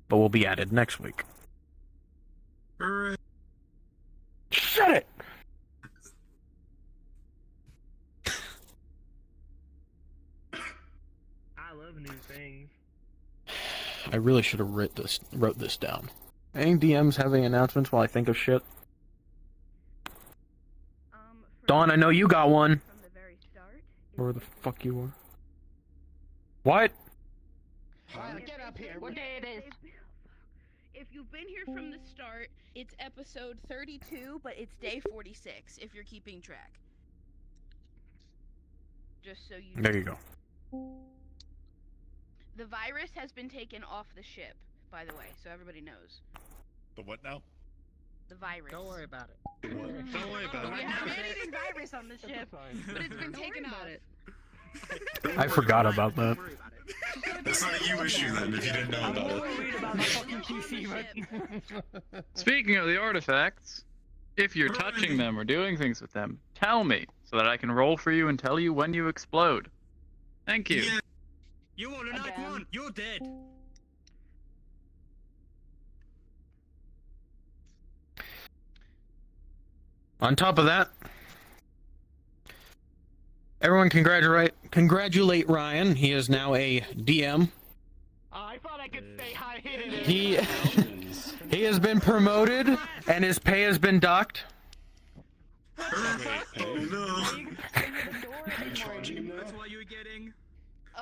But will be added next week. Hooray. Shut it! I love new things. I really should have wrote this down. Any DMs have any announcements while I think of shit? Dawn, I know you got one. From the very start, Where the fuck you were? What? Get up here. What day it is? if you've been here from the start, it's episode 32, but it's day 46, if you're keeping track. Just so you know. There you go. The virus has been taken off the ship, by the way, so everybody knows. The what now? The virus. Don't worry about it. Don't worry about We it. have anything virus on the ship, but it's been taken off. I forgot about that. That's not a you issue then, if you didn't know about it. Worried about the fucking PC, but... Speaking of the artifacts, if you're touching them or doing things with them, tell me so that I can roll for you and tell you when you explode. Thank you. Yeah. You want a night one? You're dead. On top of that, everyone congratulate Ryan. He is now a DM. I thought I could stay high-hitted. He has been promoted, and his pay has been docked. Oh no. That's why you were getting...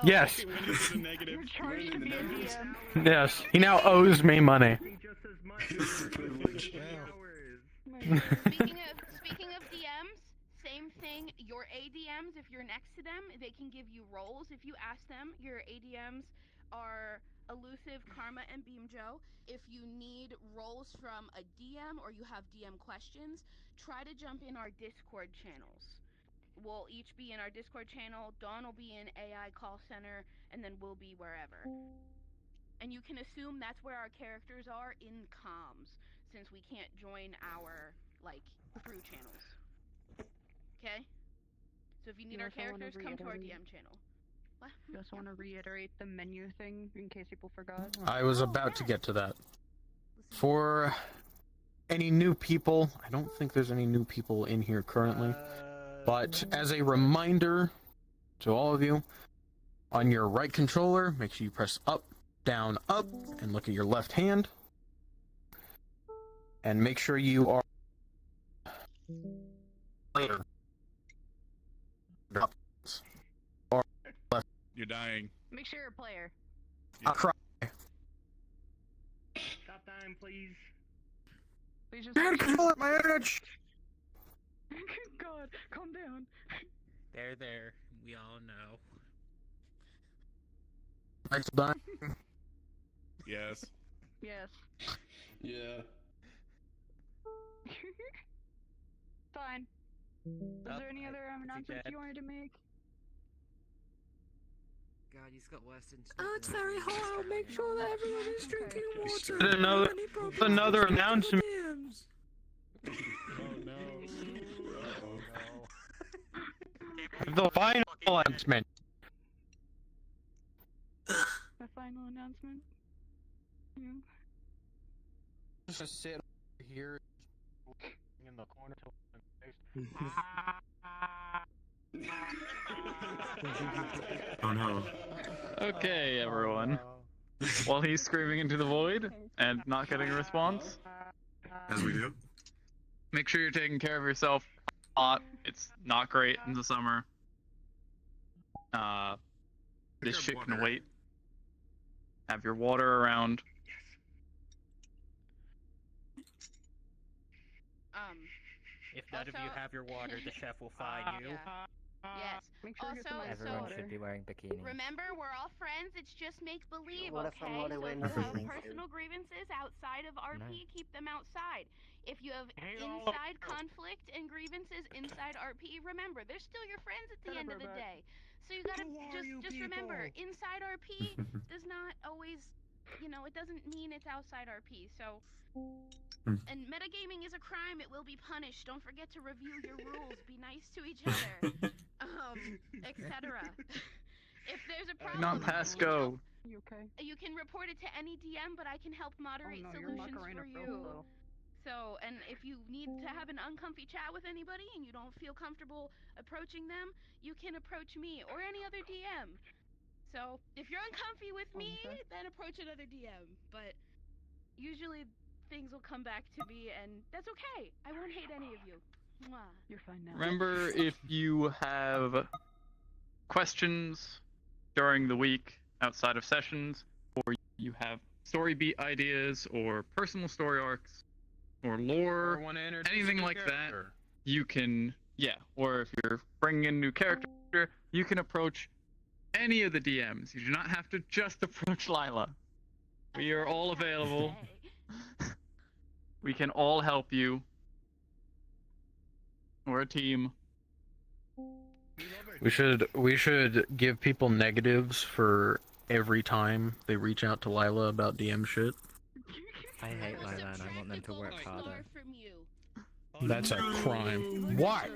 Yes. This is a negative. You're charged to be a DM. Yes. He now owes me money. Just as much This is a privilege. Speaking of DMs, same thing. Your ADMs, if you're next to them, they can give you roles. If you ask them, your ADMs are Elusive, Karma, and Beam Joe. If you need roles from a DM or you have DM questions, try to jump in our Discord channels. We'll each be in our Discord channel. Dawn will be in AI call center, and then we'll be wherever. And you can assume that's where our characters are in comms, since we can't join our, like, crew channels. Okay? So if you need our characters, come to our DM channel. What? You also want to reiterate the menu thing in case people forgot? I was about to get to that. For any new people, I don't think there's any new people in here currently. But as a reminder to all of you, on your right controller, make sure you press up, down, up, and look at your left hand. And make sure you are or left. You're dying. Make sure you're a player. I'll cry. Stop dying, please. Please just... Man, control at my edge! God, calm down. There. We all know. Nice dying. Yes. Yes. Yeah. Fine. Was there any other announcements you wanted to make? God, he's got worse than... Oh, it's very hard. Make sure that everyone is drinking water. Another announcement. Oh no. The final announcement. The final announcement? Yeah. Just sit here in the corner till Oh no. Okay, everyone. While he's screaming into the void and not getting a response, As we do. make sure you're taking care of yourself. Hot. It's not great in the summer. This shit can wait. Have your water around. If none of you Also- have your water, the chef will fine you. Yeah. Yes. Make sure you get some Also, ice Everyone water. should be wearing bikinis. Remember, we're all friends. It's just make believe, What if I'm okay? not So wearing if you have nothing? personal grievances outside of RP, No. keep them outside. If you have Hey, all- inside conflict and grievances inside RP, remember they're still your friends at the Shut up, end of the Robot. day. So you gotta Who are just you remember, people? inside RP does not always, it doesn't mean it's outside RP. So. And metagaming is a crime. It will be punished. Don't forget to review your rules. Be nice to each other. Etc. If there's a problem, Not pass go. You okay? you can report it to any DM, but I can help moderate Oh no, your solutions Macarena for fell you. slow. So, and if you need to have an uncomfy chat with anybody and you don't feel comfortable approaching them, you can approach me or any other DM. So, if you're uncomfy with me, Okay. then approach another DM. But usually things will come back to me, and that's okay. I won't hate any of you. Mwah. You're fine now. Remember, if you have questions during the week outside of sessions, or you have story beat ideas, or personal story arcs, or lore, wanna introduce a anything new like that, character. you can, or if you're bringing in a new character, you can approach any of the DMs. You do not have to just approach Lila. We are all available. We can all help you. We're a team. We should give people negatives for every time they reach out to Lila about DM shit. I hate We'll Lila and I want them to subtract a work gold harder. star from you. That's a crime. Why?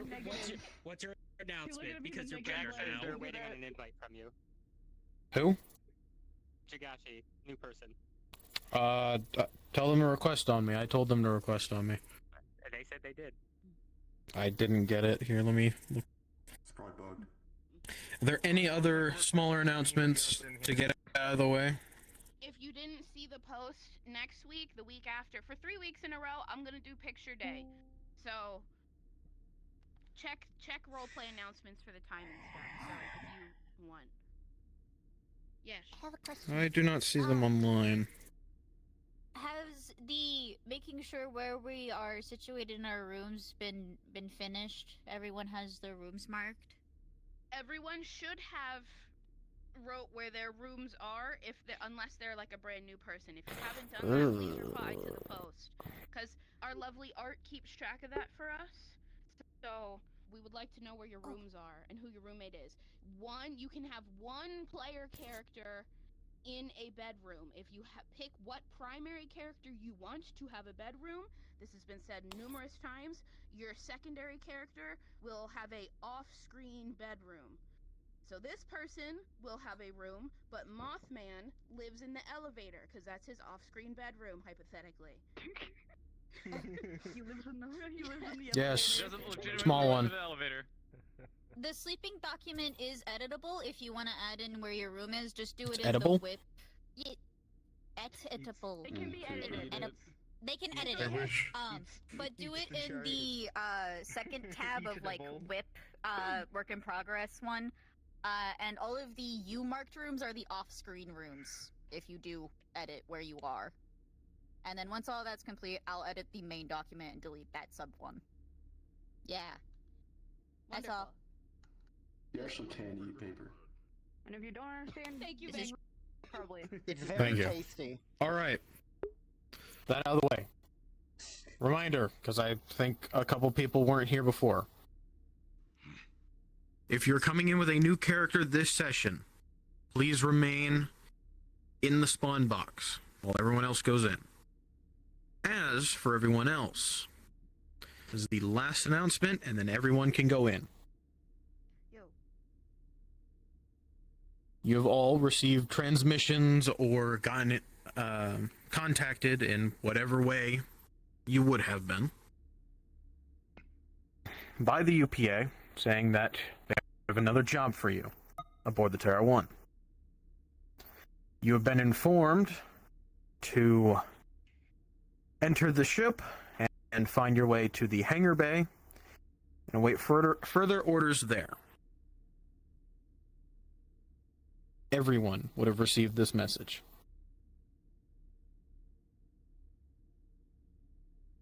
What's your You're announcement? gonna be Because the you're negative better one. now. They're waiting on an invite from you. Who? Jagashi, new person. Tell them to request on me. I told them to request on me. They said they did. I didn't get it. Here, let me look. It's probably bugged. Are there any other smaller announcements to get out of the way? If you didn't see the post next week, the week after, for 3 weeks in a row, I'm gonna do picture day. So check roleplay announcements for the time and stuff. So if you want. Yes. I have a question. I do not see them online. Has the making sure where we are situated in our rooms been finished? Everyone has their rooms marked? Everyone should have wrote where their rooms are, unless they're like a brand new person. If you haven't done that, please reply to the post, because our lovely art keeps track of that for us. So we would like to know where your rooms are and who your roommate is. You can have one player character in a bedroom. If you pick what primary character you want to have a bedroom, this has been said numerous times, your secondary character will have a off-screen bedroom. So this person will have a room, but Mothman lives in the elevator, because that's his off-screen bedroom, hypothetically. He lives in the Yes. Doesn't legitimately Small go one. to the elevator. The sleeping document is editable. If you want to add in where your room is, just do it It's in edible? the whip. Yeah, editable. It can be edited. They can edit I it. wish. But do it in the second tab of like whip work in progress one. And all of the you marked rooms are the off-screen rooms if you do edit where you are. And then once all that's complete, I'll edit the main document and delete that sub one. Yeah. That's all. You actually can eat paper. And if you don't understand, Thank you, This is- babe. probably. It's Thank very you. tasty. Alright. That out of the way. Reminder, because I think a couple people weren't here before. If you're coming in with a new character this session, please remain in the spawn box while everyone else goes in. As for everyone else, this is the last announcement, and then everyone can go in. Yo. You have all received transmissions or gotten contacted in whatever way you would have been by the UPA saying that they have another job for you aboard the Terra 1. You have been informed to enter the ship and find your way to the hangar bay and await further orders there. Everyone would have received this message.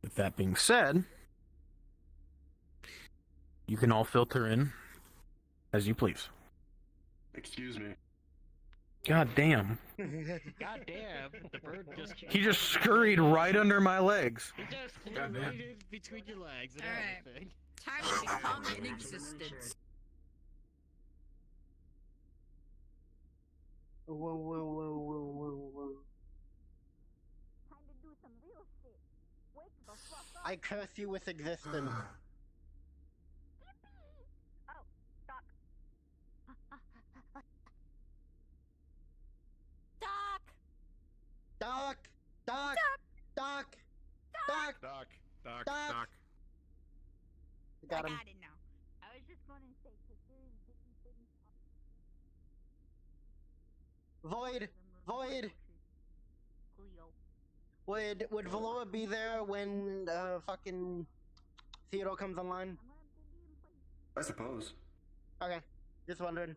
With that being said, You can all filter in as you please. Excuse me. God damn. God damn, the bird just. He just scurried right under my legs. He just flew Goddamn. right in between your legs and Alright. everything. Time to become in existence. Whoa, whoa, whoa, whoa, whoa, whoa. Time to do some real shit. Wake the fuck up. I curse you with existence. Oh, Doc. Doc! Doc! Doc! Doc! Doc! Doc. Doc. Doc. Doc. I got him. I got it now. I was just going to say, because there's different things. Void! Void! Cleo. Would Valoria be there when fucking Theodore comes online? I suppose. Okay, just wondering.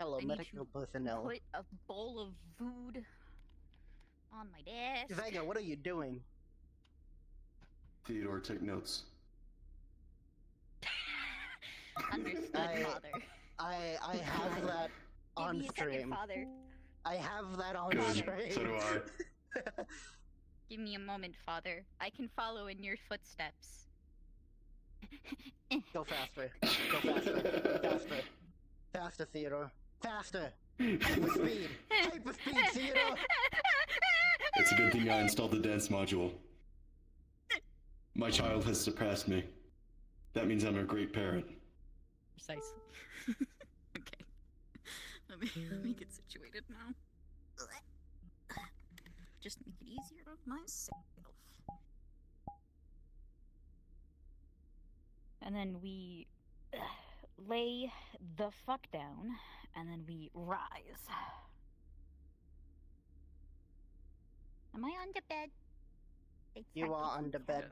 Hello, I need medical to personnel. Put a bowl of food on my desk. Vega, what are you doing? Theodore, take notes. Understood, father. I have that Give on me a second, stream. father. I have that on Good. stream. So do I. Give me a moment, father. I can follow in your footsteps. Go faster. Go faster. Faster. Faster, Theodore. Faster. Hyperspeed. Hyperspeed, Theodore. It's a good thing I installed the dance module. My child has surpassed me. That means I'm a great parent. Precise. Okay. Let me get situated now. Just make it easier on myself. And then we lay the fuck down, and then we rise. Am I on the bed? You are on the bed.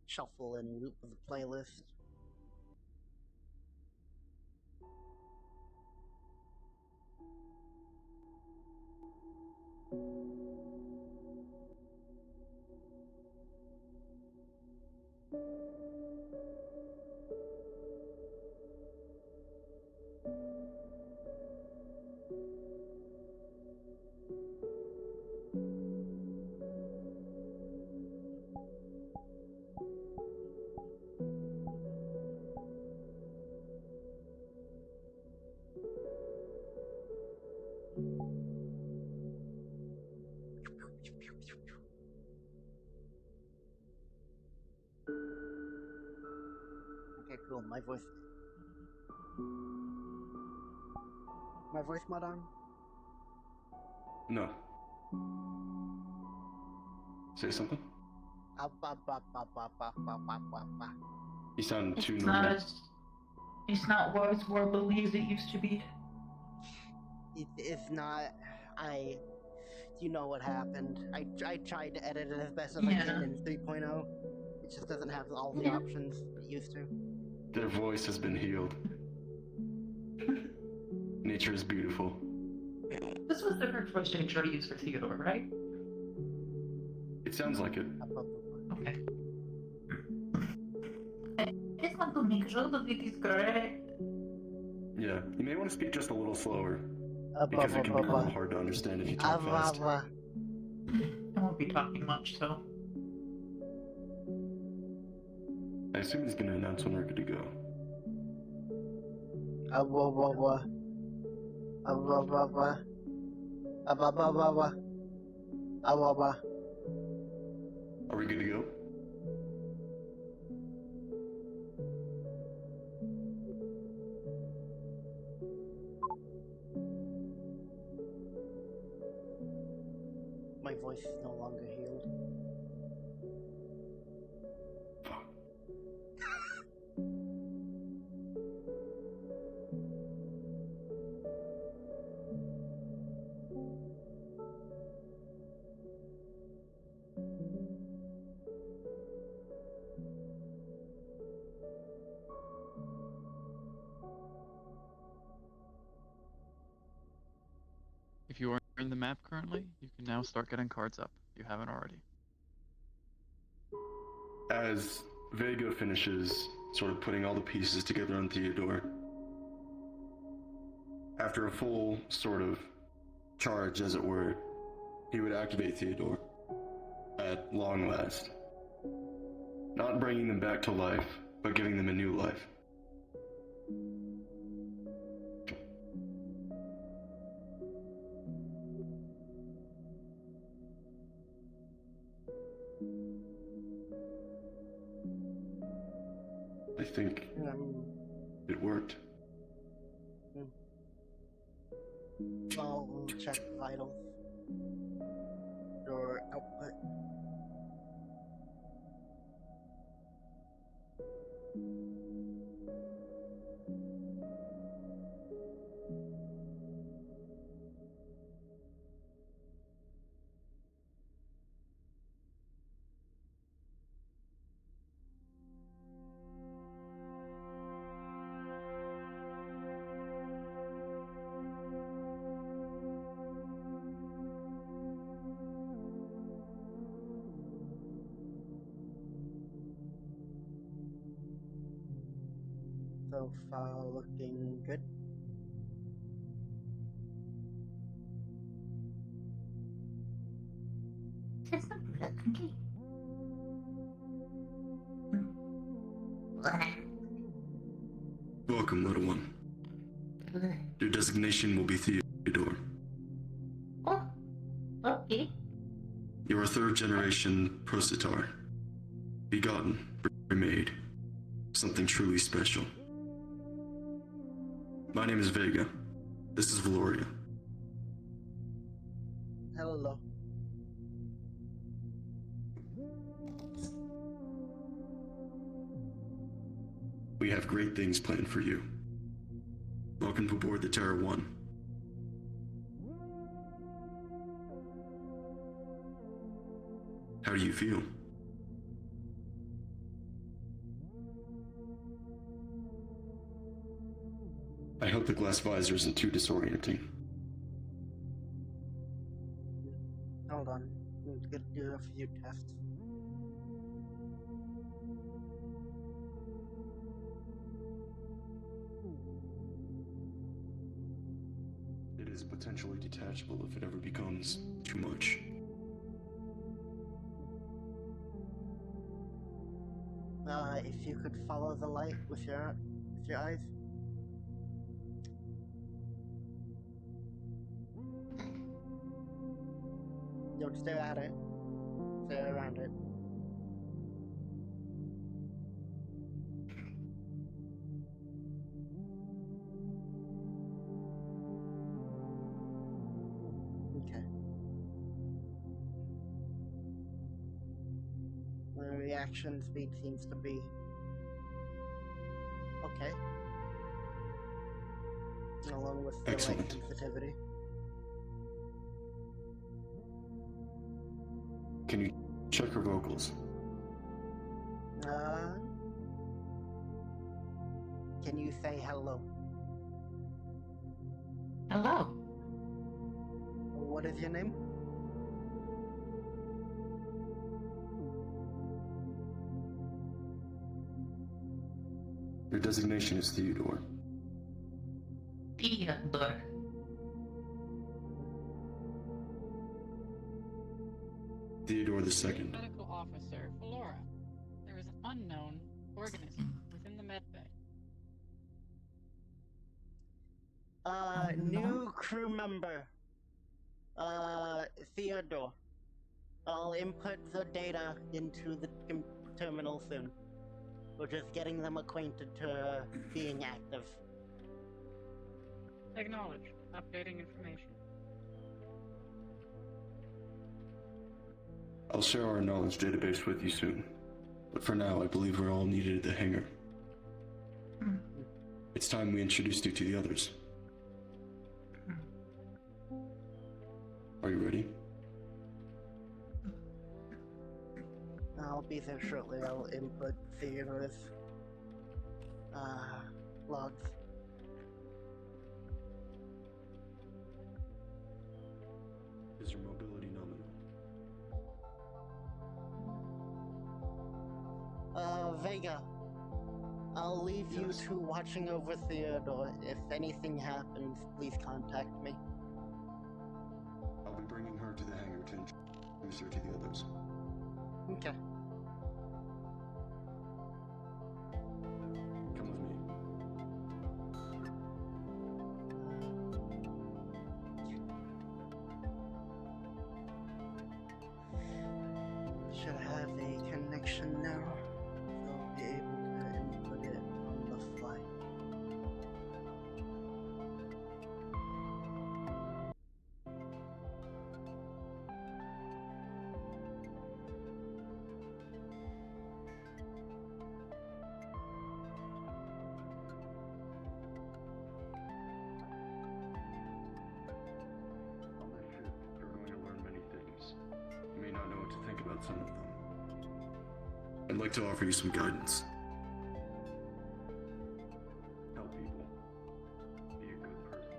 Shuffle and loop of the playlist. Okay, cool. My voice. My voice mod on? No. Say something? You sound too normal. It's not what it's more believes it used to be. It's not. You know what happened. I tried to edit it as best as I Yeah. can in 3.0. It just doesn't have all the options it used to. Their voice has been healed. Nature is beautiful. This was the first voice intro used for Theodore, right? It sounds like it. Okay. I just want to make sure that it is correct. Yeah, you may want to speak just a little slower. Because it can be a little hard to understand if you talk fast. I won't be talking much, so. I assume he's gonna announce when we're good to go. Are we good to go? My voice is no longer healed. in the map currently, you can now start getting cards up. If you haven't already. As Vega finishes sort of putting all the pieces together on Theodore, after a full sort of charge, as it were, he would activate Theodore at long last. Not bringing them back to life, but giving them a new life. I think it worked. I'll check vitals. Your output. So far, looking good. Welcome, little one. Your designation will be Theodore. Oh, okay. You're a third-generation Prositar. Begotten, remade. Something truly special. My name is Vega. This is Valoria. Hello. We have great things planned for you. Welcome aboard the Terra 1. How do you feel? I hope the glass visor isn't too disorienting. Hold on. I'm gonna do a few tests. It is potentially detachable if it ever becomes too much. If you could follow the light with your eyes. Don't stare at it. Stare around it. Okay. The reaction speed seems to be okay. Along with the light Excellent. sensitivity. Can you check her vocals? Can you say hello? Hello. What is your name? Your designation is Theodore. Theodore. Theodore II. Medical officer, Valoria. There is an unknown organism within the medbay. New crew member. Theodore. I'll input the data into the terminal soon. We're just getting them acquainted to being active. Acknowledged. Updating information. I'll share our knowledge database with you soon. But for now, I believe we're all needed at the hangar. It's time we introduced you to the others. Are you ready? I'll be there shortly. I'll input Theodore's logs. Vega, I'll leave you two watching over Theodore. If anything happens, please contact me. I'll be bringing her to the hangar to introduce her to the others. Okay. Come with me. Should have a connection now. So I'll be able to input it on the fly. On this ship, you're going to learn many things. You may not know what to think about some of them. I'd like to offer you some guidance. Help people. Be a good person.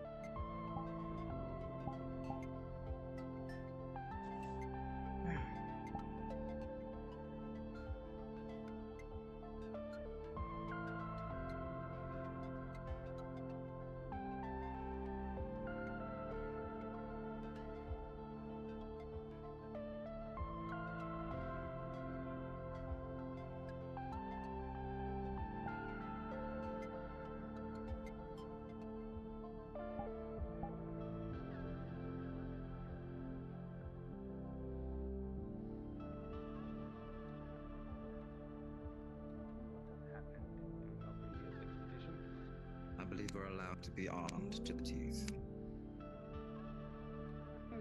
I believe we're allowed to be armed to the teeth.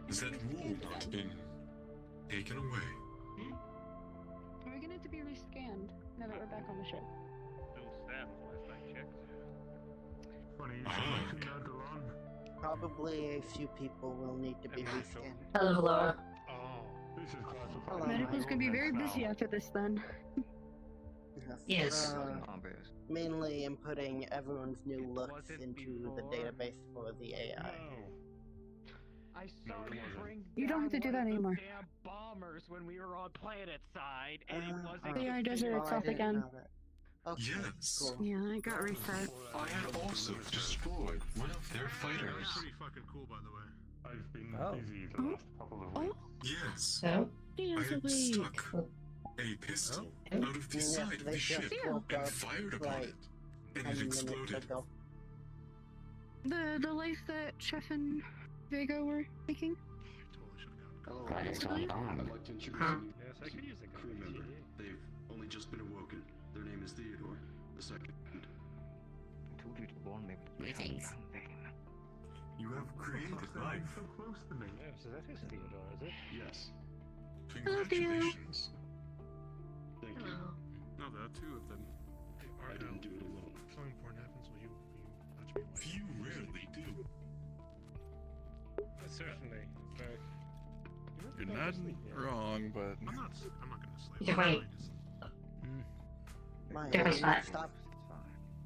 Has that rule not been taken away? Are we gonna have to be rescanned now that we're back on the ship? Still stands last I checked. Funny, Probably a few people will need to be rescanned. Hello, Valoria. Oh, this is classified. Hello. Medical's gonna be very busy after this then. Yes. Mainly inputting everyone's new looks into the database for the AI. I saw you bring You don't have to do that anymore. damn bombers when we were on planet side, and it wasn't. The AI does it itself again. Okay, Yes. cool. Yeah, I got reset. I had also destroyed one of their fighters. Pretty fucking cool, by the way. I've been busy the last couple of weeks. Yes. So? I had stuck a pistol out of the side of the ship and fired upon it, and it exploded. The life that Chef and Vega were making. I'd like to introduce you Yes, I could use a crew member. They've only just been awoken. Their name is Theodore the Second. I told you to warn me. Greetings. You have created life. So close to me. Yeah, so that is Theodore, is it? Yes. Congratulations. Thank you. No, there are two of them. They are I didn't do it alone. If something important happens, will you touch me? Few rarely do. Certainly. You're not wrong, but I'm not gonna slay You're them. right. My There was that. stop.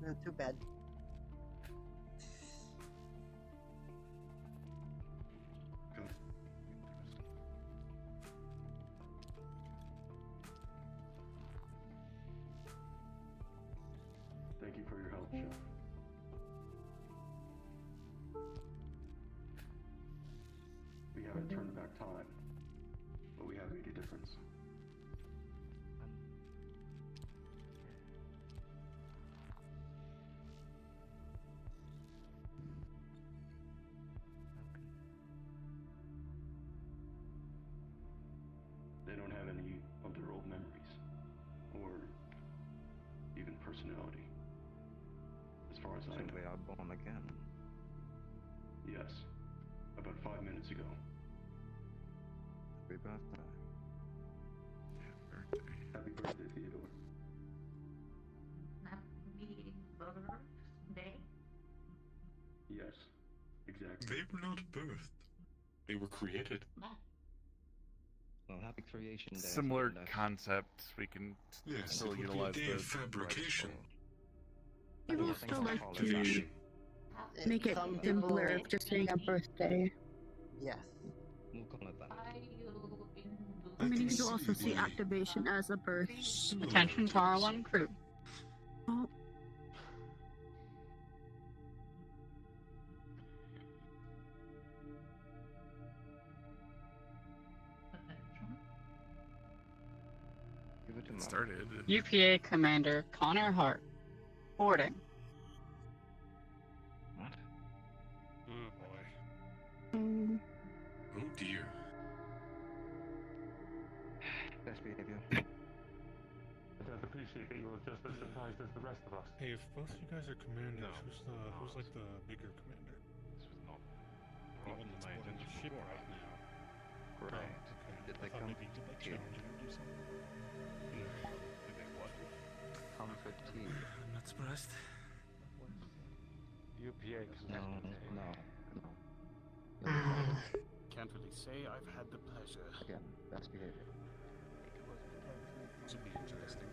No, too bad. Go. Thank you for your help, Chef. We haven't turned back time, but we have made a difference. They don't have any of their old memories, or even personality, as far as I know. They are born again. Yes, about 5 minutes ago. Happy birthday. Happy birthday, Theodore. Happy birthday. Yes, exactly. They were not birthed. They were created. Well, happy creation day. similar concept. We can Yes, still it would utilize be a day of the fabrication. You will still like to make it Some simpler people- of just saying a birthday. Yes. We'll call it that. I meaning to also see activation as a burst. Attention to R1 crew. Oh. Give it started. UPA Commander Connor Hart. Boarding. What? Oh boy. Mm. Oh dear. Best behavior. I don't appreciate that you were just as surprised as the rest of us. Hey, if both you guys are commanders, who's like the bigger commander? This was not He brought wasn't to my supporting the attention ship before. right now. Right. Okay. Did I they thought come maybe did they fatigue? challenge him or do something? Did they what? Come fatigue. I'm not surprised. UPA No, Commander. no. Can't really say I've had the pleasure. Again, best behavior. This would be interesting.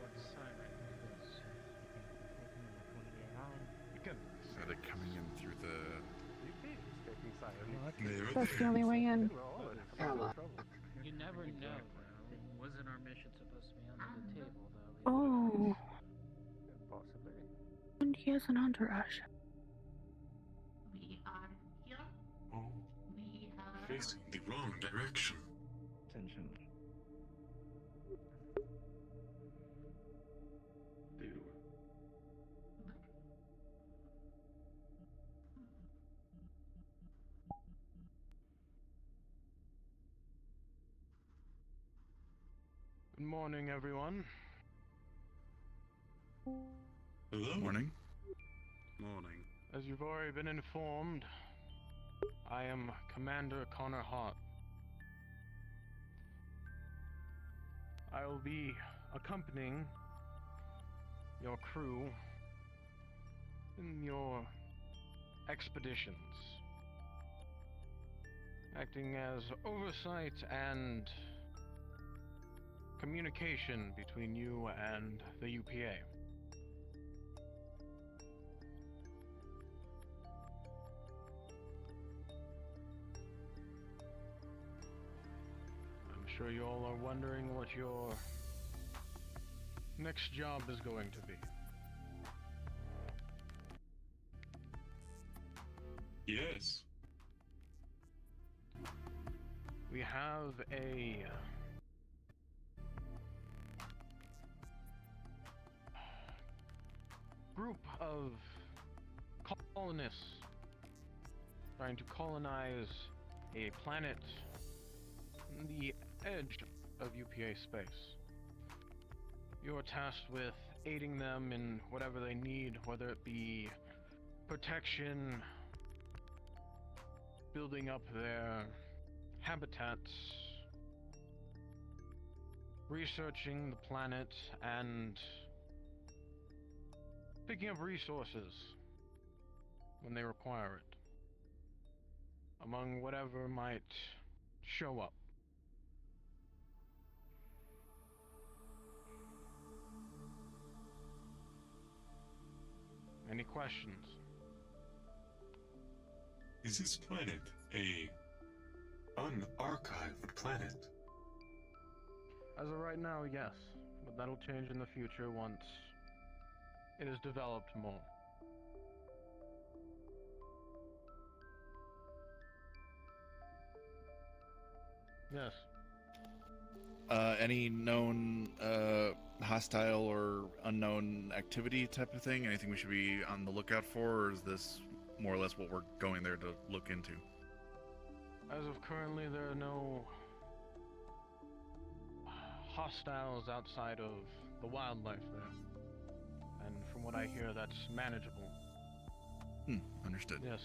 Are they coming in through the? That's the only way in. You never know. Wasn't our mission supposed to be under the table, though? Oh. Possibly. And he has an entourage. We are here. Oh. We are Facing the wrong direction. Attention. Good morning, everyone. Hello? Morning. Morning. As you've already been informed, I am Commander Connor Hart. I will be accompanying your crew in your expeditions, acting as oversight and communication between you and the UPA. I'm sure you all are wondering what your next job is going to be. Yes. We have a group of colonists trying to colonize a planet on the edge of UPA space. You are tasked with aiding them in whatever they need, whether it be protection, building up their habitats, researching the planet, and picking up resources when they require it, among whatever might show up. Any questions? Is this planet a unarchived planet? As of right now, yes, but that'll change in the future once it is developed more. Yes. Any known hostile or unknown activity type of thing? Anything we should be on the lookout for, or is this more or less what we're going there to look into? As of currently, there are no hostiles outside of the wildlife there. And from what I hear, that's manageable. Understood. Yes.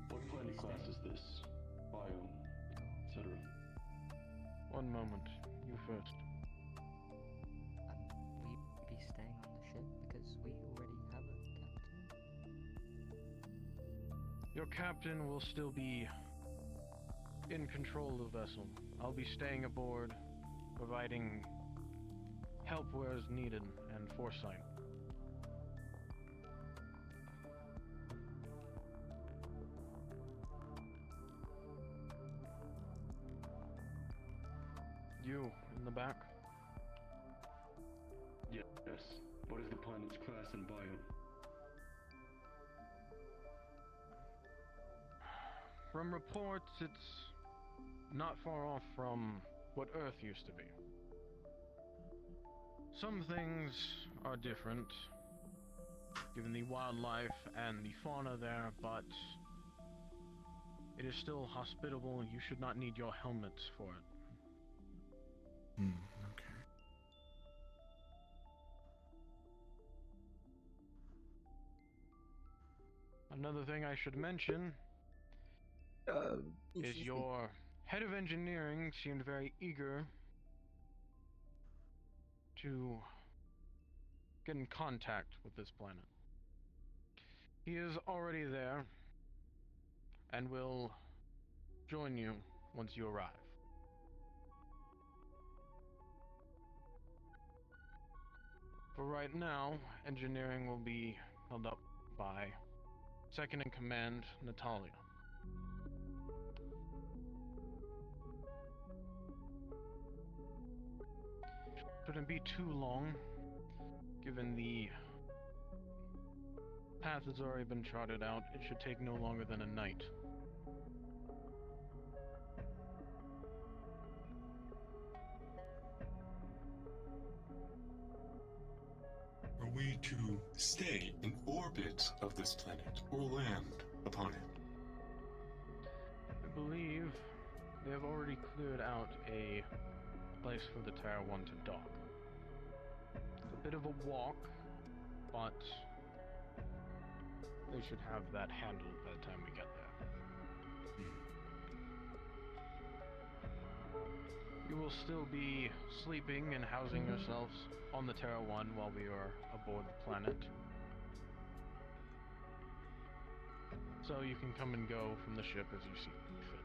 What planet class is this? Biome, etc. One moment. You first. We be staying on the ship because we already have a captain. Your captain will still be in control of the vessel. I'll be staying aboard, providing help where is needed and foresight. you in the back. Yes. What is the planet's class and biome? From reports, it's not far off from what Earth used to be. Some things are different, given the wildlife and the fauna there, but it is still hospitable and you should not need your helmets for it. Okay. Another thing I should mention is your head of engineering seemed very eager to get in contact with this planet. He is already there and will join you once you arrive. For right now, engineering will be held up by Second in Command, Natalia. Shouldn't be too long, given the path has already been charted out. It should take no longer than a night. Are we to stay in orbit of this planet or land upon it? I believe they have already cleared out a place for the Terra 1 to dock. It's a bit of a walk, but they should have that handled by the time we get there. You will still be sleeping and housing yourselves on the Terra 1 while we are aboard the planet. So you can come and go from the ship as you see fit.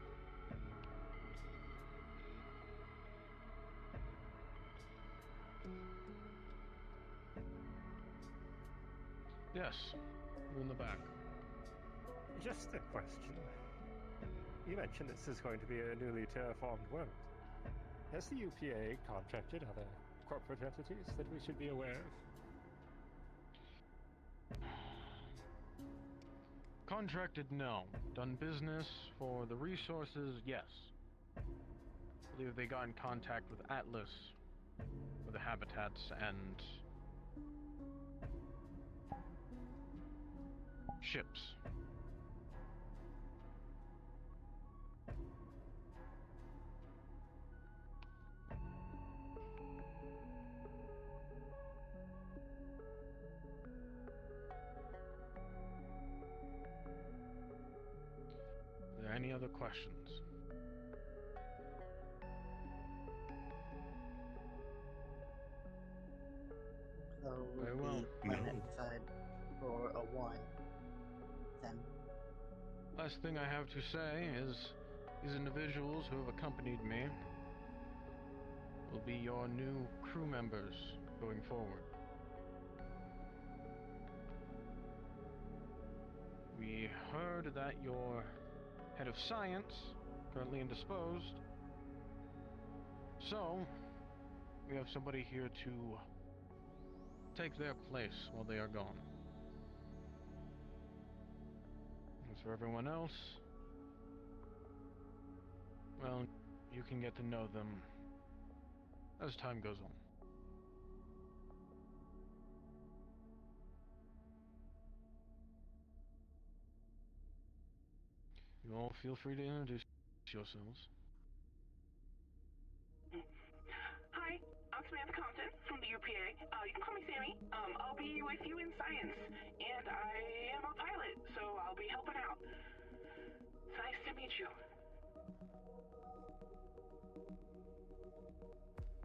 Yes, you in the back. Just a question. You mentioned this is going to be a newly terraformed world. Has the UPA contracted other corporate entities that we should be aware of? Contracted, no. Done business for the resources, yes. I believe they got in contact with Atlas for the habitats and ships. Are there any other questions? So Very we'll well. be planet side for a while. Then. Last thing I have to say is these individuals who have accompanied me will be your new crew members going forward. We heard that your head of science currently indisposed, so we have somebody here to take their place while they are gone. As for everyone else, well, you can get to know them as time goes on. You all feel free to introduce yourselves. Hi, I'm Samantha Compton from the UPA. You can call me Sammy. I'll be with you in science, and I am a pilot, so I'll be helping out. It's nice to meet you.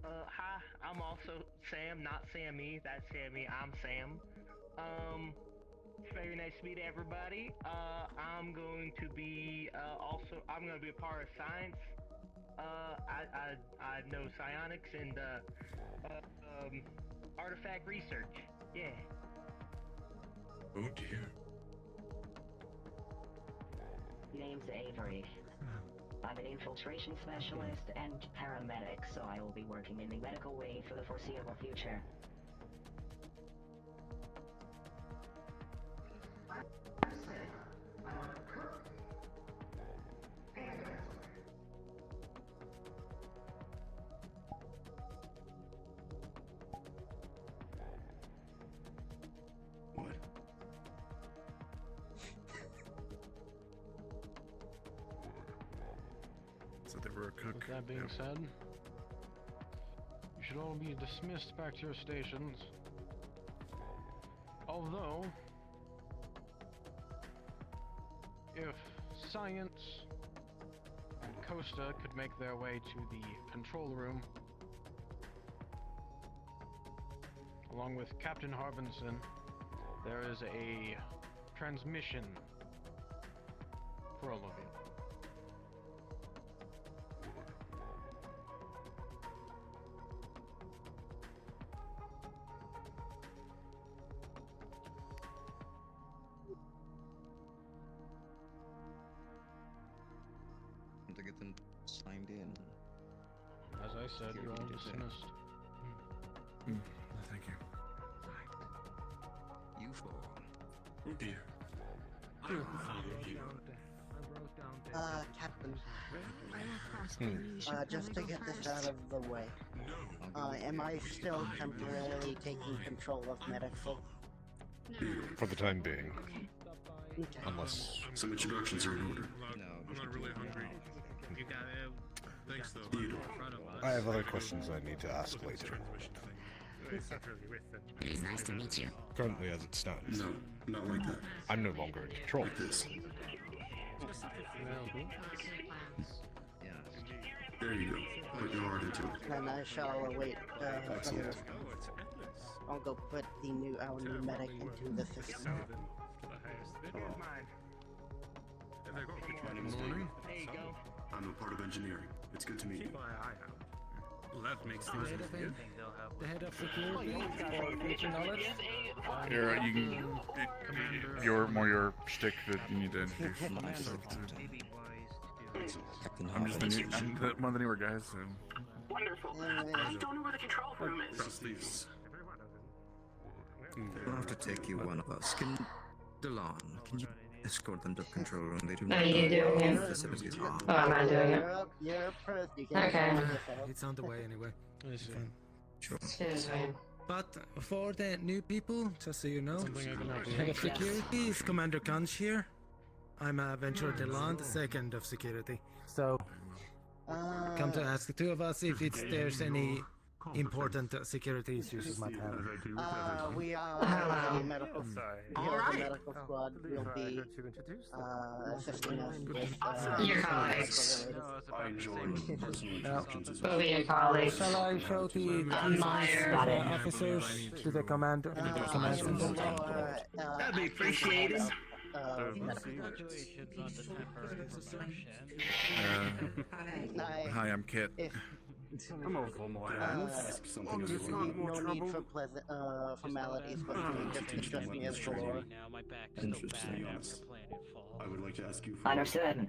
Hi, I'm also Sam, not Sammy. That's Sammy. I'm Sam. It's very nice to meet everybody. I'm going to be I'm going to be a part of science. I know psionics and artifact research. Yeah. Oh dear. Name's Avery. I'm an infiltration specialist and paramedic, so I will be working in the medical wing for the foreseeable future. What? So they were a cook. With that being Yep. said, you should all be dismissed back to your stations. Although, if Science and Costa could make their way to the control room, along with Captain Harbinson, there is a transmission for all of you. To get them signed in. As I said, you're all dismissed. Thank you. You four. Oh dear. Captain. Just to get this out of the way. Am I still temporarily taking control of medical? For the time being. Okay. Unless... Some introductions are in order. No, I'm not really hungry. You got it. Thanks though. In front of us. I have other questions I need to ask later. It's not really with them. It is nice to meet you. Currently as it stands. No, not like that. I'm no longer in control. Like this. Yeah. There you go. Put your heart into it. Then I shall await. Excellent. I'll go put our new medic into the system. My name is Dave. I'm a part of engineering. It's good to meet you. Well, that makes things easier. The head of security for future knowledge. Here, you can. Your shtick that you need to introduce yourself to. I'm just one of the newer guys, so. Wonderful. I don't know where the control room is. We'll have to take you one of us. Delon, can you escort them to the control room? They do Are not you know doing the it? facilities are. Oh, am I doing it? Okay. It's on the way anyway. Sure. Excuse me. But for the new people, just so you know, Something I can help you head with. of security is Commander Kanch here. I'm Venture Delan, the second of security. So, come to ask the two of us if there's any important security issues you might have. We are the medical. The medical squad will be assisting us with Your colleagues. I enjoy personal introductions as Will well. be your colleagues. Shall I show the officers to the commander? Command center? That'd be appreciated. Congratulations on the temporary promotion. Hi, I'm Kit. I'm all for more Something as Just well. no need for formalities, but just address me as Valoria. Now my back's Interesting. after Planet Fall. I would like to ask you for Understood.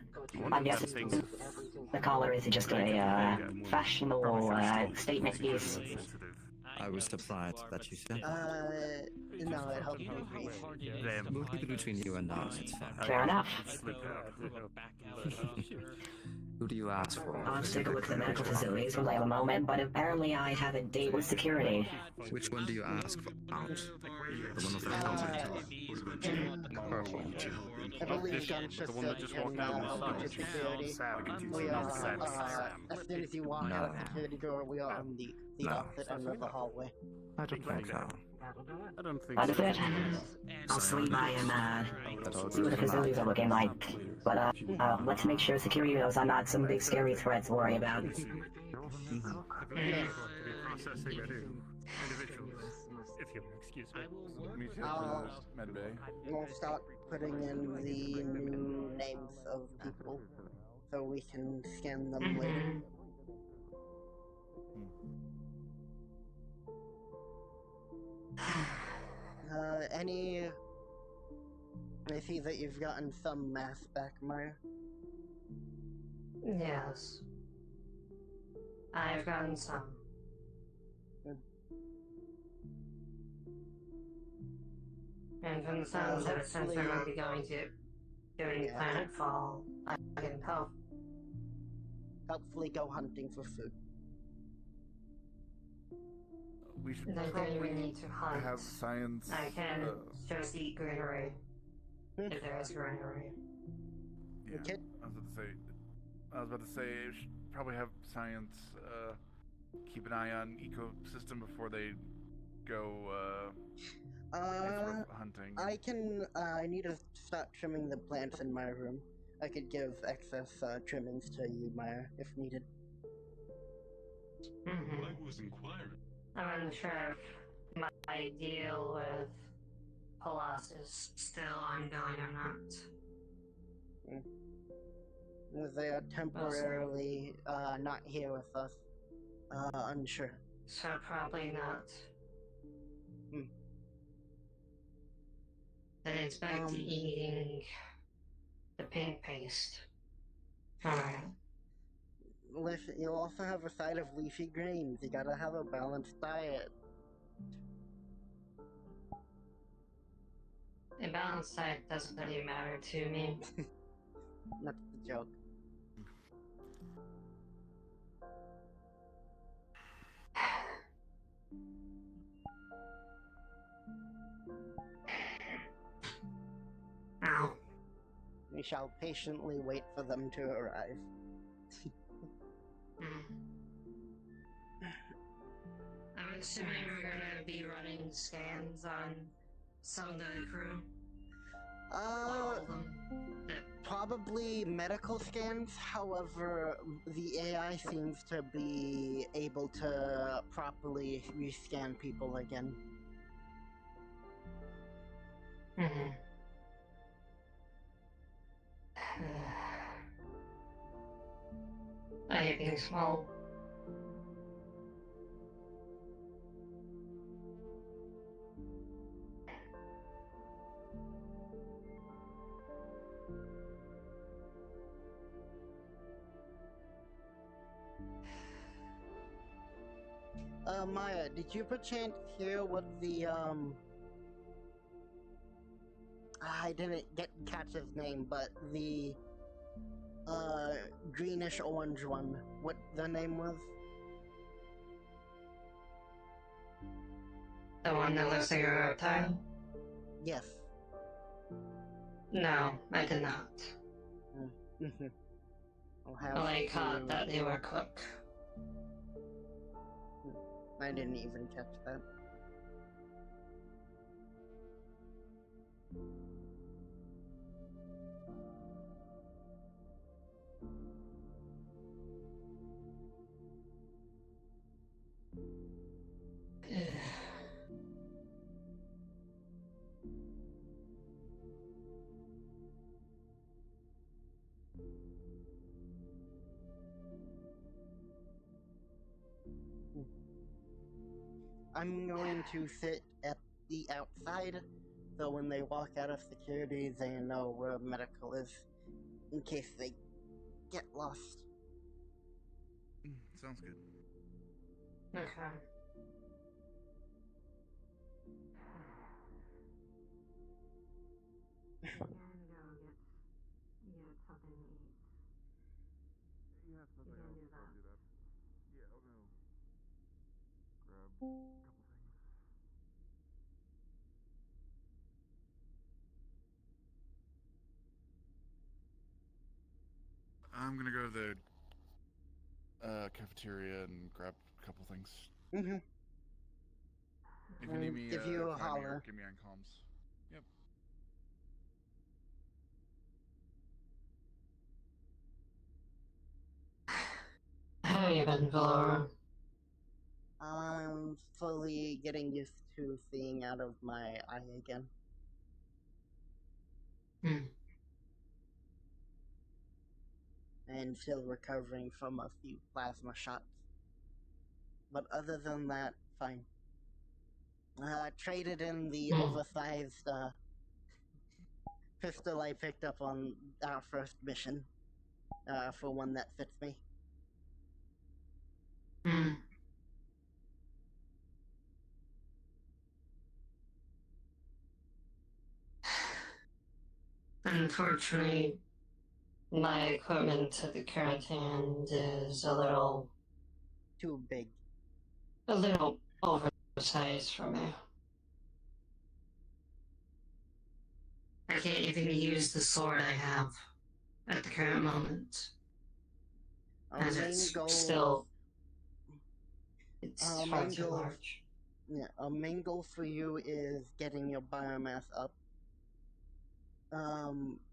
I'm guessing the caller is just a fashionable statement piece. I was surprised that you said that. No, it helped me breathe. We'll keep it between you and us, it's fine. Fair enough. Who do you ask for? I'll just take a look at the medical facilities for like a moment, but apparently I have a date with security. Which one do you ask for? Out. The one with the I believe Gunshot said you can help with security. We are, as soon as you walk out the security door, we are on the opposite end of the hallway. I don't think so. I don't think Understood. I'll swing by and see what the facilities are looking like. But let's make sure security knows I'm not some big scary threat to worry about. processing individuals, if you'll excuse me. Me too. Medbay. We'll start putting in the new names of people so we can scan them later. I see that you've gotten some mass back, Maya. Yes. I've gotten some. And from the sounds of it, since we're going to be going to during planetfall, I can help. Hopefully go hunting for food. We should I think we need to hunt. have science. I can just eat greenery. If there is greenery. Yeah, Okay. I was about to say, we should probably have science keep an eye on ecosystem before they go hunting. I need to start trimming the plants in my room. I could give excess trimmings to you, Maya, if needed. Mm-hmm. I was inquiring. I'm unsure if my deal with Palas is still ongoing or not. They are temporarily not here with us. Unsure. So probably not. Then it's back to eating the pink paste. Alright. Listen, you also have a side of leafy greens. You gotta have a balanced diet. A balanced diet doesn't really matter to me. That's the joke. Ow. We shall patiently wait for them to arrive. I'm assuming we're gonna be running scans on some of the crew. All of them. Probably medical scans, however, the AI seems to be able to properly rescan people again. Mm-hmm. I hate being small. Maya, did you perchance hear what the, I didn't catch his name, but the, greenish-orange one, what the name was? The one that looks like a reptile? Yes. No, I did not. I'll have Well, I to... caught that they were cooked. I didn't even catch that. I'm going to sit at the outside, so when they walk out of security, they know where medical is, in case they get lost. Sounds good. Okay. Yeah, it's nothing else. I'll do that. Yeah, I'll go grab a couple things. I'm gonna go to the cafeteria and grab a couple things. Mm-hmm. If you need me, give you a find me or holler. give me on comms. Yep. How you been, Valoria? I'm fully getting used to seeing out of my eye again. And still recovering from a few plasma shots. But other than that, fine. Traded in the oversized pistol I picked up on our first mission. for one that fits me. Hmm. Unfortunately, my equipment at the current hand is a little too big. A little oversized for me. I can't even use the sword I have at the current moment. As it's still... It's far too large. Yeah, a main goal for you is getting your biomass up.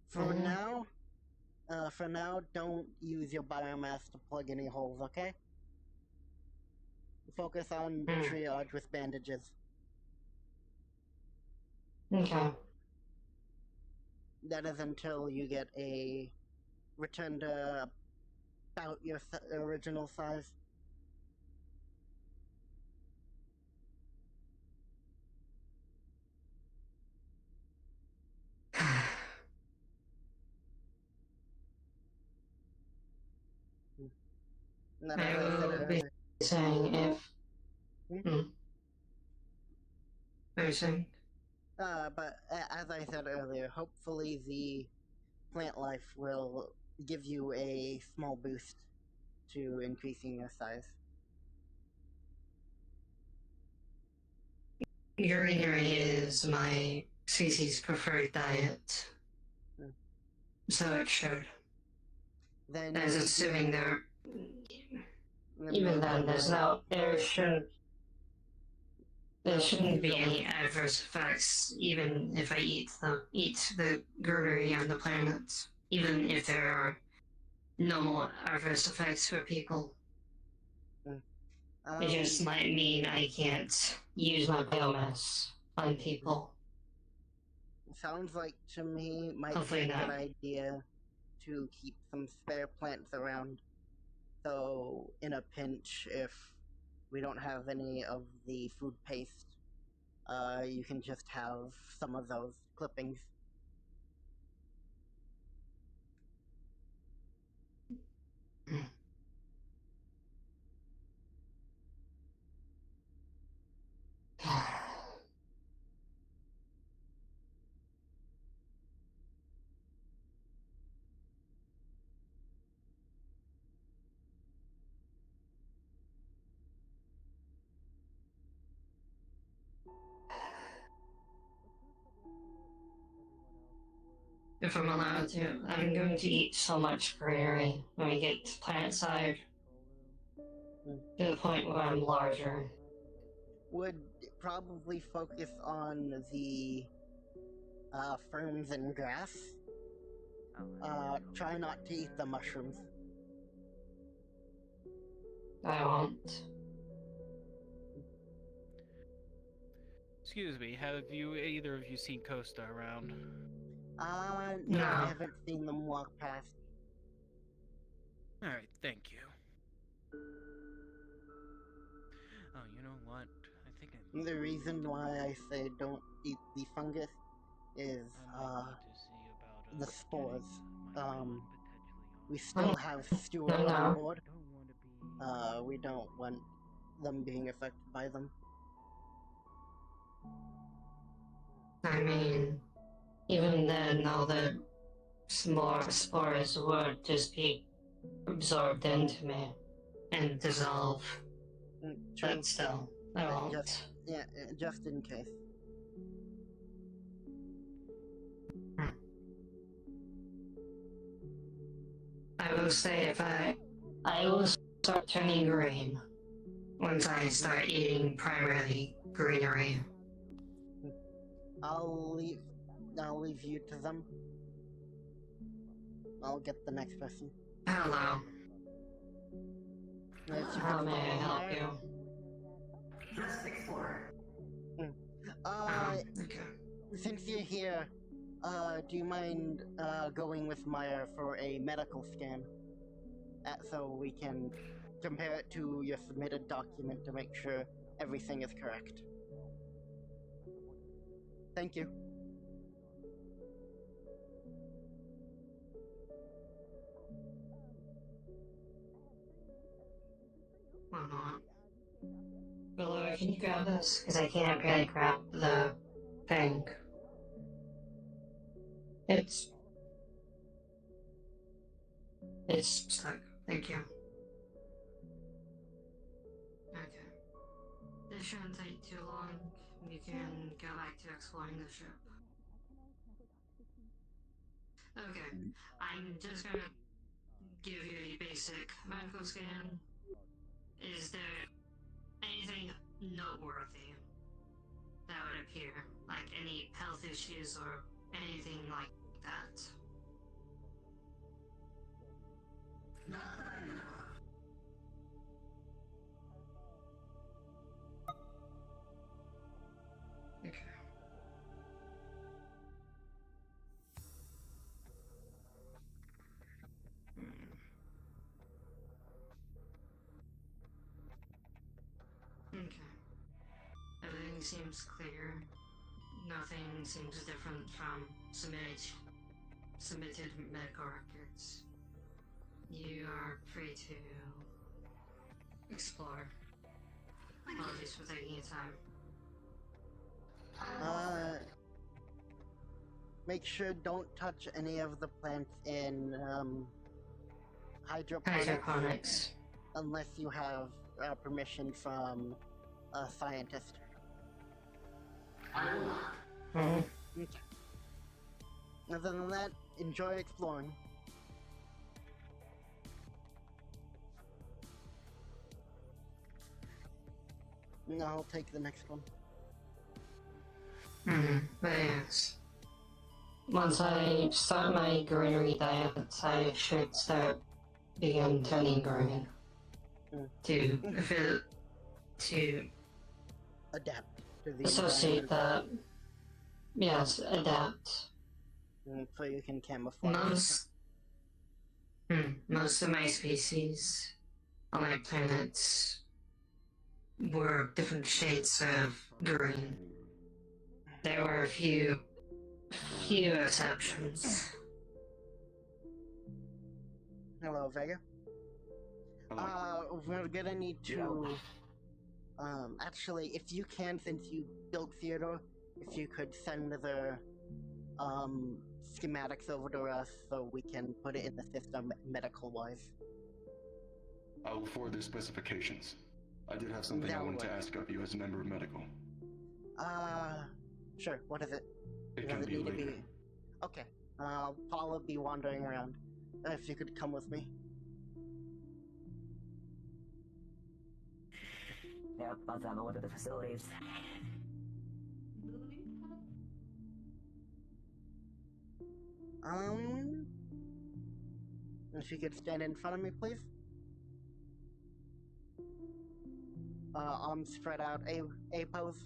For now, don't use your biomass to plug any holes, okay? Focus on triage with bandages. Okay. That is until you get a return to about your original size. I will be saying if... What are you saying? But as I said earlier, hopefully the plant life will give you a small boost to increasing your size. Greenery is my CC's preferred diet. So it should. Then as assuming there... Even then, there shouldn't be any adverse effects, even if I eat the greenery on the planet. Even if there are no adverse effects for people. It just might mean I can't use my biomass on people. Sounds like to me it might Hopefully be a not. good idea to keep some spare plants around. So in a pinch, if we don't have any of the food paste, you can just have some of those clippings. If I'm allowed to, I'm going to eat so much greenery when we get to planet side. To the point where I'm larger. Would probably focus on the ferns and grass. Try not to eat the mushrooms. I won't. Excuse me, have either of you seen Costa around? No, I haven't seen them walk past. Alright, thank you. Oh, you know what? I think The reason why I say don't eat the fungus is, the spores. We still have Stuart on board. We don't want them being affected by them. I mean, even then, all the spores would just be absorbed into me and dissolve. But still, I won't. Just in case. I will say I will start turning green once I start eating primarily greenery. I'll leave you to them. I'll get the next person. Hello. How may I help you? Since you're here, do you mind going with Meyer for a medical scan? So we can compare it to your submitted document to make sure everything is correct. Thank you. Or not. Valoria, can you grab this? Because I can't really grab the thing. It's stuck. Thank you. Okay. This shouldn't take too long. You can go back to exploring the ship. Okay. I'm just gonna give you a basic medical scan. Is there anything noteworthy that would appear? Like any health issues or anything like that? Okay. Okay. Everything seems clear. Nothing seems different from submitted medical records. You are free to explore. Apologies for taking your time. Make sure don't touch any of the plants in hydroponics. Unless you have permission from a scientist. Okay. Other than that, enjoy exploring. No, I'll take the next one. But yes. Once I start my greenery diet, I should begin turning green. To adapt to the associate that. Yes, adapt. So you can camouflage. Most of my species on my planets were different shades of green. There were a few exceptions. Hello, Vega. We're gonna need to, actually, if you can, since you built Theodore, if you could send the, schematics over to us so we can put it in the system medical-wise. I will forward the specifications. I did have something I wanted to ask of you as a member of medical. Sure, what is it? It can be later. Okay, Paul will be wandering around. If you could come with me. Yep, let's have a look at the facilities. If you could stand in front of me, please. Arms spread out, A pose.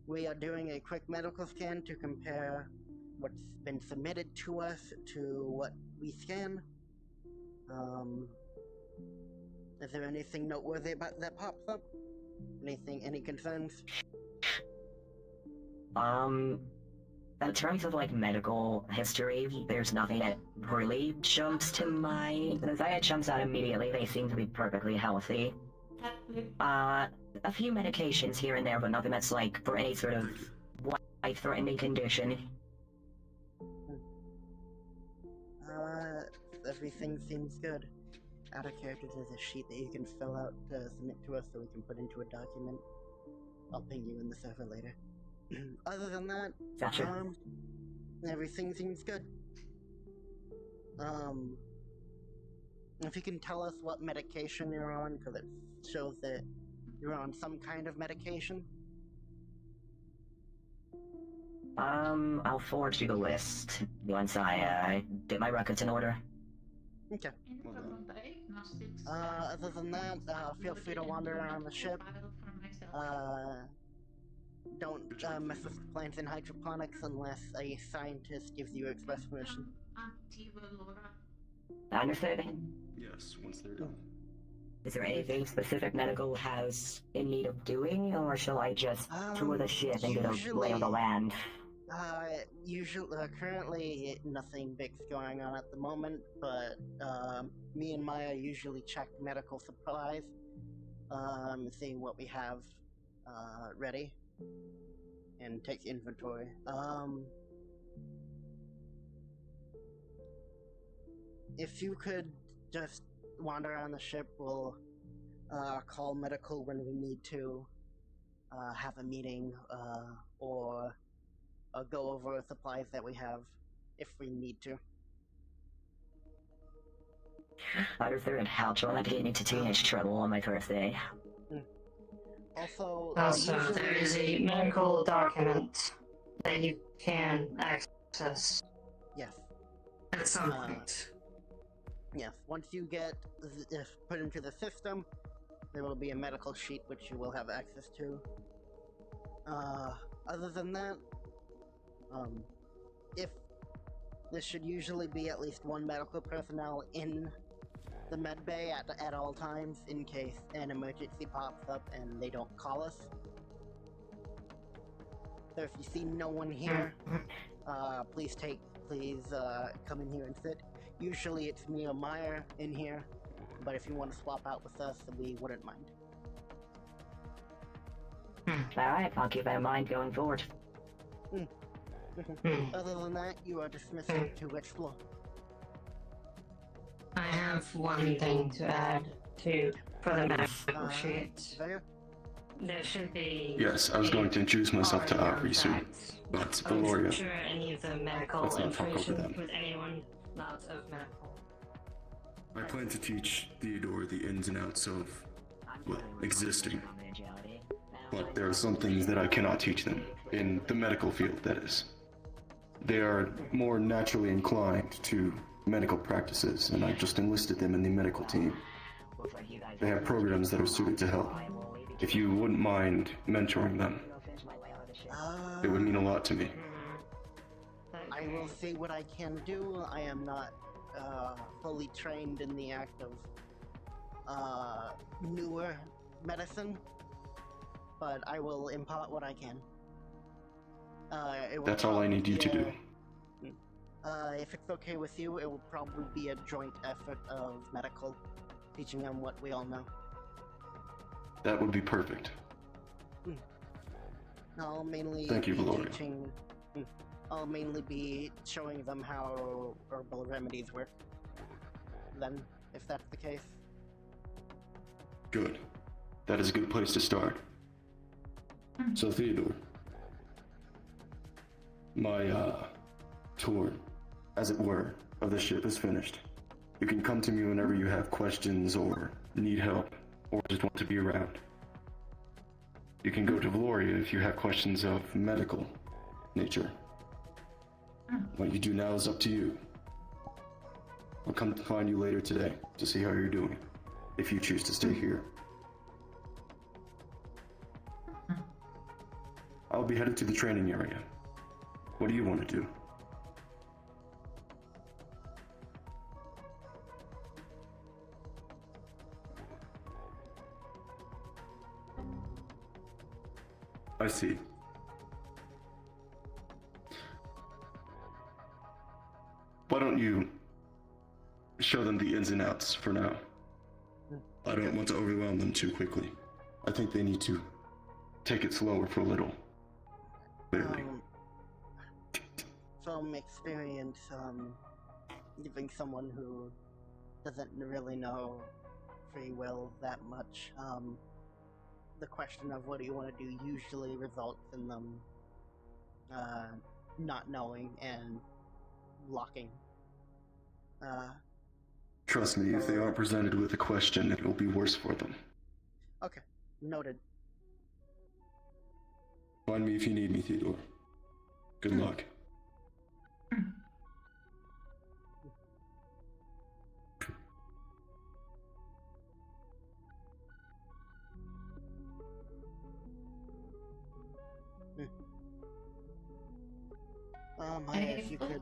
We are doing a quick medical scan to compare what's been submitted to us to what we scan. Is there anything noteworthy about that pops up? Any concerns? In terms of like medical history, there's nothing that really jumps to mind. That jumps out immediately. They seem to be perfectly healthy. A few medications here and there, but nothing that's like for any sort of life-threatening condition. Everything seems good. Out of character, there's a sheet that you can fill out to submit to us so we can put into a document. I'll ping you in the server later. Other than that, gotcha. Everything seems good. If you can tell us what medication you're on, because it shows that you're on some kind of medication. I'll forward you the list once I get my records in order. Okay. Other than that, feel free to wander around the ship. Don't mess with plants in hydroponics unless a scientist gives you express permission. Understood. Yes, once they're done. Is there anything specific medical has in need of doing, or shall I just tour the ship and get a lay of the land? Currently nothing big's going on at the moment, but me and Maya usually check medical supplies, see what we have ready, and take inventory. If you could just wander around the ship, we'll call medical when we need to have a meeting or go over supplies that we have if we need to. Arthur and how do I get into teenage trouble on my birthday? Also, there is a medical document that you can access. Yes. At some point. Yes. Once you get put into the system, there will be a medical sheet which you will have access to. Other than that, if there should usually be at least one medical personnel in the med bay at all times in case an emergency pops up and they don't call us. So if you see no one here, please come in here and sit. Usually it's me or Meyer in here, but if you want to swap out with us, we wouldn't mind. Alright, I'll keep that in mind going forward. Other than that, you are dismissed to explore. I have one thing to add for the medical sheet. There should be. Yes, I was going to introduce myself to Aubrey soon, but Valoria. Share any of the medical Let's not talk over information them. with anyone not of medical. I plan to teach Theodore the ins and outs of, well, existing. But there are some things that I cannot teach them, in the medical field, that is. They are more naturally inclined to medical practices, and I've just enlisted them in the medical team. They have programs that are suited to help. If you wouldn't mind mentoring them, it would mean a lot to me. I will see what I can do. I am not fully trained in the act of newer medicine, but I will impart what I can. That's all I need you to do. If it's okay with you, it will probably be a joint effort of medical, teaching them what we all know. That would be perfect. I'll mainly Thank you, be Valoria. teaching. I'll mainly be showing them how herbal remedies work. Then, if that's the case. Good. That is a good place to start. So, Theodore, my tour, as it were, of the ship is finished. You can come to me whenever you have questions or need help, or just want to be around. You can go to Valoria if you have questions of medical nature. What you do now is up to you. I'll come to find you later today to see how you're doing, if you choose to stay here. I'll be headed to the training area. What do you want to do? I see. Why don't you show them the ins and outs for now? I don't want to overwhelm them too quickly. I think they need to take it slower for a little. Clearly. From experience, giving someone who doesn't really know free will that much, the question of what do you want to do usually results in them not knowing and blocking. Trust me, if they aren't presented with a question, it will be worse for them. Okay, noted. Find me if you need me, Theodore. Good luck. If you could.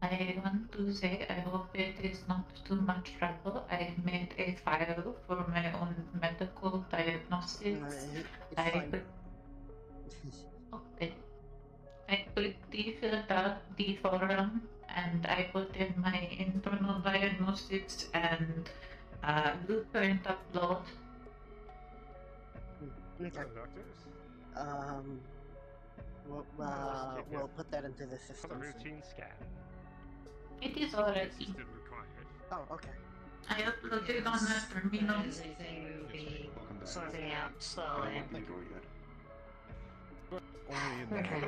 I want to say I hope it is not too much trouble. I made a file for my own medical diary diagnostics. It's I fine. put okay. I quickly filled out the forum and I put in my internal diagnostics and blueprint upload. Okay. Doctors? We'll put that into the For the system. routine scan. It is already. It's still required. Oh, okay. I uploaded on the terminal. That is a thing we will be sorting out slowly. Okay.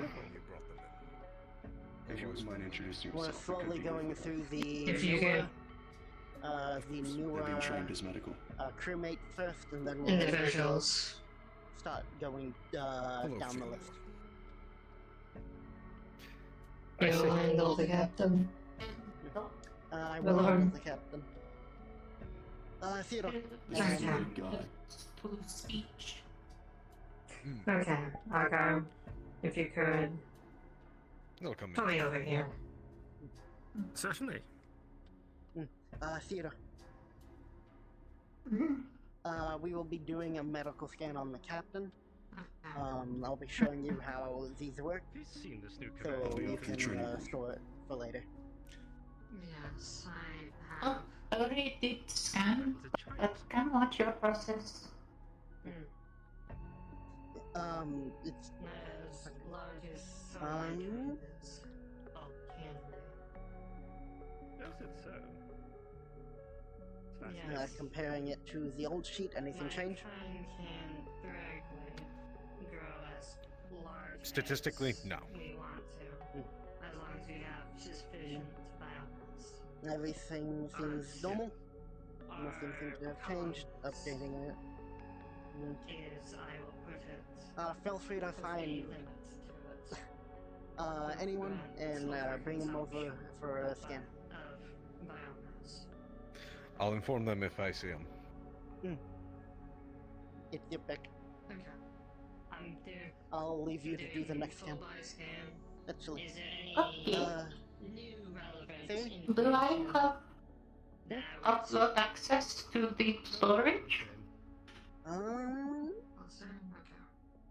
If you wouldn't mind introducing We're yourself. slowly going through the If you newer, could. the newer Being trained as medical. crewmate first, and then we'll Individuals. start going down the list. We will handle the captain. I will handle the captain. Theodore. To speech. Okay, Argo, if you could They'll come put me over here. Certainly. Theodore. We will be doing a medical scan on the captain. I'll be showing you how these work, Have you seen this new so you command? can store it for later. Yes, I Oh, I already did scan, but can watch your process. It's as large as someone is. Oh, can Is it so? Yes. comparing it to the old sheet, anything change? Kind can theoretically grow as large Statistically, as no. we want to, as long as we have sufficient biomass. Everything seems normal. Nothing seems to have changed. Updating it. Is I will put it. Feel free to find limits to it. anyone and bring them over for a scan. Of biomass. I'll inform them if I see them. It's your pick. Okay. There. I'll leave you to do the next scan. Scan. Actually, Is there Okay. new relevant see? Do I have upload access to the storage?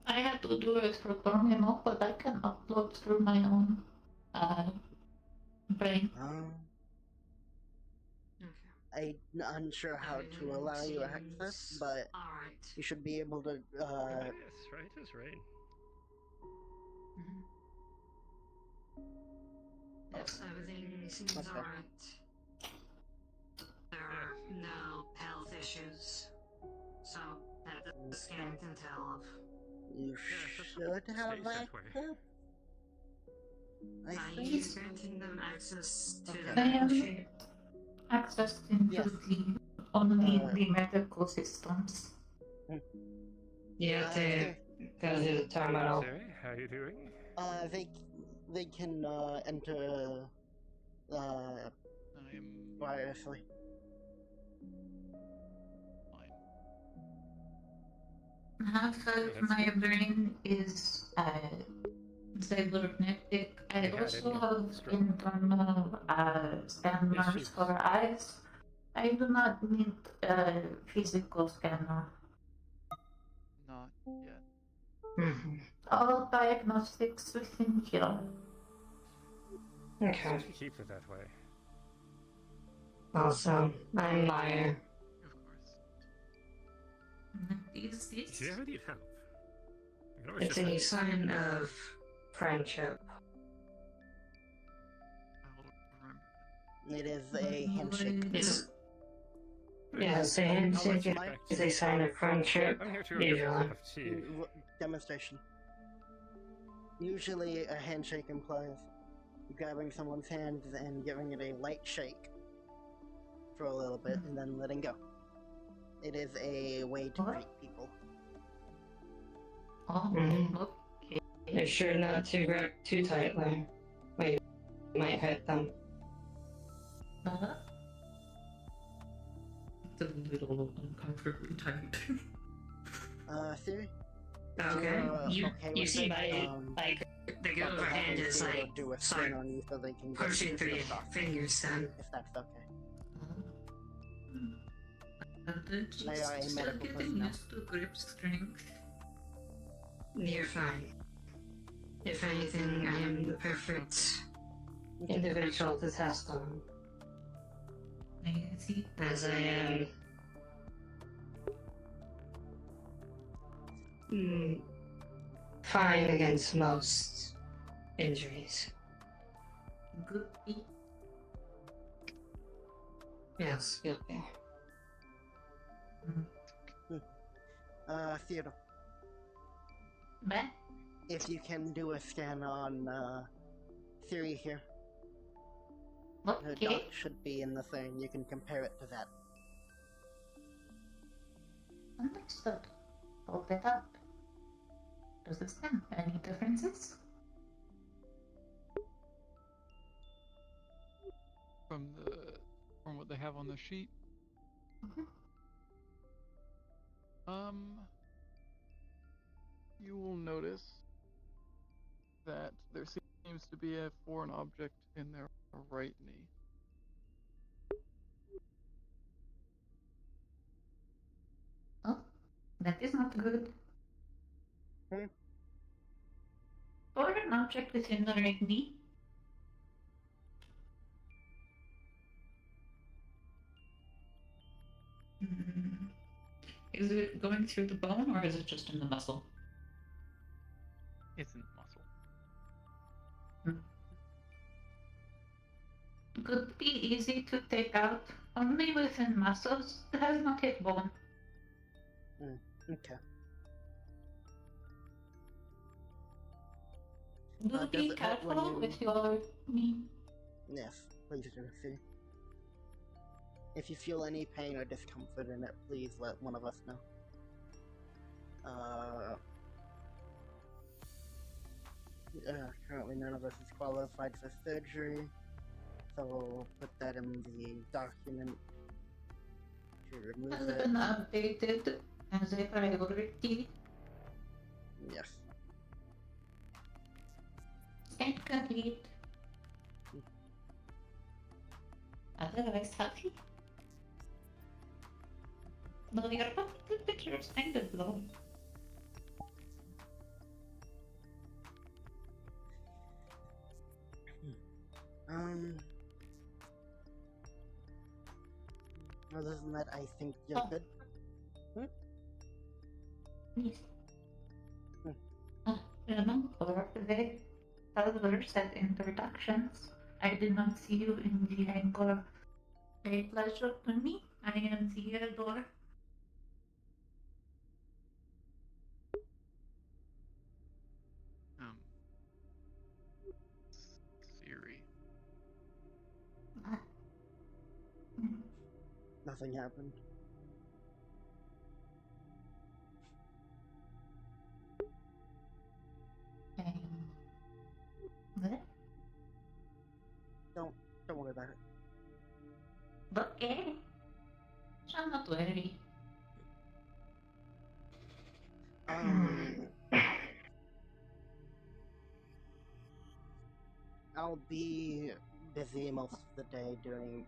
I had to do it through terminal, but I can upload through my own brain. I'm unsure how to allow you access, but you should be able to. Yes, right as rain. Yes, everything seems Okay. alright. There are no health issues, so that the scan can tell of. You should have access. I think. He's granting them access to Okay. the I am machine. accessed into the only the medical systems. You have to go to the terminal. Sorry, how are you doing? They can enter wirelessly. Half of my brain is cybernetic. I also have internal scanners for eyes. I do not need a physical scanner. Not yet. All diagnostics within here. Okay. So keep it that way. Also, I'm Meyer. Do you ever need help? You can always It's just a let- sign of friendship. It is a handshake. Yes, a handshake is a sign of friendship, I'm here to order a usually. cup of tea. Demonstration. Usually, a handshake implies grabbing someone's hand and giving it a light shake for a little bit and then letting go. It is a way to greet people. Make sure not to grab too tightly. Wait, you might hurt them. It's a little uncomfortably tight. Theory? Okay, you okay you with see it? like the girl of her hand is like do a start spin on you so they can pushing through your off. fingers then. If that's okay. the They are a still medical getting personnel. used to grip strength. You're fine. If anything, I am the perfect individual to test on. I can see. As I am fine against most injuries. Good. Yes, good there. Theodore. But if you can do a scan on Theory here. Her dot should be in the thing. You can compare it to that. Understood. Hold it up. Does this have any differences? From what they have on the sheet. You will notice that there seems to be a foreign object in their right knee. Oh, that is not good. Foreign object within the right knee? Is it going through the bone or is it just in the muscle? It's in the muscle. Could be easy to take out. Only within muscles. It has not hit bone. Okay. Do be careful with your knee. Yes, please do. See. If you feel any pain or discomfort in it, please let one of us know. Currently none of us is qualified for surgery, so we'll put that in the document to remove Has it. been updated as a priority. Yes. Scan complete. Otherwise happy. No, your temperature is kind of low. Other than that, I think you're good. Yes. Remember, they others at introductions. I did not see you in the anchor. A pleasure to me. I am Theodore. Siri. Nothing happened. What? Don't worry about it. Okay. Shall not worry. I'll be busy most of the day doing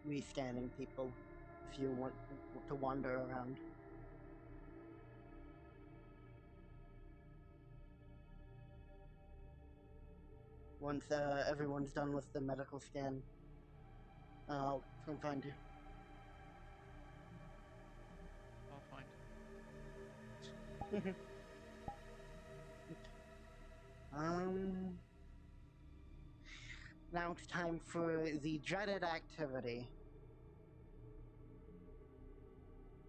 rescanning people if you want to wander around. Once everyone's done with the medical scan, I'll come find you. I'll find it. Now it's time for the dreaded activity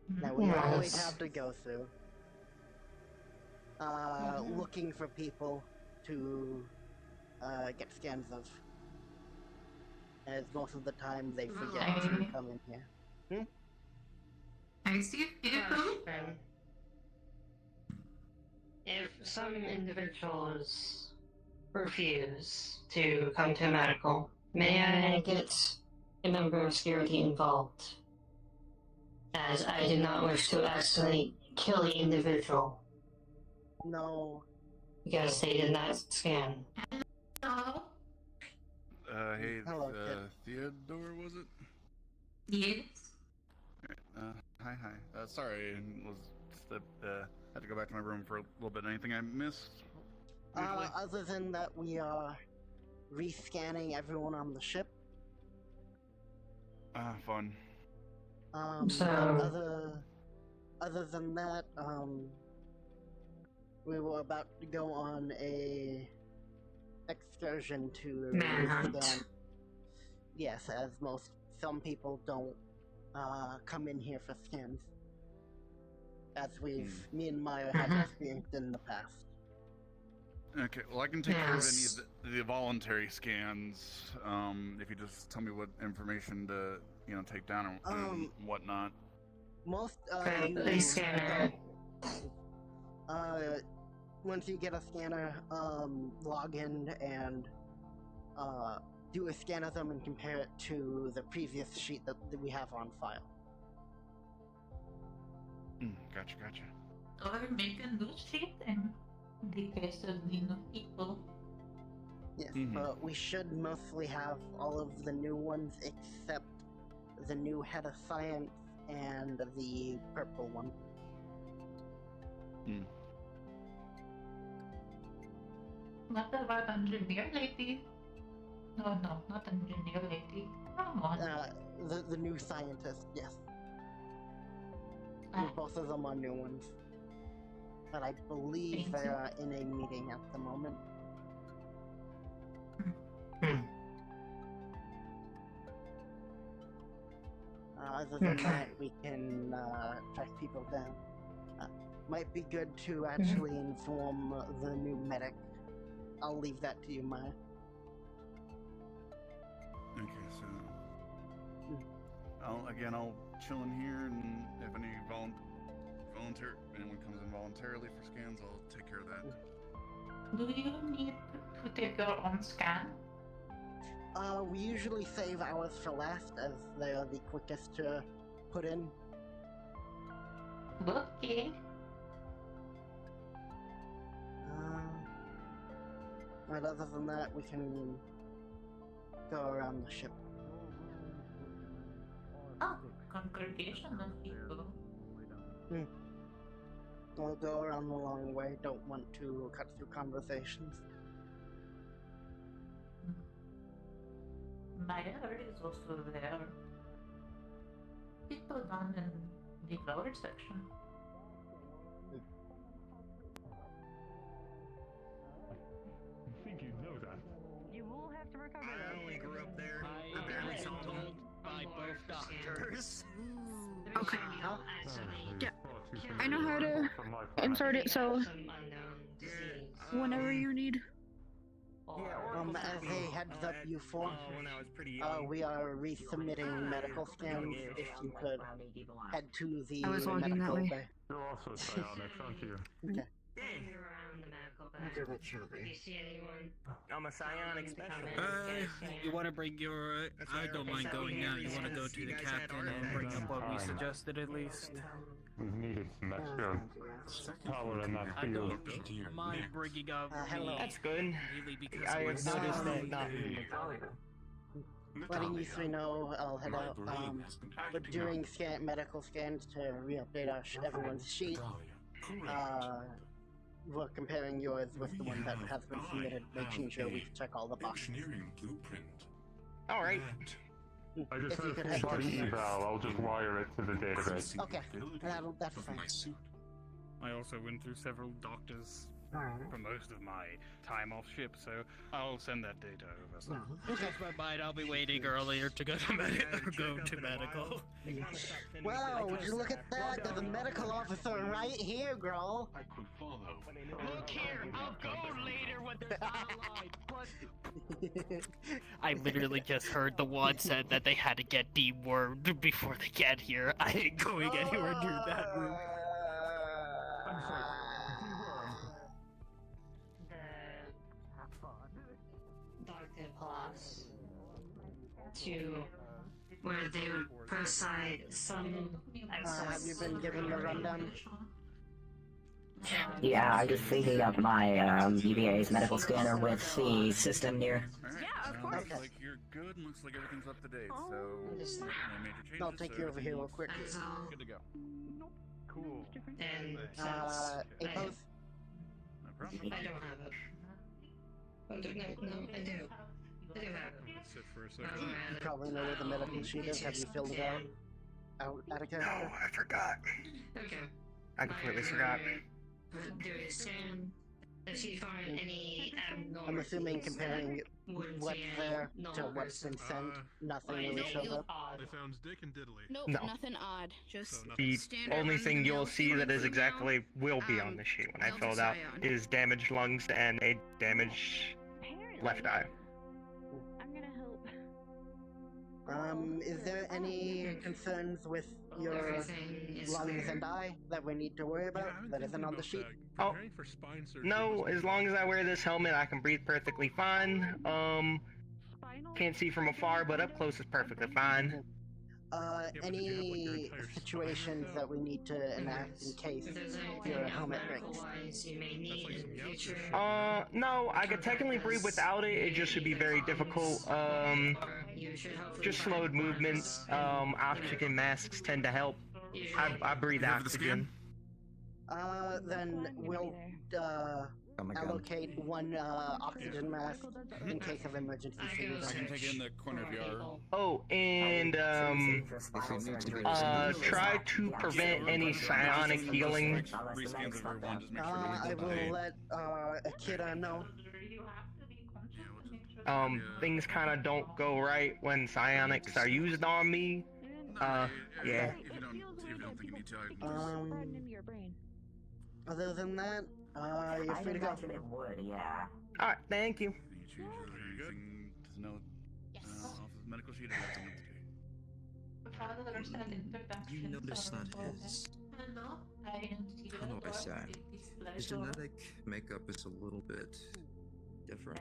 that we always have to go through. Looking for people to get scans of. As most of the time they forget to come in here. I see people. If some individuals refuse to come to medical, may I get a member of security involved? As I do not wish to accidentally kill the individual. No. Because they did not scan. Hello? Hey, Hello, Theodore, was it? Yes. Hi, hi. Sorry, had to go back to my room for a little bit. Anything I missed? Usually? Other than that, we are rescanning everyone on the ship. Fun. Other than that, we were about to go on a excursion to Manhunt. rescan. Yes, as some people don't come in here for scans, as me and Maya have experienced in the past. Okay, well I can take care of any of the voluntary scans. If you just tell me what information to take down and whatnot. Most scanner. Once you get a scanner, log in and do a scan of them and compare it to the previous sheet that we have on file. Gotcha. Or make a new sheet in the case of the new people. Yes, but we should mostly have all of the new ones except the new head of science and the purple one. What about engineer lady? No, not engineer lady. Come on. The new scientist, yes. Both of them are new ones. But I believe they are in a meeting at the moment. Other than that, we can track people down. Might be good to actually inform the new medic. I'll leave that to you, Maya. Okay, so I'll chill in here, and if any anyone comes in voluntarily for scans, I'll take care of that. Do you need to take your own scan? We usually save ours for last, as they are the quickest to put in. Okay. But other than that, we can go around the ship. Oh, congregation of people. We'll go around the long way. Don't want to cut through conversations. Maya is also there. People down in the lower section. I think you know that. You will have to recover that. I only grew up there. I barely was saw them. told by both doctors. Okay. Yeah. I know how to insert it, so whenever you need. As a heads up, you four, we are resubmitting medical scans. If you could head to the I was logging that way. bay. You're also psionics, aren't you? Okay. Around the medical bay. If you see anyone, I'm a psionic specialist. You want to bring your... I don't mind going now. You want to go to the captain and bring up what we suggested at least? We've needed some extra power in that I field. don't mind bringing up hello. That's good. Really, because I it have was noticed that not Letting you three know, I'll head out. But during medical scans to re-update everyone's sheet, we're comparing yours with the one that has been submitted, making sure we check all the boxes. Alright. I just If you had could a head full body to- eval. I'll just wire it to the database. Okay, that's fine. I also went through several doctors for most of my time off ship, so I'll send that data over. Change my mind. I'll be waiting earlier to go to medical. Wow, would you look at that? There's a medical officer right here, girl. I could follow. Look here, I'll go later when there's allies. I literally just heard the one said that they had to get dewormed before they get here. I ain't going anywhere near that room. I'm sorry. Doctor Plus to where they would preside some excess. Have you been given the rundown? Yeah, I'm just syncing up my UVA's medical scanner with the system near. Yeah, of course. Looks like you're good, and looks like everything's up to date, so no major changes. I'll take so you over here real quick. That's all. Good to go. Cool. And Apples? No problem. I don't have it. Oh, no, I do. I do have it. Sit for a You second. probably know where the medical sheet is. Have you filled it out? Out of character? I forgot. Okay. I completely forgot. Do is scan. If you find any abnormal, I'm assuming comparing what's there to what's been sent, nothing really shows up. They found Dick and Diddley. Nope, No. nothing odd. Just The standard only thing you'll run-of-the-mill see that is healing exactly will be on the sheet when I Delta fill it out Scion. is damaged lungs and a damaged left eye. I'm gonna help. Is there any concerns with your Everything is lungs clear. and eye that we need to worry about that isn't on the sheet? Oh, no, as long as I wear this helmet, I can breathe perfectly fine. Can't see from afar, but up close is perfectly fine. Any situations that we need to enact in case your helmet breaks? You may need in the future. No, I could technically breathe without it, it just should be very difficult. You should hopefully Just slowed movements, oxygen masks tend to help. I breathe oxygen. Then we'll allocate one oxygen mask in case of emergency. I can take it in the corner of your. Oh, and try to prevent any psionic healing. Rescans of everyone, just make sure I will let Akira know. Things kind of don't go right when psionics are used on me. Yeah. If you don't think you need to, I can just. Into your brain. Other than that, you're I free to go. imagine it would, yeah. Alright, thank you. Any changes or anything to note off the medical sheet? Or nothing up to date? You notice that his, how do I say, his genetic makeup is a little bit different.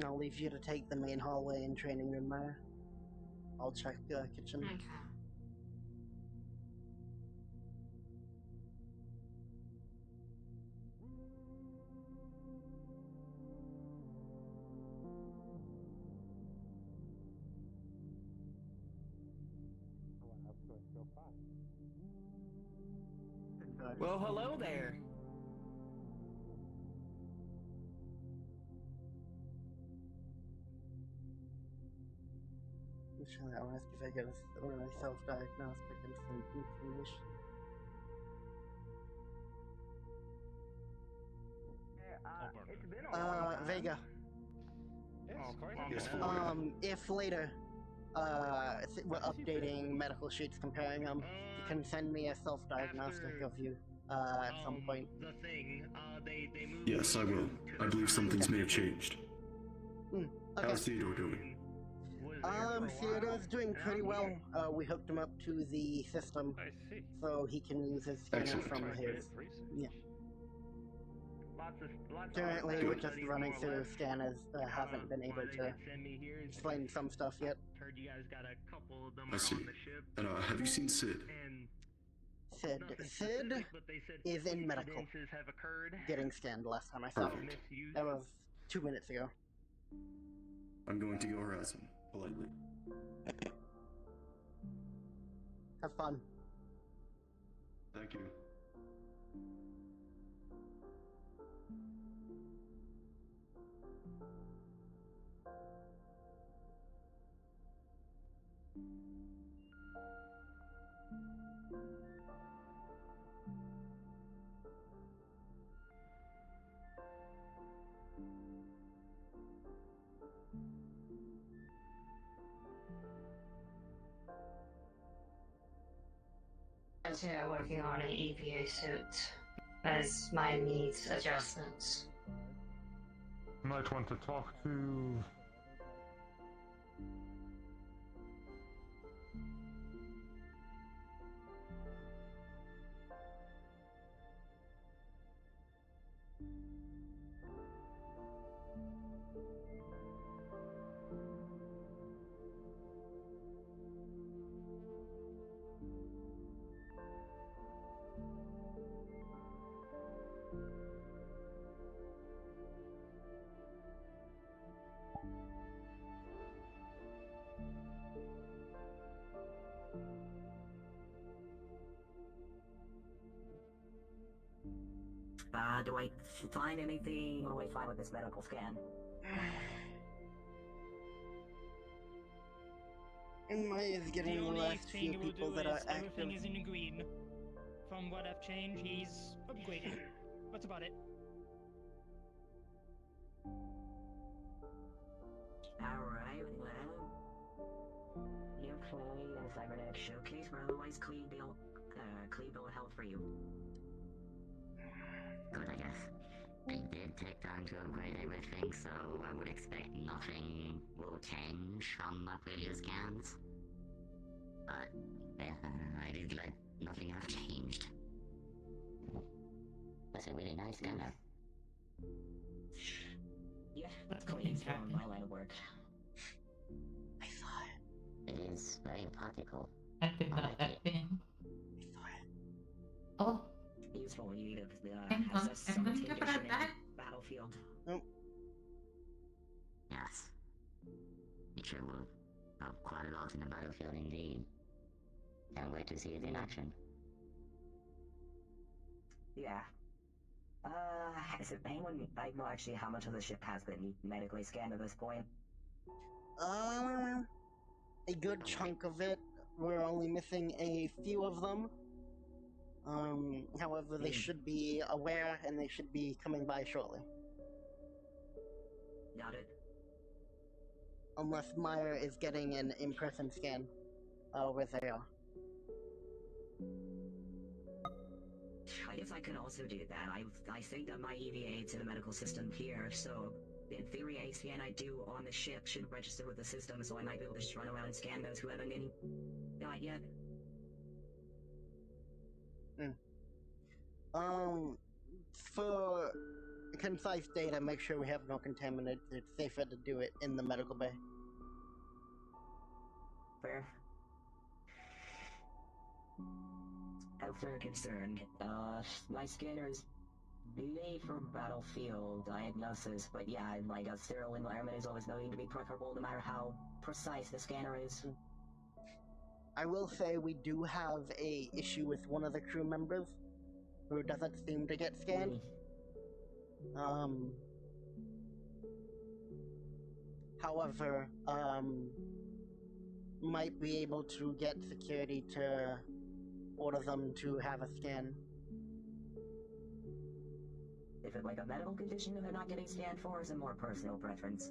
I'll leave you to take the main hallway and training room there. I'll check the kitchen. Okay. Well, hello there. I'll ask if I get a self-diagnostic information. Vega. Yes, if later, we're updating medical sheets, comparing them, you can send me a self-diagnostic of you, at some point. The thing, they moved. Yes, I will. I believe some things may have changed. Okay. How's Theodore doing? Theodore's doing pretty well. We hooked him up to the system, so he can use his scanner Excellent. from his. Yeah. Lots Currently, of we're just running through scanners. Haven't been able to explain some stuff yet. Heard you guys got a couple of them I see. on the ship. And have you seen Sid? And Sid is in medical. incidences have occurred. Getting scanned last time I saw him. Misuse. That was 2 minutes ago. I'm going to go harass him, politely. Have fun. Thank you. Here working on an EPA suit as my needs adjustments. Might want to talk to. do I find anything? What do I find with this medical scan? Maya is getting the only last thing few it will people do that is are everything active. is in green. From what I've changed, he's upgraded. That's about it. Alright, well... You play in a cybernetic showcase, but otherwise clean bill of health for you. Good, I guess. It did take time to upgrade everything, so I would expect nothing will change from my previous scans. But, I did like nothing have changed. That's a really nice scanner. Yeah, that's clean from my line of work. I saw it. It is very practical. I did not have been. Oh. Useful when you need to I'm assess some going to condition grab in that. battlefield. Nope. Yes. It sure will help quite a lot in the battlefield indeed. Can't wait to see it in action. Yeah. Has it anyone, I know actually how much of the ship has been medically scanned at this point? A good chunk of it. We're only missing a few of them. However, they should be aware and they should be coming by shortly. Got it. Unless Meyer is getting an in-person scan where they are. I guess I could also do that. I synced up my EVA to the medical system here, so in theory, any scan I do on the ship should register with the system, so I might be able to just run around and scan those who haven't any not yet. For concise data, make sure we have no contaminants. It's safer to do it in the medical bay. Fair. After concern, my scanners made for battlefield diagnosis, but yeah, like a sterile environment is always going to be preferable no matter how precise the scanner is. I will say we do have a issue with one of the crew members who doesn't seem to get scanned. However, might be able to get security to order them to have a scan. Is it like a medical condition that they're not getting scanned for, or is it more personal preference?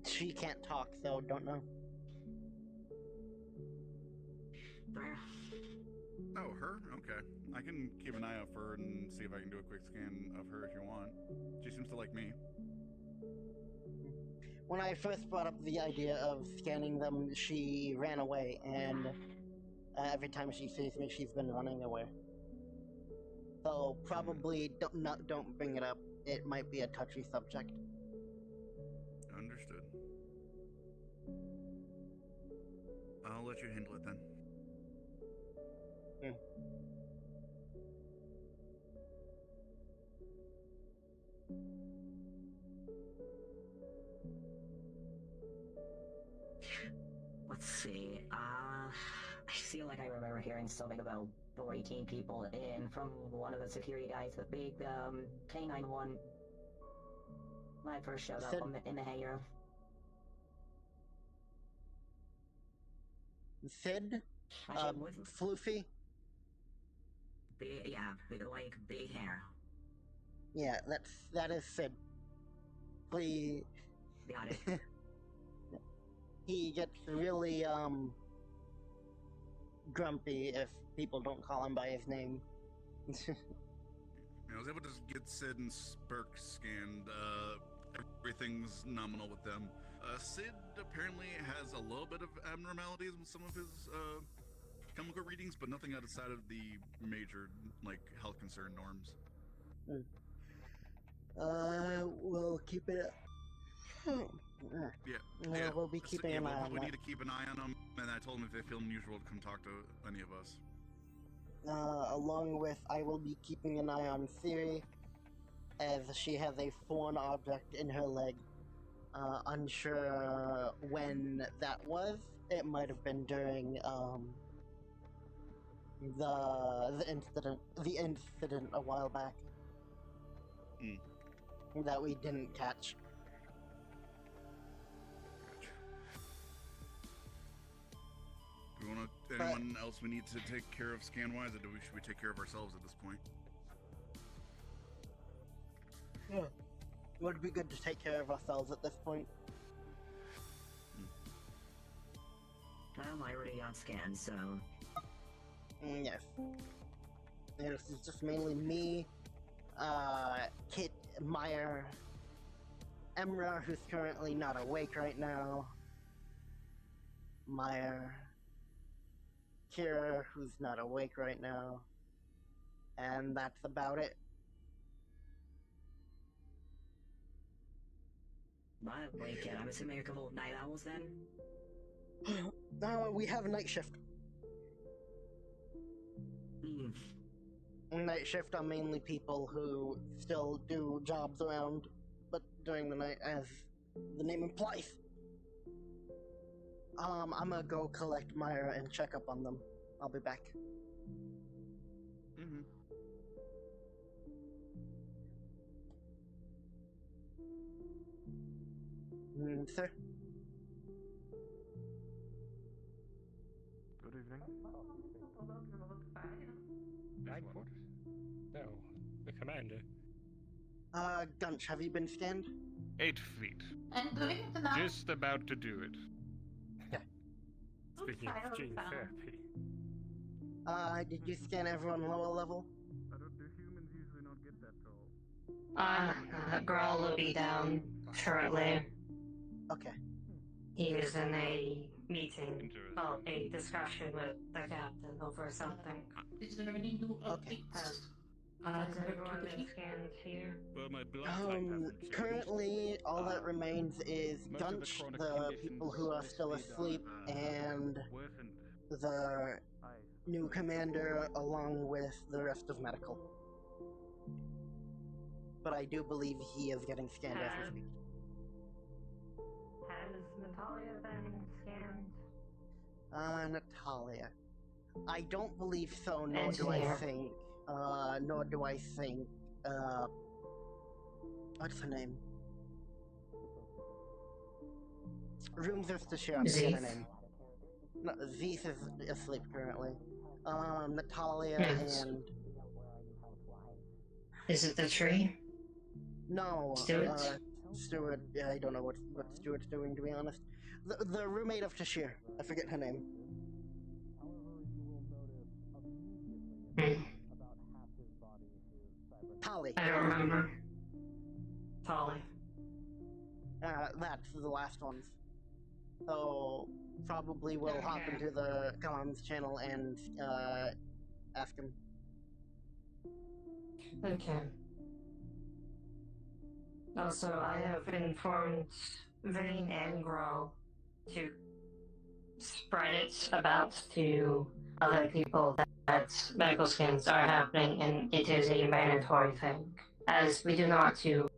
She can't talk, so don't know. Fair. Oh, her? Okay. I can keep an eye out for her and see if I can do a quick scan of her if you want. She seems to like me. When I first brought up the idea of scanning them, she ran away, and every time she sees me, she's been running away. So probably don't bring it up. It might be a touchy subject. Understood. I'll let you handle it then. Let's see, I feel like I remember hearing something about 18 people in from one of the security guys, the big, K9 one. When I first showed up in the hangar. Sid? Floofy? Yeah, like, big hair. Yeah, that is Sid. Please. Got it. He gets really, grumpy if people don't call him by his name. I was able to get Sid and Spurk scanned. Everything's nominal with them. Sid apparently has a little bit of abnormalities with some of his chemical readings, but nothing outside of the major, like, health concern norms. We'll keep it. Yeah. We'll be keeping an eye on we that. need to keep an eye on them, and I told them if they feel unusual to come talk to any of us. Along with, I will be keeping an eye on Siri, as she has a foreign object in her leg. Unsure when that was. It might have been during, the incident a while back that we didn't catch. Do we want anyone else we need to take care of scan-wise, or should we take care of ourselves at this point? Yeah. It would be good to take care of ourselves at this point. I'm already on scan, so... Yes. This is just mainly me, Kit, Meyer, Emra, who's currently not awake right now, Meyer, Kira, who's not awake right now, and that's about it. I'm awake yet. I'm assuming you're a couple of night owls then? No, we have a night shift. Night shift are mainly people who still do jobs around, but during the night, as the name implies. I'm gonna go collect Myra and check up on them. I'll be back. Sir? Good evening. Nine quarters? No, the commander. Gunch, have you been scanned? 8 feet. I'm doing it now. Just about to do it. Speaking of gene therapy. Did you scan everyone lower level? Do humans usually not get that tall? Grawl will be down shortly. Okay. He is in a meeting, a discussion with the captain over something. Is there any new updates? Has everyone been scanned here? Well, my blood type hasn't changed. Currently, all that remains is Gunch, the people who are still asleep, and the new commander, along with the rest of medical. But I do believe he is getting scanned as we speak. Has Natalia been scanned? Natalia. I don't believe so, nor do I think, what's her name? Rooms is to share, I forget her name. No, Zeeth is asleep currently. Natalia and... Is it the tree? No, Stuart? Stuart, I don't know what Stuart's doing, to be honest. The roommate of Tashir, I forget her name. Tali. I don't remember. Tali. That's the last ones. So, probably we'll hop into the comms channel and, ask him. Okay. Also, I have informed Vane and Grow to spread it about to other people that medical scans are happening and it is a mandatory thing, as we do not want to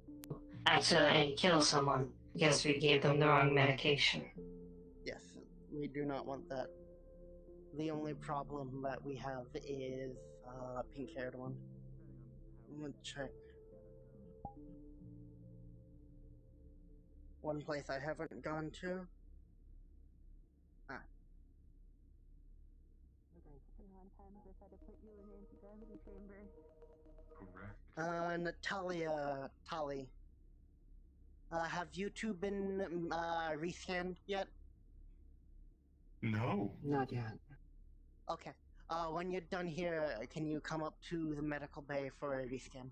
accidentally kill someone because we gave them the wrong medication. Yes, we do not want that. The only problem that we have is, pink-haired one. I'm gonna check. One place I haven't gone to. Natalia, Tali. Have you two been, rescanned yet? No. Not yet. Okay. When you're done here, can you come up to the medical bay for a rescan?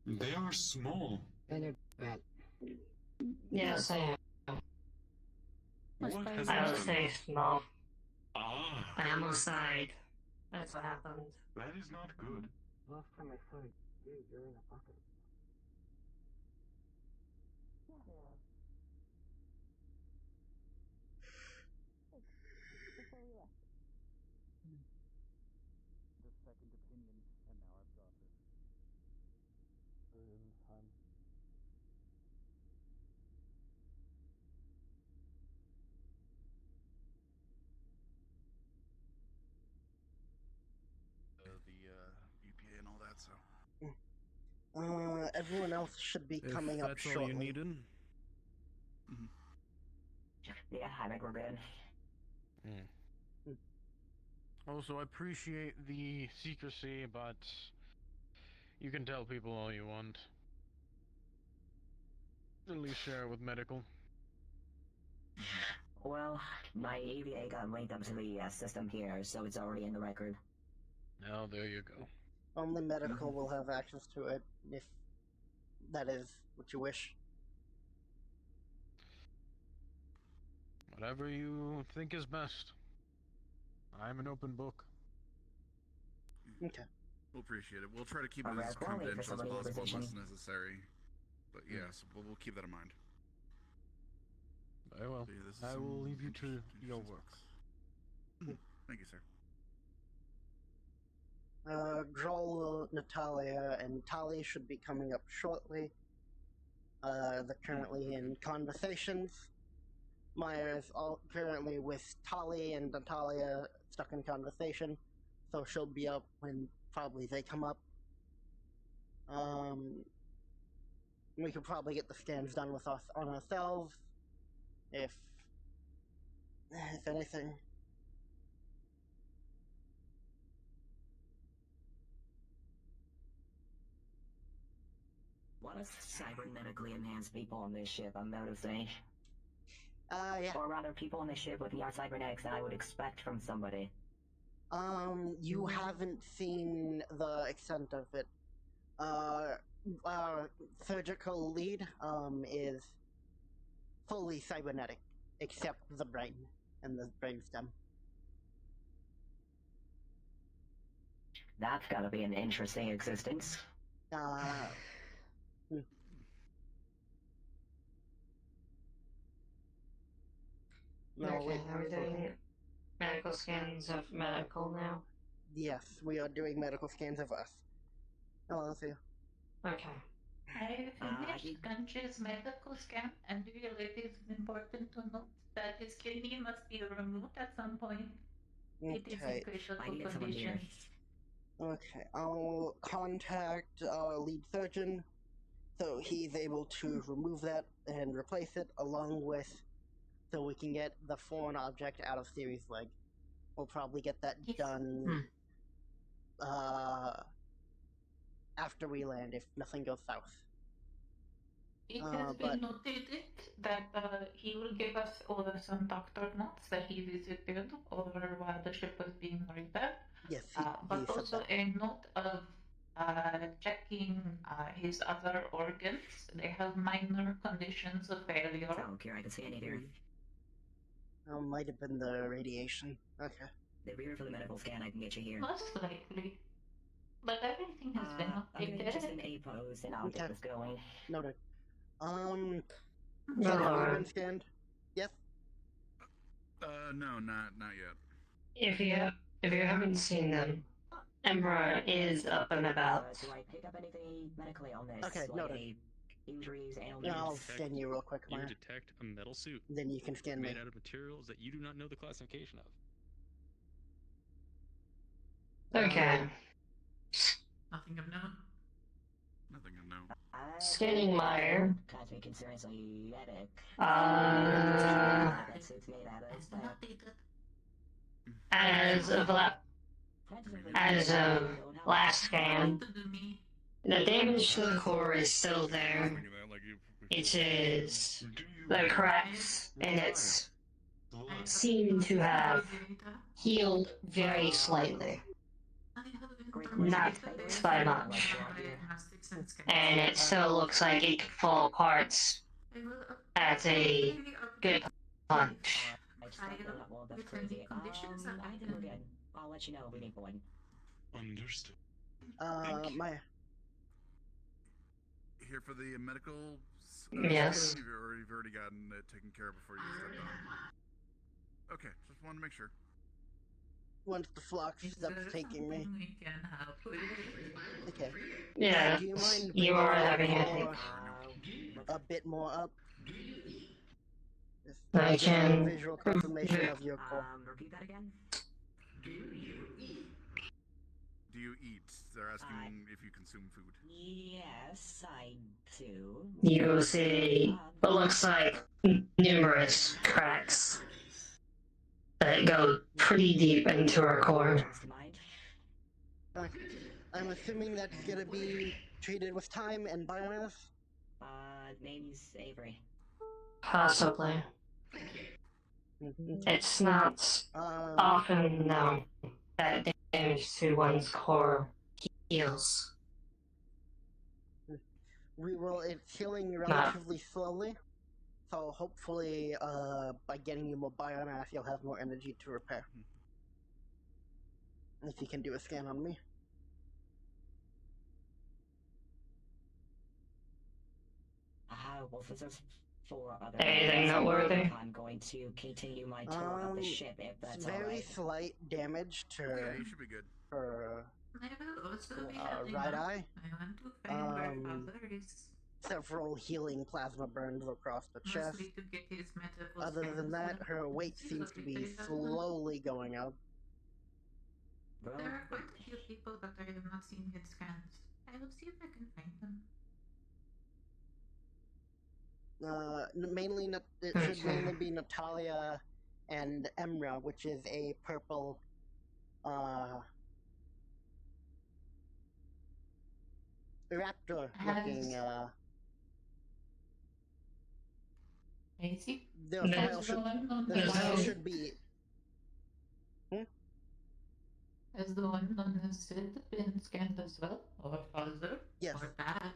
They are small. Yes, I am. What has I would happened? say small. Ah. I almost died. That's what happened. That is not good. Last time I saw you, you're in a bucket. The second opinion, and now I've got this. everyone else should be If coming up that's all shortly. you needed. Yeah, I think we're good. Also, I appreciate the secrecy, but you can tell people all you want. At least share it with medical. Well, my EVA got linked up to the system here, so it's already in the record. Now, there you go. Only medical will have access to it, if that is what you wish. Whatever you think is best. I'm an open book. Okay. We'll appreciate it. We'll try to keep it Alright, as well, wait for confidential as somebody in possible position. unless necessary. But yes, we'll keep that in mind. Very well. Yeah, this is I will some leave you to interesting your stuff. work. Thank you, sir. Droll, Natalia, and Tali should be coming up shortly. They're currently in conversations. Maya's currently with Tali and Natalia stuck in conversation, so she'll be up when probably they come up. We could probably get the scans done with us on ourselves, if anything. What is cybernetically enhanced people on this ship, I'm noticing? Yeah. Or rather, people on the ship with more cybernetics than I would expect from somebody. You haven't seen the extent of it. Surgical lead, is fully cybernetic, except the brain and the brainstem. That's gotta be an interesting existence. No, okay, are we doing medical scans of medical now? Yes, we are doing medical scans of us. Oh, let's see. Okay. I finished Gunch's medical scan, and do you believe it's important to note that his kidney must be removed at some point? It is in critical condition. Okay, I'll contact our lead surgeon so he's able to remove that and replace it along with so we can get the foreign object out of Siri's leg. We'll probably get that done after we land if nothing goes south. It has been noted that he will give us over some doctor notes that he visited over while the ship was being repaired. Yes, but he said also that. a note of checking his other organs. They have minor conditions of failure. Oh, here, I can see any here. Might have been the radiation. Okay. If you're here for the medical scan, I can get you here. Most likely. But everything has been I'm gonna updated. get just an A pose and I'll get this going. Noted. No, have you Laura. been scanned? Yes? No, not yet. If you haven't seen them, Emra is up and about. Do I pick up anything medically on this? Okay, like noted. any injuries, No, ailments? I'll scan you real quick, You Maya. detect a metal suit. Then you can scan me. made out of materials that you do not know the classification of. Okay. Nothing of note. Nothing of note. Scanning Meyer. Cosmic and seriously epic. As of last scan, the damage to the core is still there. It is the cracks in it seem to have healed very slightly. Not by much. And it still looks like it could fall apart at a good punch. I think we're good. I'll let you know if we need one. Understood. Maya. Here for the medical. Yes. You've already gotten it taken care of before you stepped on. Okay, just wanted to make sure. Once the flux stops taking me. We can help with. Okay. Yeah, Do you mind you are bringing having a bit more up? Just I can visual confirmation of your core. Repeat that again? Do you eat? They're asking if you consume food. Yes, I do. You see what looks like numerous cracks that go pretty deep into her core. I'm assuming that's gonna be treated with time and biomass? Maybe savory. Possibly. It's not often known that damage to one's core heals. It's healing relatively slowly, so hopefully, by getting you more biomass, you'll have more energy to repair. If you can do a scan on me. Well, since there's 4 other Anything noteworthy? I'm going to continue my tour of the ship, if that's very alright. Slight damage to Yeah, you should be good. her I will also be heading right out. eye. I want to find where Father is. Several healing plasma burns across the chest. Mostly to get his medical Other scans than that, done. her weight See seems what to we be can do. slowly going up. There are quite a few people that I have not seen get scans. I will see if I can find them. It should mainly be Natalia and Emra, which is a purple, raptor-looking, Easy. The file should be... Has the one on the Sid been scanned as well? Or Father? Yes. Or Dad?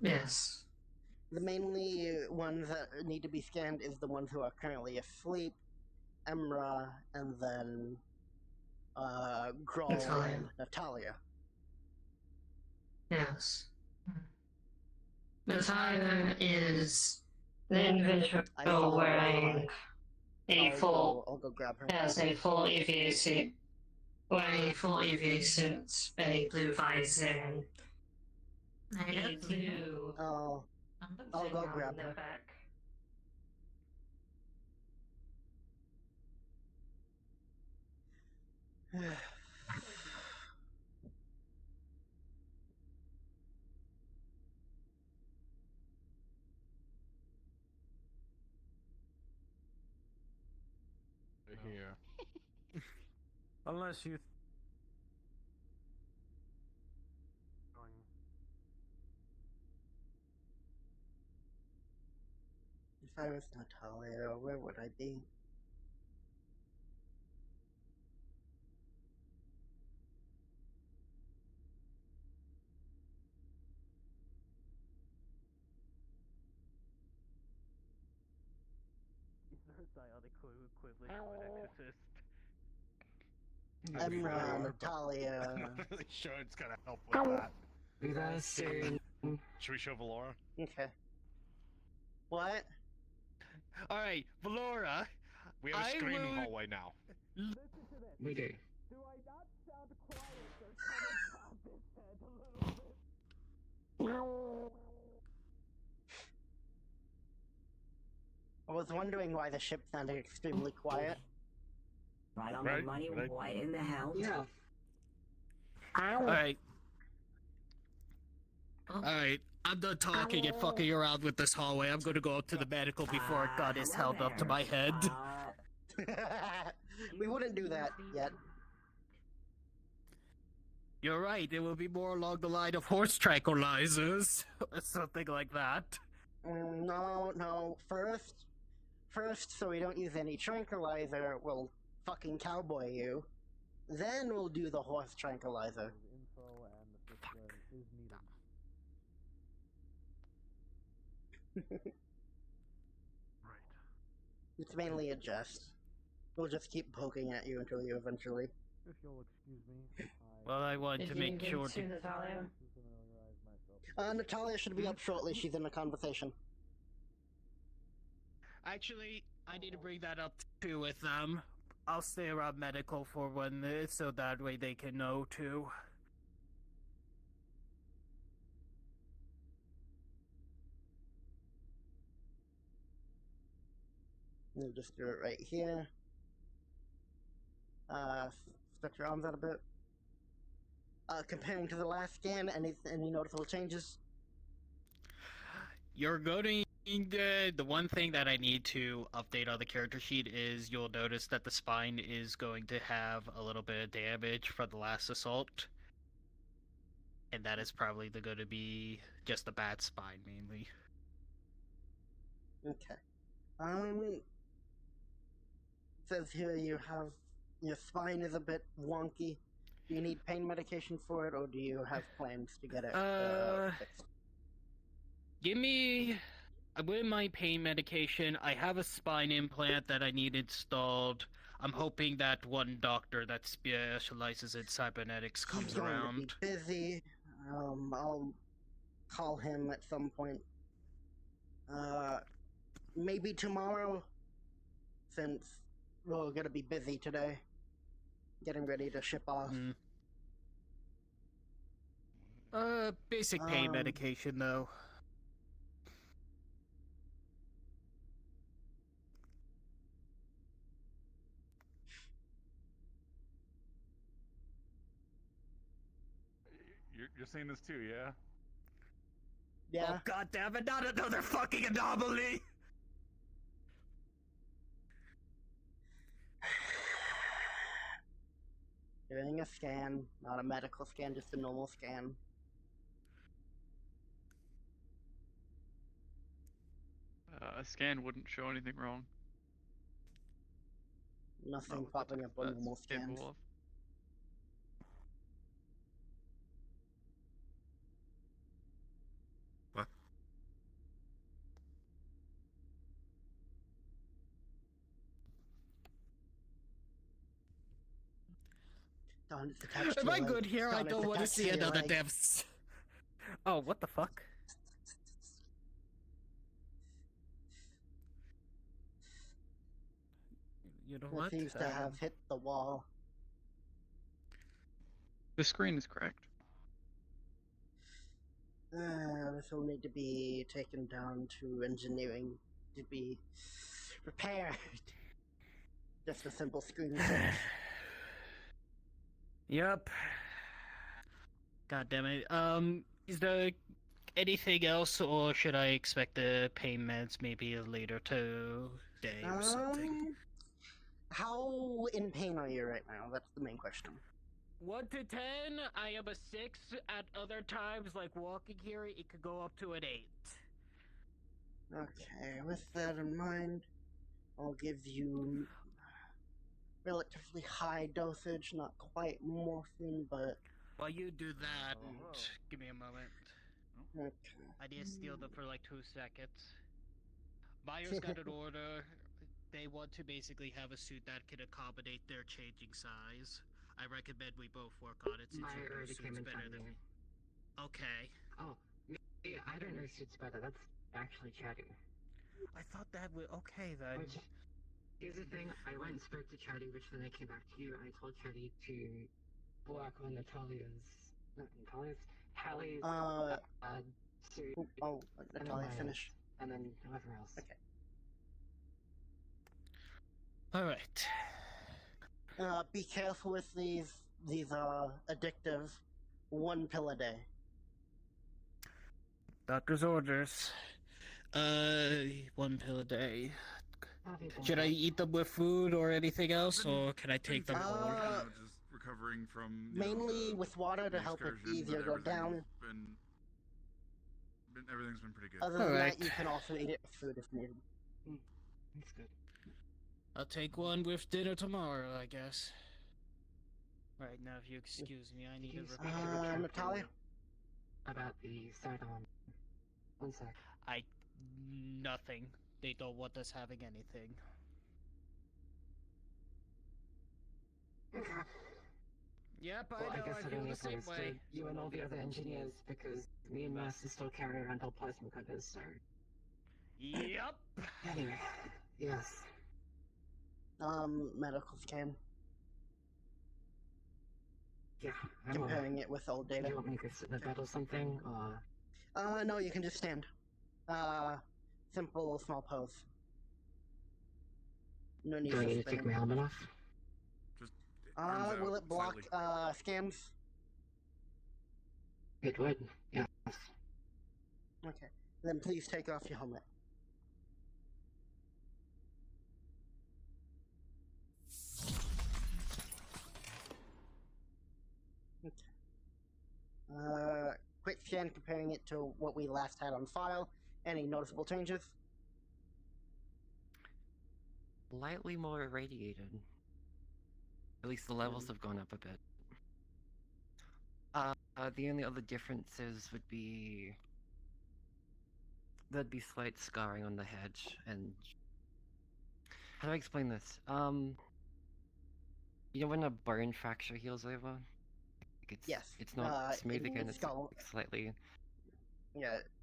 Yes. The mainly ones that need to be scanned is the ones who are currently asleep, Emra, and then Grohl Natalia. and Natalia. Yes. Natalia is the individual wearing I'll go grab her. has a full EVA suit. Wearing a full EVA suit, a blue visor, and a blue I'll go grab her. back. Here. Unless you. If I was Natalia, where would I be? Psionic equivalent of an exorcist. Emra, Natalia. I'm not really sure it's gonna help with that. Should we show Valora? Okay. What? Alright, Valora! We have a screaming hallway now. Listen to this. We do. Do I not sound quieter coming past this head a little bit? I was wondering why the ship sounded extremely quiet. Right on the money, what in the hell? Yeah. Alright. Alright, I'm done talking and fucking around with this hallway. I'm gonna go up to the medical before a gun is held up to my head. We wouldn't do that yet. You're right, it will be more along the line of horse tranquilizers. Something like that. No. First, so we don't use any tranquilizer, we'll fucking cowboy you. Then we'll do the horse tranquilizer. It's mainly a jest. We'll just keep poking at you until you eventually... If you'll excuse me. Well, I wanted to make sure to... Natalia should be up shortly, she's in a conversation. Actually, I need to bring that up too with them. I'll stay around medical for 1 minute so that way they can know too. We'll just do it right here. Stretch your arms out a bit. Comparing to the last scan, any noticeable changes? You're going. The one thing that I need to update on the character sheet is you'll notice that the spine is going to have a little bit of damage from the last assault. And that is probably going to be just the bad spine mainly. Okay. It says here your spine is a bit wonky. Do you need pain medication for it, or do you have plans to get it fixed? I wouldn't mind pain medication. I have a spine implant that I need installed. I'm hoping that one doctor that specializes in cybernetics comes He's going around. to be busy. I'll call him at some point. Maybe tomorrow, since we're gonna be busy today, getting ready to ship off. Basic pain medication though. You're seeing this too, yeah? Yeah. Oh god damn it, not another fucking anomaly! Doing a scan, not a medical scan, just a normal scan. A scan wouldn't show anything wrong. Nothing popping up on normal scans. Capable of. What? Darn, it's attached Am to I your good leg. here? I Darn, it's don't want to attached see your another leg. death. Oh, what the fuck? You know what? It seems to have hit the wall. The screen is cracked. This will need to be taken down to engineering to be repaired. Just a simple screen change. Yep. God damn it. Is there anything else, or should I expect the pain meds maybe later today or something? How in pain are you right now? That's the main question. 1 to 10, I am a 6. At other times, like walking here, it could go up to an 8. Okay, with that in mind, I'll give you relatively high dosage, not quite morphine, but... While you do that, give me a moment. Okay. I need to steal them for like 2 seconds. Myers got an order. They want to basically have a suit that can accommodate their changing size. I recommend we both work on it since Maya you know already came suits in better front of than me. me. Okay. Oh, yeah, I don't know suits better. That's actually Chatty. I thought that would... Okay, then. Which, here's the thing, I went and spoke to Chatty, which then I came back to you, and I told Chatty to work on Natalia's... Not Natalia's? Hallie's... suit. Let Natalia finish. And then whoever else. Okay. Alright. Be careful with these addictives. 1 pill a day. Doctor's orders. 1 pill a day. Should I eat them with food or anything else, or can I take them whole? Just recovering from mainly with water to help it easier go down. Everything's been pretty good. Other than that, you can also eat it with food if needed. That's good. I'll take one with dinner tomorrow, I guess. Right now, if you excuse me, I need to repair. Natalia? About the sidearm. 1 sec. Nothing. They don't want us having anything. Okay. Yep, Well, I know, guess I it feel only the same applies to way. you and all the other engineers, because me and Master still carry around our plasma cutters, so... Yep! Anyway, yes. Medical scan. Yeah, Comparing it with old data. Do you want me to go sit in the bed or something, or...? No, you can just stand. Simple, small pose. No need Do I for need to spinning. take my helmet off? Just will it block, scans? It would, yes. Okay, then please take off your helmet. Quick scan comparing it to what we last had on file. Any noticeable changes? Slightly more irradiated. At least the levels have gone up a bit. The only other differences would be there'd be slight scarring on the head, and how do I explain this? You know when a burn fracture heals over? Like it's not smooth again. It's skull. like slightly.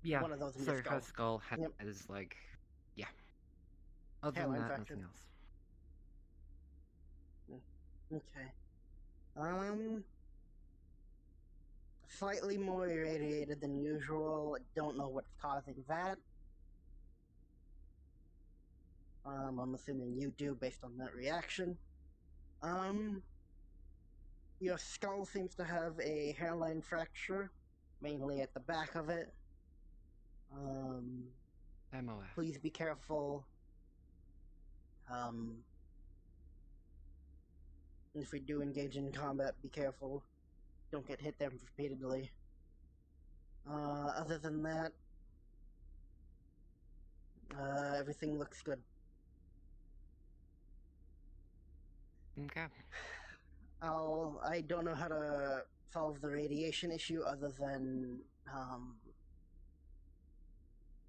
Yeah, one of those in So your skull. her skull has Yep. like, yeah. Other than Hairline that, fracture. nothing else. Okay. Slightly more irradiated than usual. Don't know what's causing that. I'm assuming you do based on that reaction. Your skull seems to have a hairline fracture, mainly at the back of it. MOF. Please be careful. If we do engage in combat, be careful. Don't get hit there repeatedly. Other than that, everything looks good. Okay. I don't know how to solve the radiation issue other than,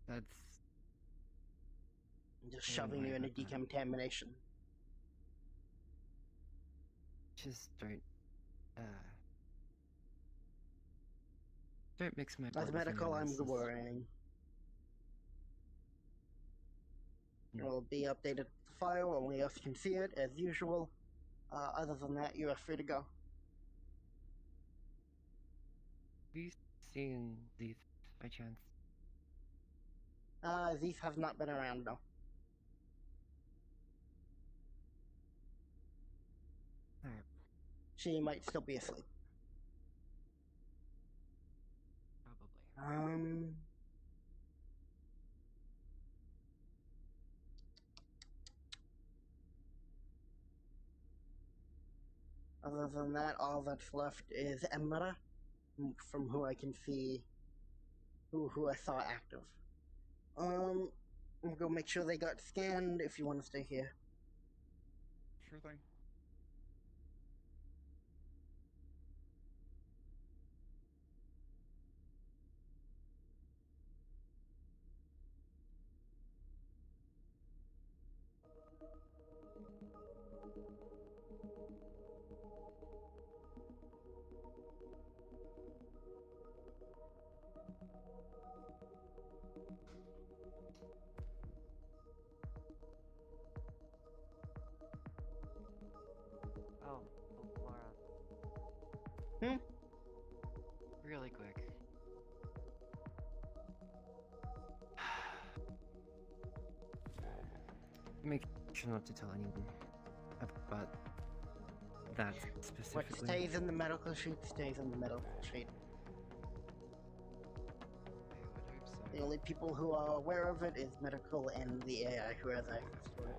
That's just shoving you into decontamination. Just don't mix my blood As with medical, anyone I'm else's. worrying. It will be updated to the file, only us can see it, as usual. Other than that, you are free to go. Have you seen these by chance? These have not been around, no. Alright. She might still be asleep. Probably. Other than that, all that's left is Emra, from who I can see, who I saw active. I'll go make sure they got scanned if you want to stay here. Sure thing. Oh, Laura. Really quick. Make sure not to tell anyone about that specifically. What stays in the medical sheet stays in the medical sheet. The only people who are aware of it is medical and the AI who has access to it.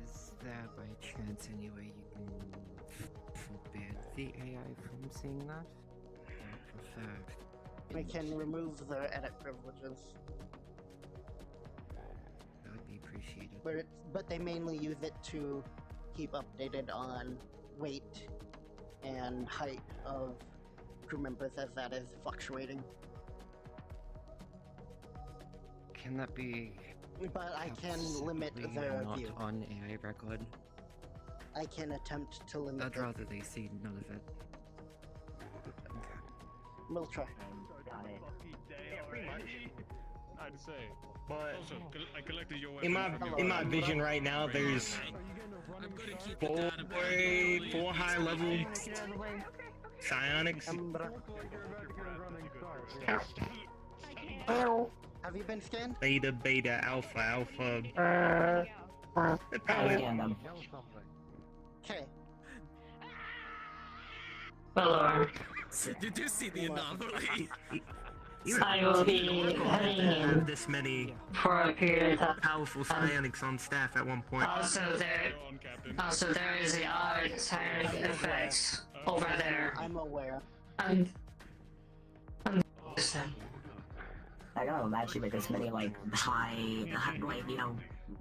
Is there by chance any way you can forbid the AI from seeing that? I prefer. We can remove their edit privileges. That would be appreciated. But they mainly use it to keep updated on weight and height of crew members as that is fluctuating. Can that be? But I can limit absolutely their not view. on AI record. I can attempt to limit I'd rather they see none of it. We'll try. Yeah, pretty much. I'd say. But Also, I collected your in weapon from in your- my vision right now, there's four high level psionics. Have you been scanned? Beta, beta, alpha, alpha. Okay. Valor. You do see the anomaly. I will be heading in this many for a period of time. powerful psionics on staff at one point. Also there is a odd psionic effect over there. I'm aware. I'm I gotta imagine with this many, like,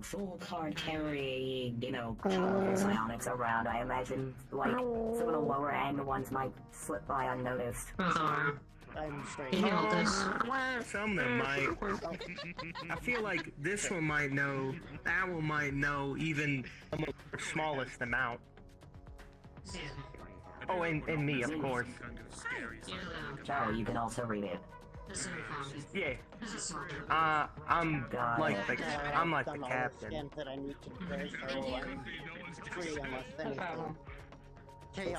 full card carrying, powerful psionics around, I imagine, like, some of the lower end ones might slip by unnoticed. I'm straight. Some of them might. I feel like this one might know, that one might know even the smallest amount. Oh, and me, of course. Oh, you can also read it. Yeah. I'm like the captain. That I need to do, so I'm free unless anything.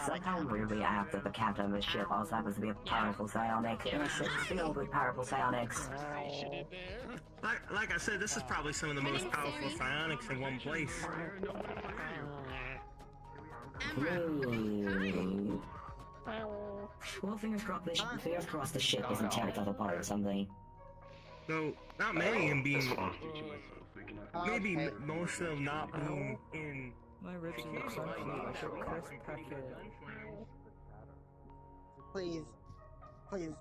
Sometime weirdly after the captain of the ship also happens to be a powerful psionic, and a ship filled with powerful psionics. Like I said, this is probably some of the most powerful psionics in one place. Well, fingers crossed the ship isn't tearing itself apart or something. No, not many of them being... Maybe most of them not being in... My ribs are not crunchy like a crisp packet. Please. I'm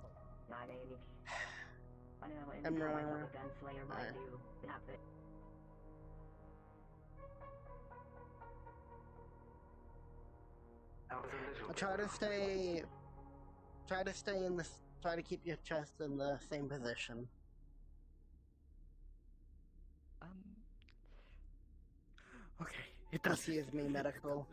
Try to keep your chest in the same position. Okay, it does. Excuse me, medical.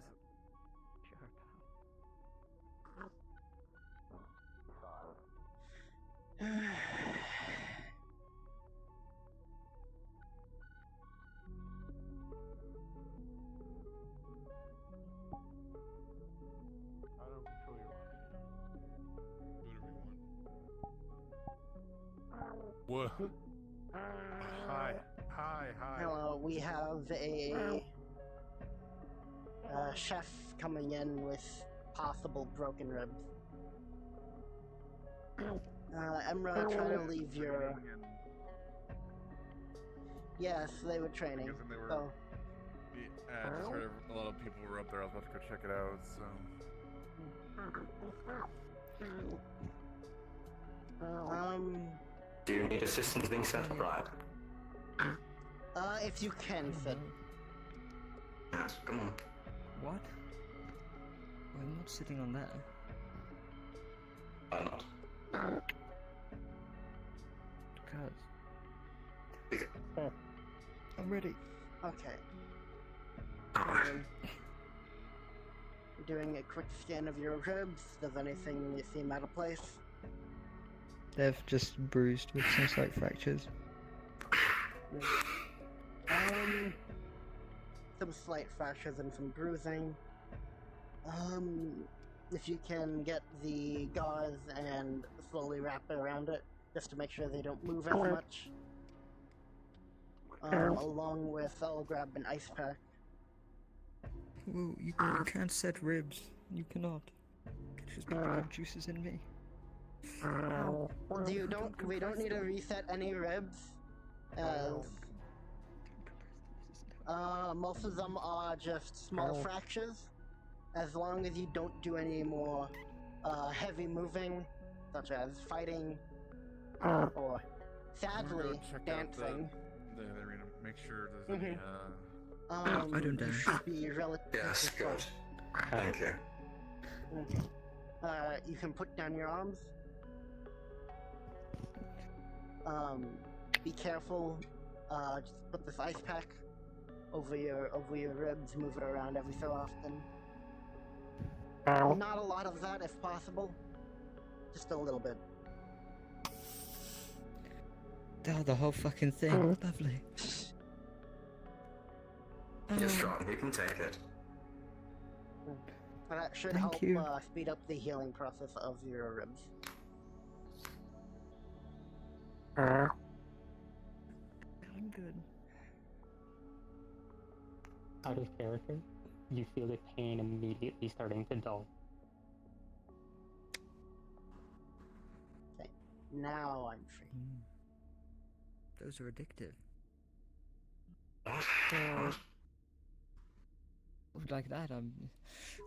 Whoa. Hi. Hello, we have a chef coming in with possible broken ribs. Emra, try to leave your... Yes, they were training. So... Yeah, I just heard a lot of people were up there. I was about to go check it out, so... Do you need assistance being set up right? If you can fit. Yes, come on. What? I'm not sitting on that. Why not? Because... I'm ready. Okay. Doing a quick scan of your ribs. Does anything seem out of place? They're just bruised with some slight fractures. Some slight fractures and some bruising. If you can get the gauze and slowly wrap it around it, just to make sure they don't move as much. Along with, I'll grab an ice pack. Well, you can't set ribs. You cannot. It's just blood juices in me. We don't need to reset any ribs, as most of them are just small fractures. As long as you don't do any more heavy moving, such as fighting or sadly dancing. The arena. Make sure there's any I don't dance. Should be relatively Yes, good. Thank you. You can put down your arms. Be careful. Just put this ice pack over your ribs. Move it around every so often. Not a lot of that, if possible. Just a little bit. Oh, the whole fucking thing. Lovely. You're strong. You can take it. That should Thank help you. Speed up the healing process of your ribs. I'm good. Out of character, you feel the pain immediately starting to dull. Now I'm free. Those are addictive. So, Like that,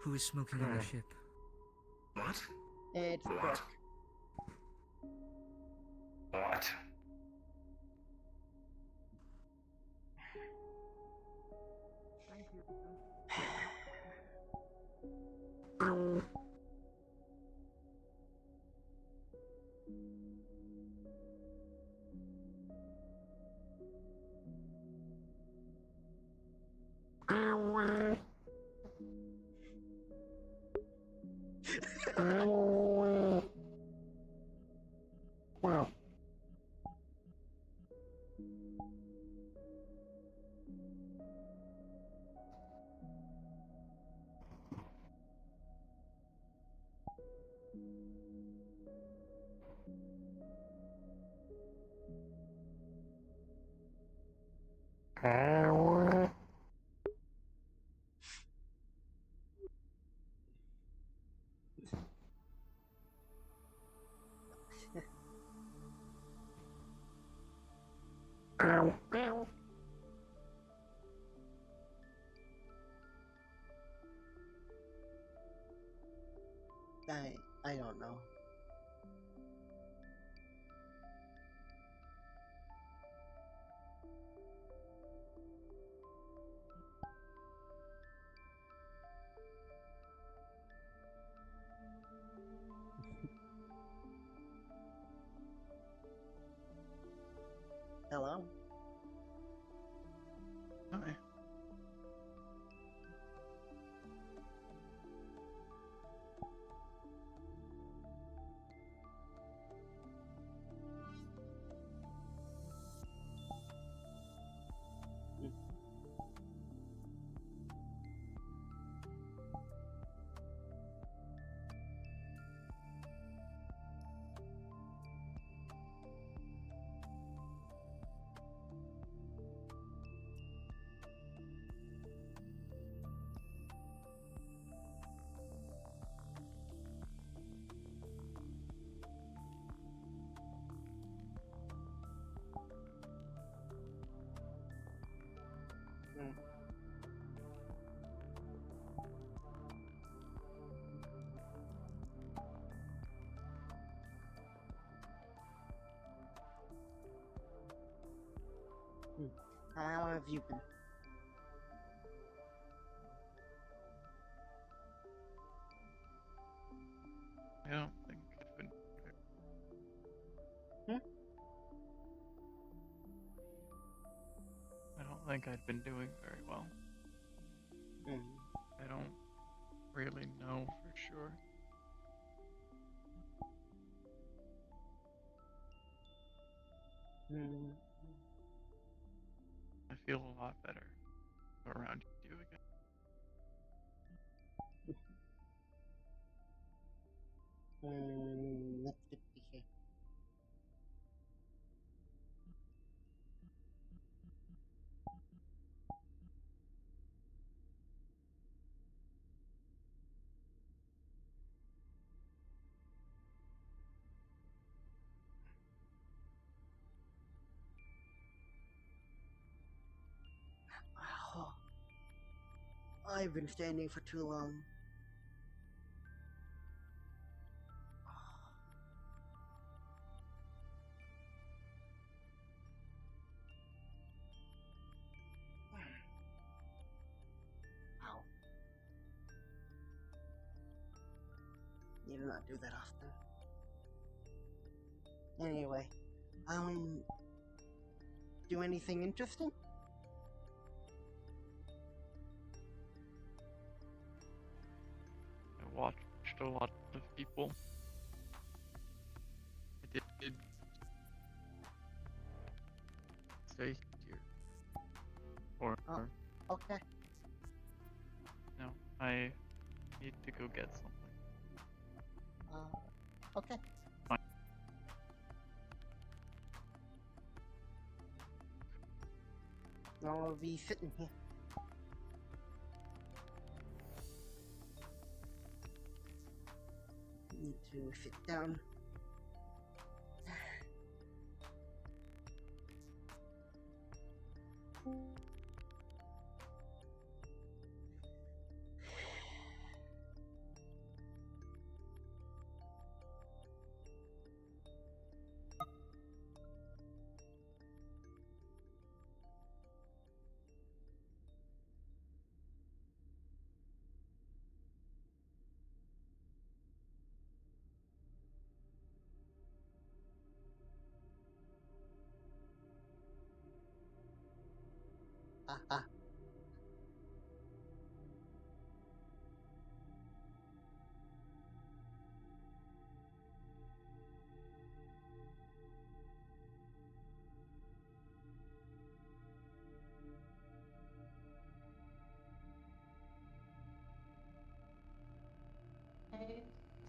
who is smoking on the ship? What? it's What? Burke. What? Wow. I don't know. Hello? Hi. How have you been? I don't think I've been. I don't think I've been doing very well. I don't really know for sure. I feel a lot better around you again. That's good to hear. Oh, I've been standing for too long. Ow. You do not do that often. Anyway, do anything interesting? I watched a lot of people. I did stay here. Or Okay. no, I need to go get something. Okay. Fine. I'll be sitting here. Need to sit down. I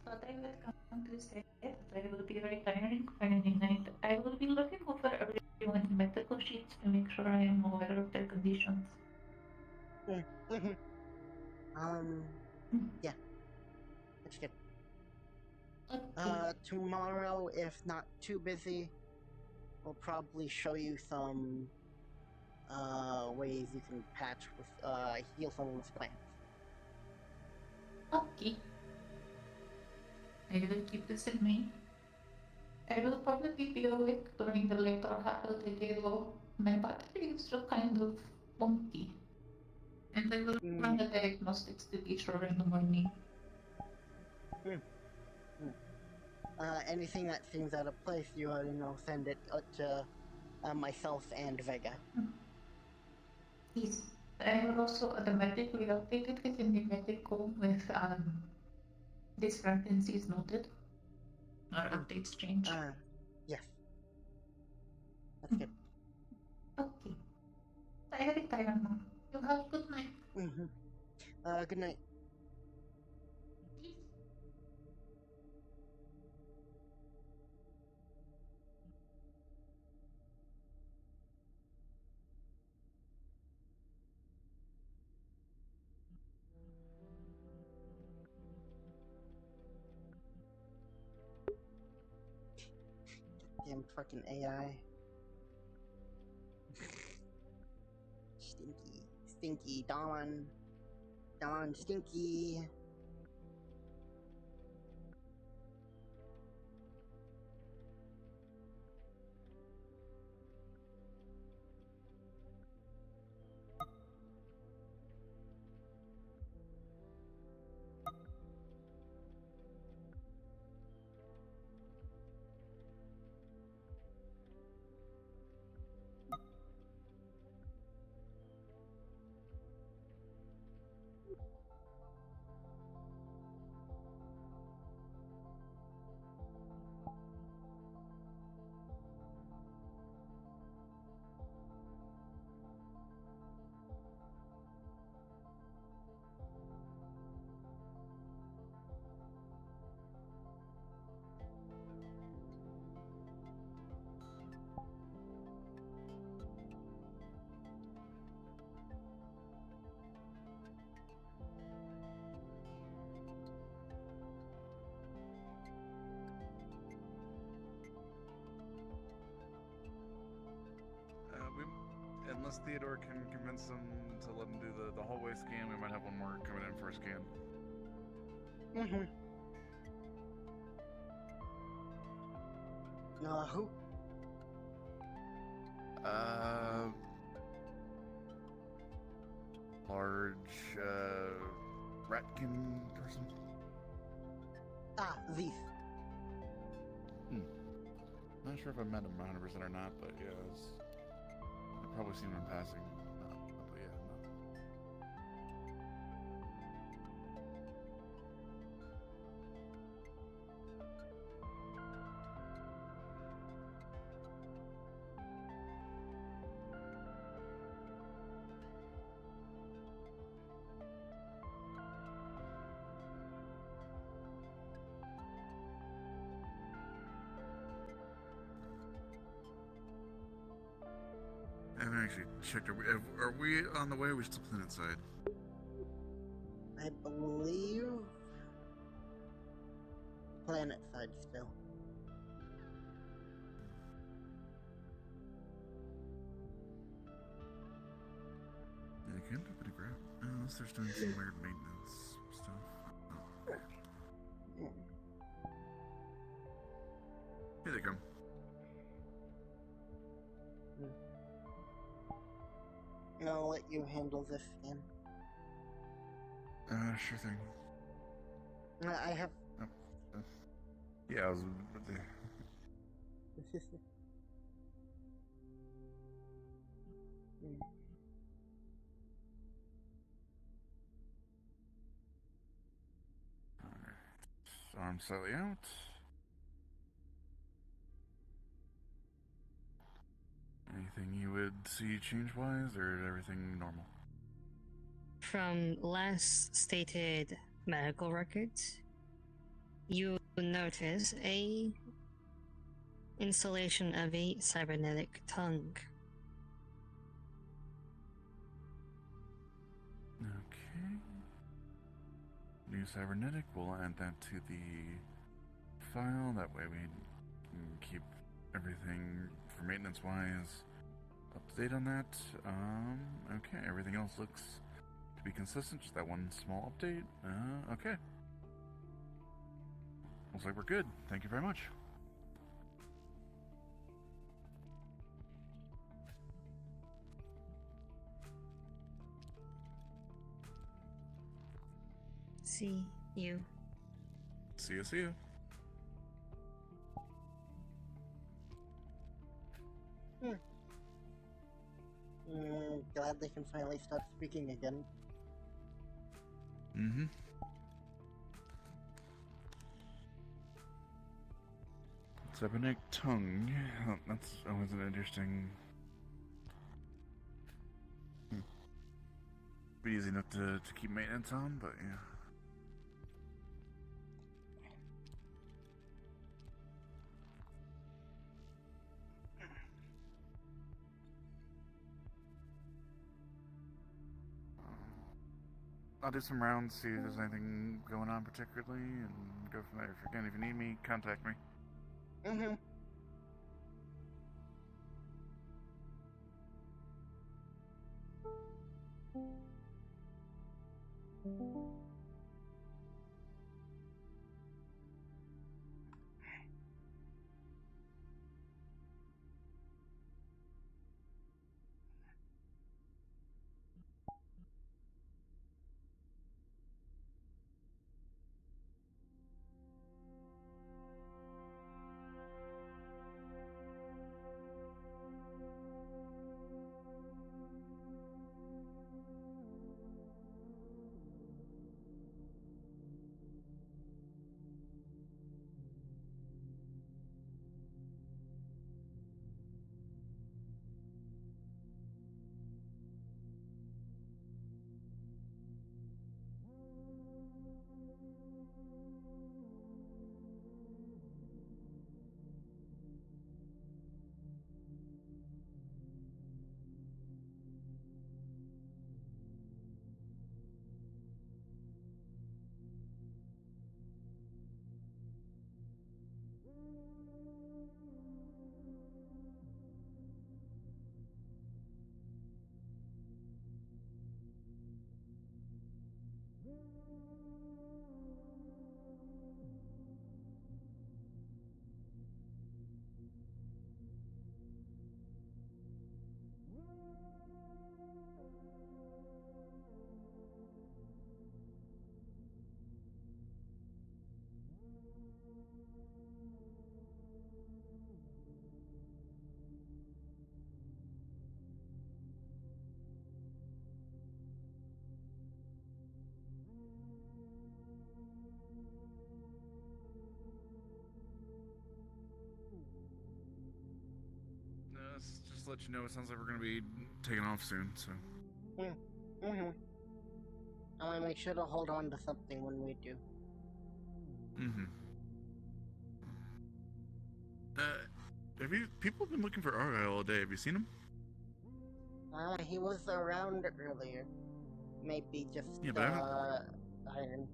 thought I would come to say that I will be retiring Friday night. I will be looking over everyone's medical sheets to make sure I am aware of their conditions. Yeah. That's good. Tomorrow, if not too busy, we'll probably show you some ways you can patch with heal someone's plants. Okay. I will keep this in mind. I will probably be awake during the later half of the day though. My battery is still kind of funky. And I will run the diagnostics to be sure in the morning. Anything that seems out of place, you send it to myself and Vega. Yes. I will also automatically update it within the medical with discrepancies noted. Or updates change. Yes. That's good. Okay. I retire now. You have a good night. Good night. Damn fucking AI. Stinky, Dawn, Stinky. Unless Theodore can convince them to let him do the hallway scan, we might have one more coming in for a scan. Who? Large, ratkin person? Zeeth. Not sure if I met him 100% or not, but yeah, I've probably seen him in passing. But yeah, no. I haven't actually checked. Are we on the way? Or are we still planet side? I believe planet side still. Unless there's doing some weird maintenance stuff. Here they come. I'll let you handle this scan. Sure thing. I have. Yeah, I was. Arm slightly out. Anything you would see change-wise, or is everything normal? From last stated medical records, you notice a installation of a cybernetic tongue. Okay. New cybernetic, we'll add that to the file, that way we can keep everything for maintenance-wise up to date on that. Okay, everything else looks to be consistent, just that one small update. Okay. Looks like we're good. Thank you very much. See you. See you. Glad they can finally start speaking again. Mm-hmm. Cybernetic tongue. Oh, that's always an interesting. Be easy enough to keep maintenance on, but yeah. I'll do some rounds, see if there's anything going on particularly, and go from there. If you need me, contact me. Mm-hmm. Just to let you know, it sounds like we're going to be taking off soon, so. Mm-hmm. I want to make sure to hold on to something when we do. Mm-hmm. People have been looking for Argyle all day. Have you seen him? He was around earlier. Maybe just, Yeah, but iron.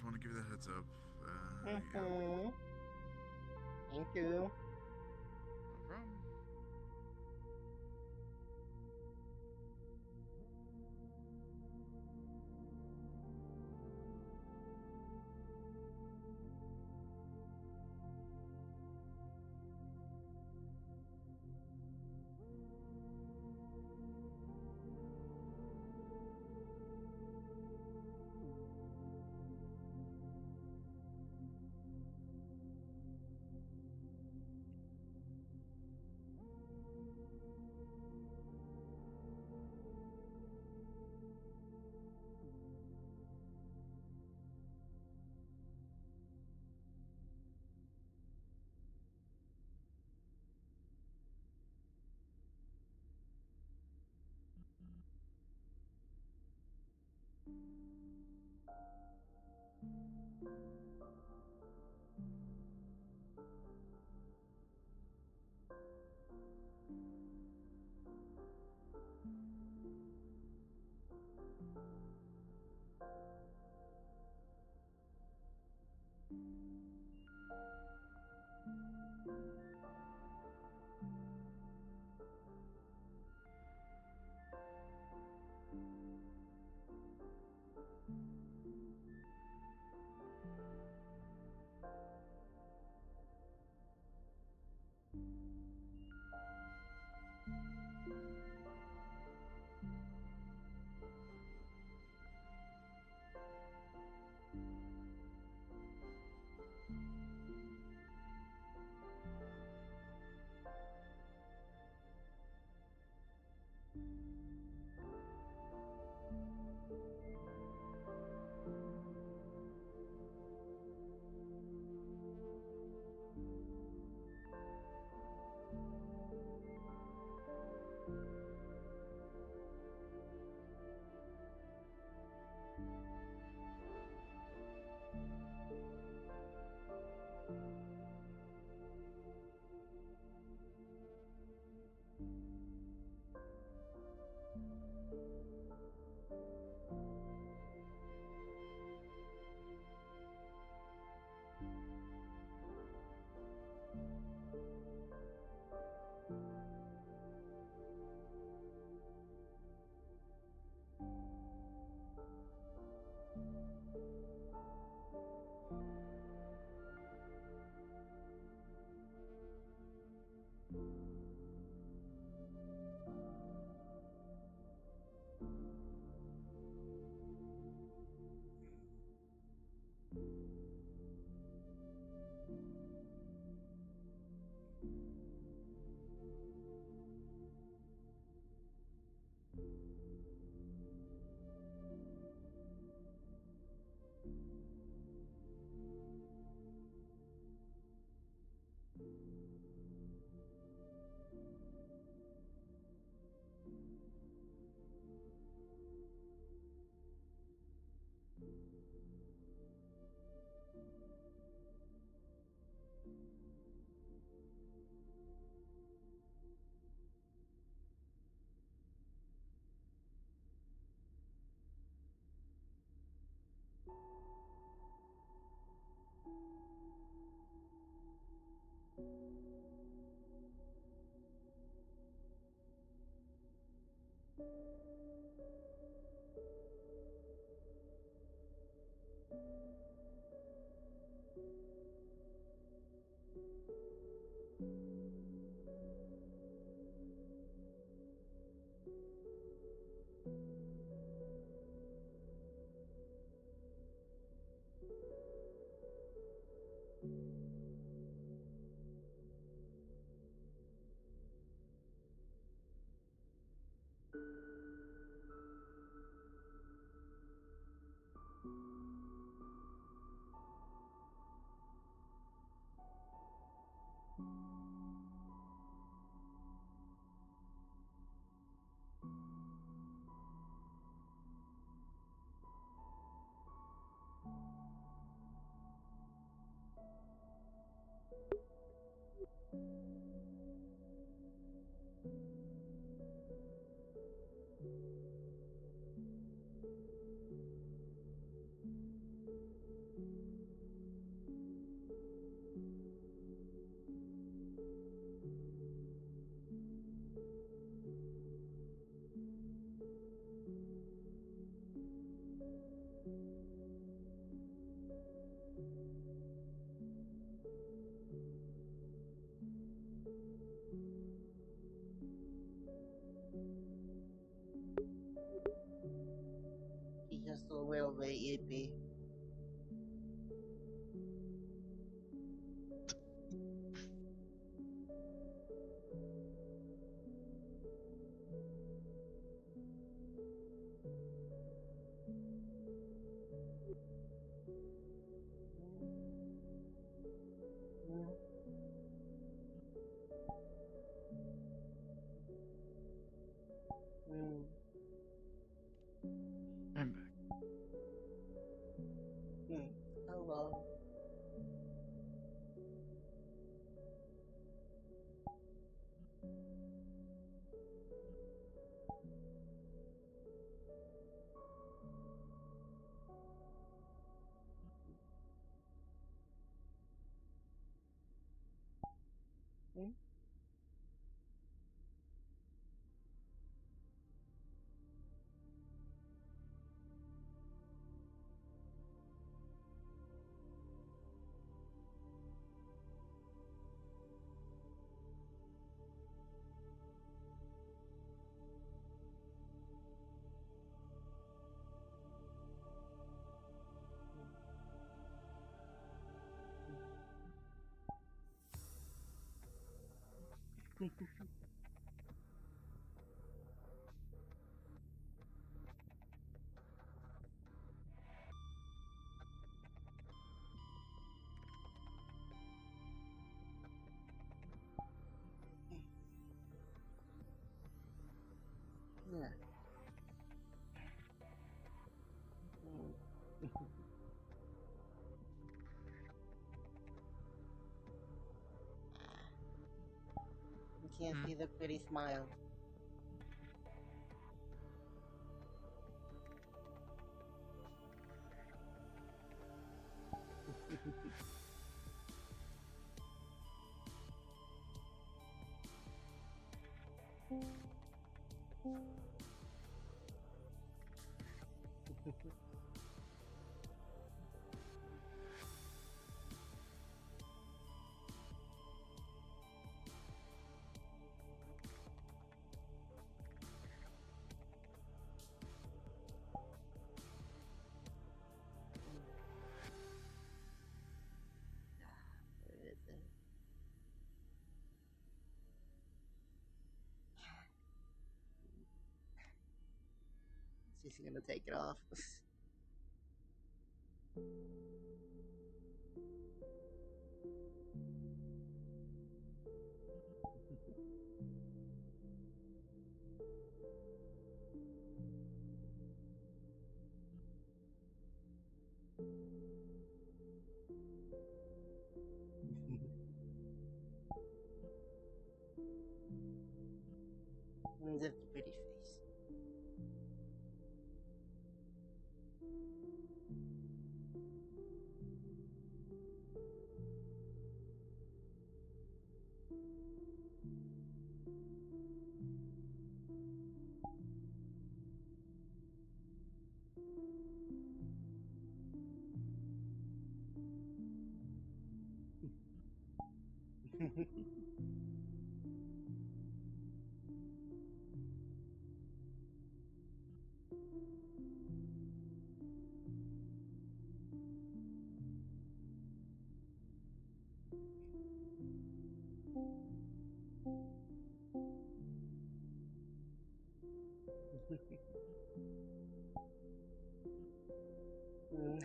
just want to give you the heads up. Yeah. Thank you. No problem. So will the EP. I'm back. Hello. Yeah. You can't see the pretty smile. Where is it? She's gonna take it off. That's a pretty face.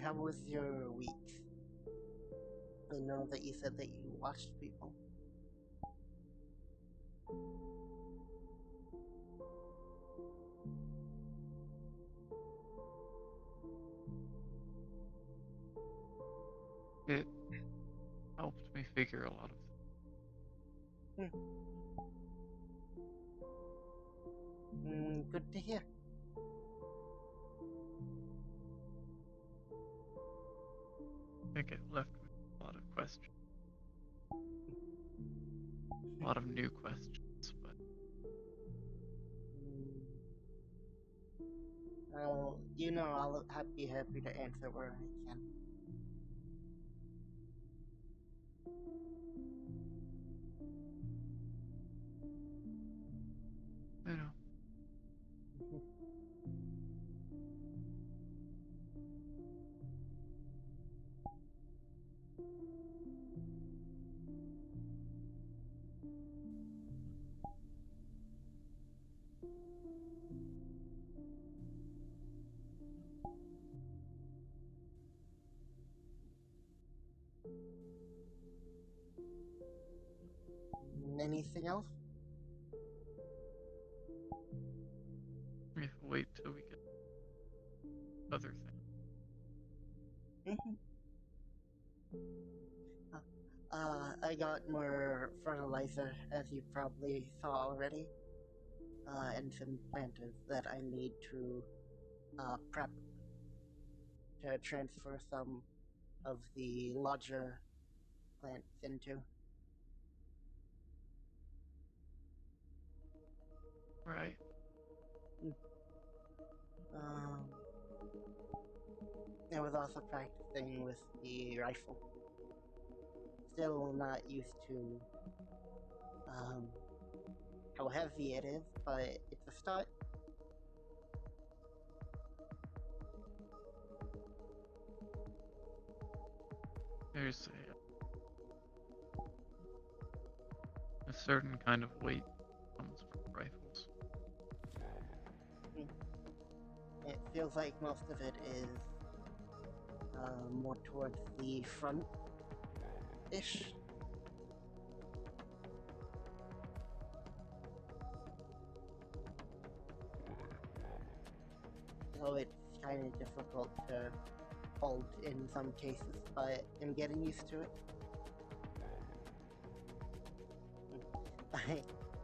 How was your week? I know that you said that you watched people. It helped me figure a lot of Good to hear. I think it left me with a lot of questions. A lot of new questions, but You know, be happy to answer where I can. I know. Anything else? We have to wait till we get other things. I got more fertilizer, as you probably saw already, and some planters that I need to prep to transfer some of the larger plants into. Right. I was also practicing with the rifle. Still not used to how heavy it is, but it's a start. There's a certain kind of weight comes from rifles. It feels like most of it is more towards the front-ish. So it's kind of difficult to hold in some cases, but I'm getting used to it.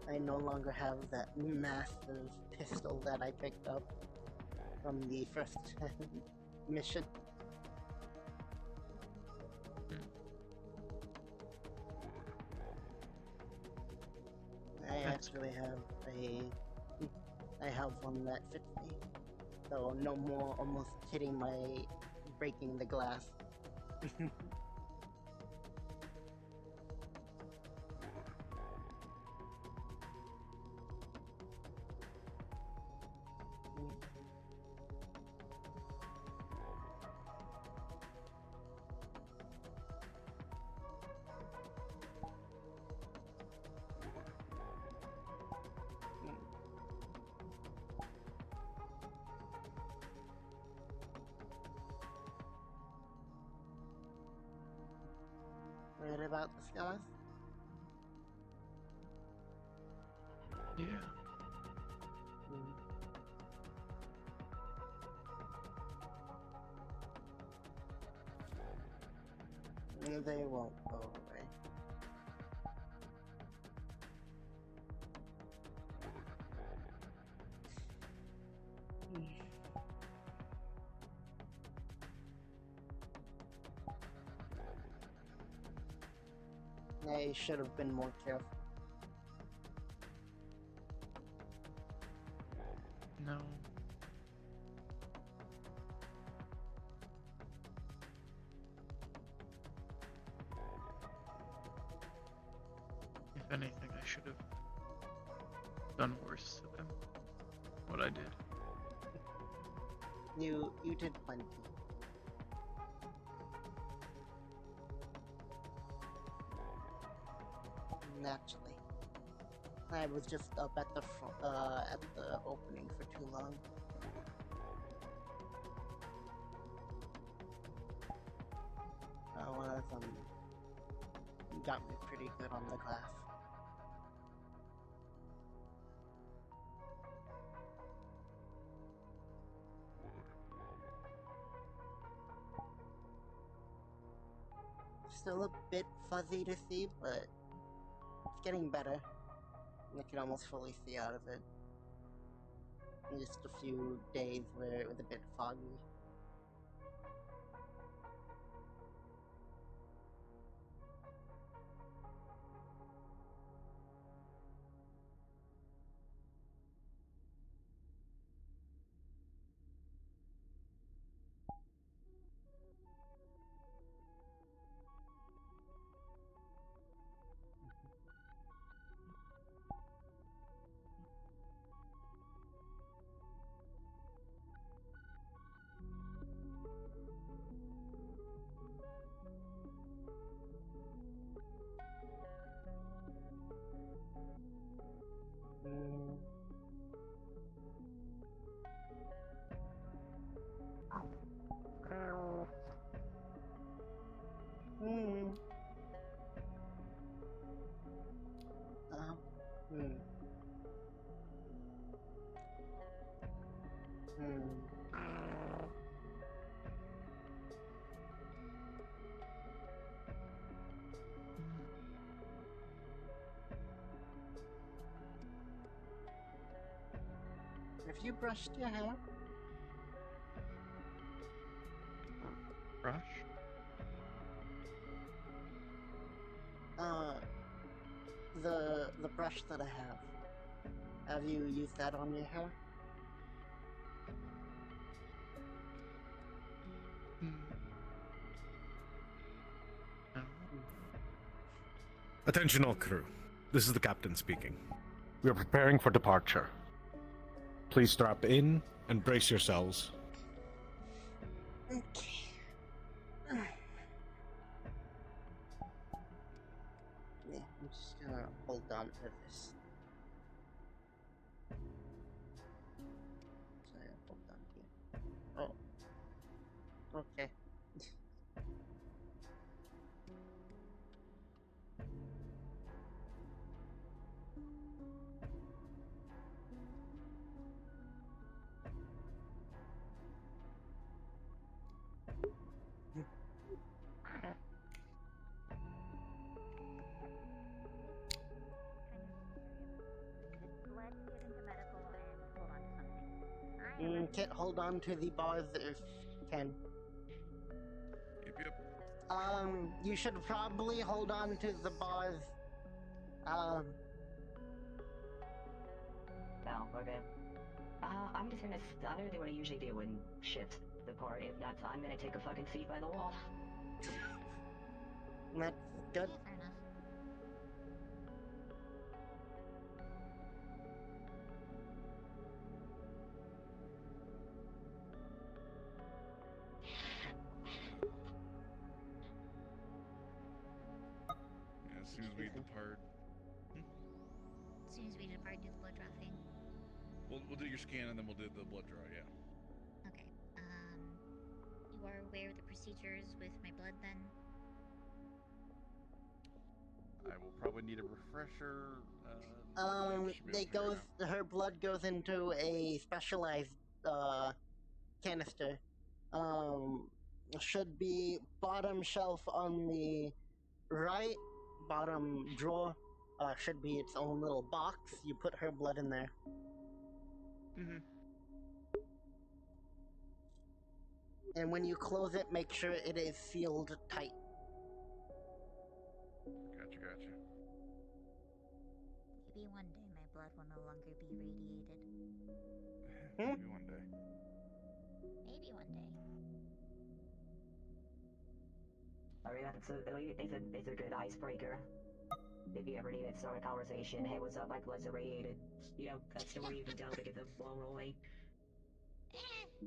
I no longer have that massive pistol that I picked up from the first mission. I actually have I have one that fits me, so no more almost breaking the glass. Read about the scars? Yeah. They won't go away. I should have been more careful. No. If anything, I should have done worse than what I did. You did plenty. Naturally. I was just up at the opening for too long. One of them got me pretty good on the glass. Still a bit fuzzy to see, but it's getting better. I can almost fully see out of it. In just a few days where it was a bit foggy. Hmm. Hmm. Have you brushed your hair? Brush? The brush that I have. Have you used that on your hair? Attention all crew. This is the captain speaking. We are preparing for departure. Please strap in and brace yourselves. Okay. Yeah, I'm just gonna hold on to this. Sorry, hold on to it. Oh. Okay. Can't hold on to the bars if can. Yep. You should probably hold on to the bars. No, okay. I'm just gonna do what I usually do when ships depart. If not, I'm gonna take a fucking seat by the wall. That's good. Yeah, fair enough. Yeah, as soon as we depart. As soon as we depart, do the blood draw thing. We'll do your scan and then we'll do the blood draw, yeah. Okay. You are aware of the procedures with my blood then? I will probably need a refresher. Her blood goes into a specialized, canister. Should be bottom shelf on the right, bottom drawer, should be its own little box. You put her blood in there. And when you close it, make sure it is sealed tight. Gotcha. Maybe one day my blood will no longer be radiated. Maybe one day. Maybe one day. I mean, it's a good icebreaker. If you ever need to start a conversation, hey, what's up, my blood's irradiated. You know, that story you can tell to get the ball rolling.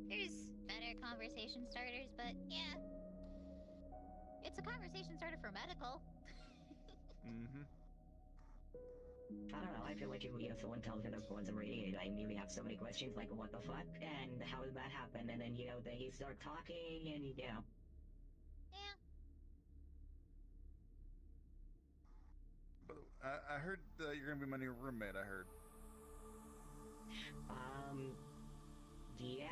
There's better conversation starters, but yeah. It's a conversation starter for medical. I don't know, I feel like if someone tells me their blood's irradiated, I immediately have so many questions like, what the fuck? And how did that happen? And then, then you start talking and, Yeah. But I heard that you're gonna be my new roommate. I heard. Yeah.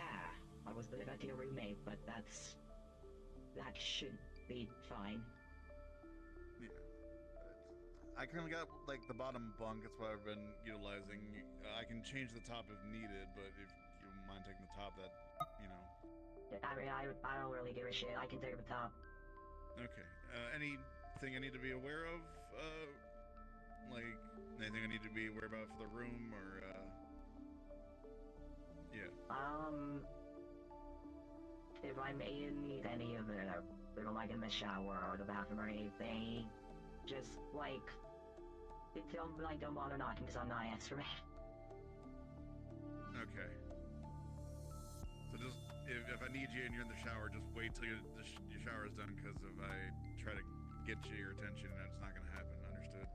I was gonna get a roommate, but that should be fine. Yeah. I currently got like the bottom bunk. That's what I've been utilizing. I can change the top if needed, but if you don't mind taking the top, that I mean, I don't really give a shit. I can take the top. Okay. Anything I need to be aware of? Like anything I need to be aware about for the room, or yeah. If I may need any of the, like in the shower or the bathroom or anything, just don't bother knocking because I'm not answering. Okay. So just if I need you and you're in the shower, just wait till your shower's done, because if I try to get your attention, it's not gonna happen. Understood?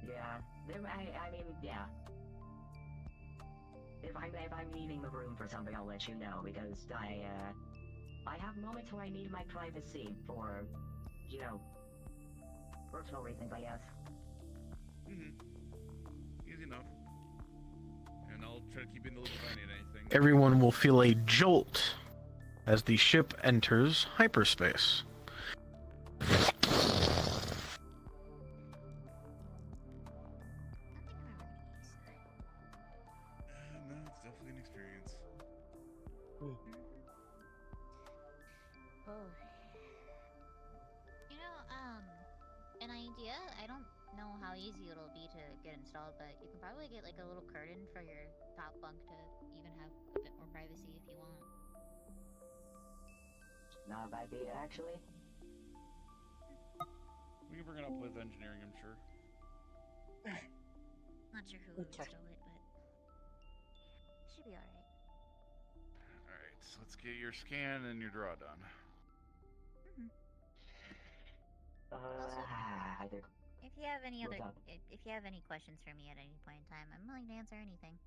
Yeah. I mean, yeah. If I'm needing the room for something, I'll let you know, because I have moments where I need my privacy for, personal reasons, I guess. keep in the loop if I need anything. Everyone will feel a jolt as the ship enters hyperspace. No, it's definitely an experience. Oh. You know, an idea. I don't know how easy it'll be to get installed, but you can probably get like a little curtain for your top bunk to even have a bit more privacy if you want. Not a bad idea, actually. We can bring it up with engineering, I'm sure. Not sure who would install it, but should be alright. Alright, so let's get your scan and your draw done. If you have any if you have any questions for me at any point in time, I'm willing to answer anything.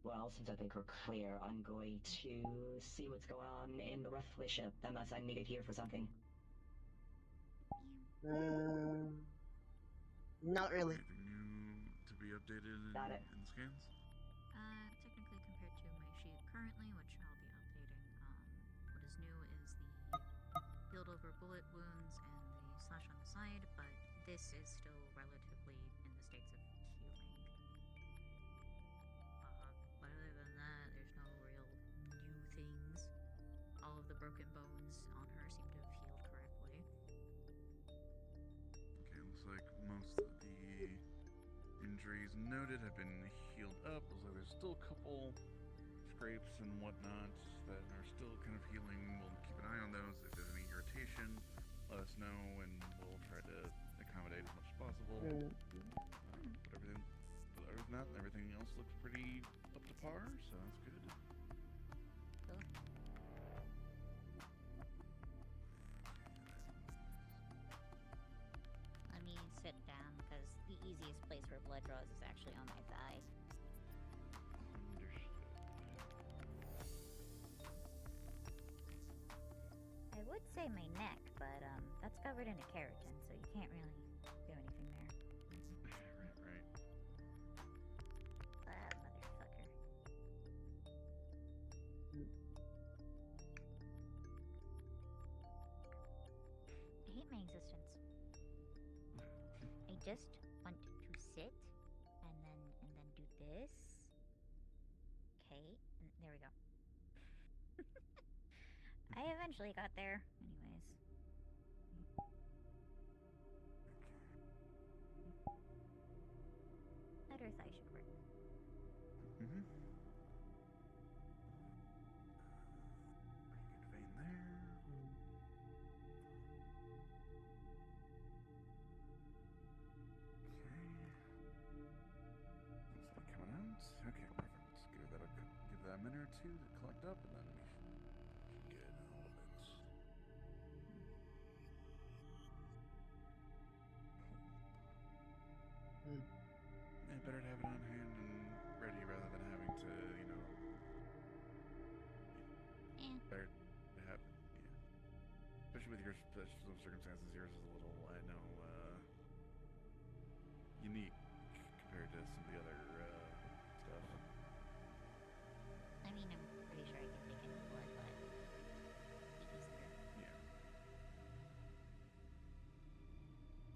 Well, since I think we're clear, I'm going to see what's going on in the rest of the ship, unless I'm needed here for something. Not really. Anything new to be updated in the scans? Technically compared to my sheet currently, which I'll be updating, what is new is the healed over bullet wounds and the slash on the side, but this is still relatively in the states of healing. But other than that, there's no real new things. All of the broken bones on her seem to have healed correctly. Okay, looks like most of the injuries noted have been healed up. Looks like there's still a couple scrapes and whatnot that are still kind of healing. We'll keep an eye on those. If there's any irritation, let us know, and we'll try to accommodate as much as possible. But other than that, everything else looks pretty up to par, so that's good. Let me sit down because the easiest place for blood draws is actually on my thigh. I would say my neck, but that's covered in a keratin, so you can't really do anything there. Right. Ah, motherfucker. I hate my existence. I just want to sit and then do this. Okay, and there we go. I eventually got there, anyways. Better thigh should work. Mm-hmm. Pretty good vein there. Okay. Looks like coming out. Okay, perfect. Give that a minute or two to collect up, and then we should get all of it. Yeah, better to have it on hand and ready rather than having to, better to have, especially with your special circumstances. Yours is a little, I know, unique compared to some of the other stuff. I mean, I'm pretty sure I can take any blood, but be easier. Yeah.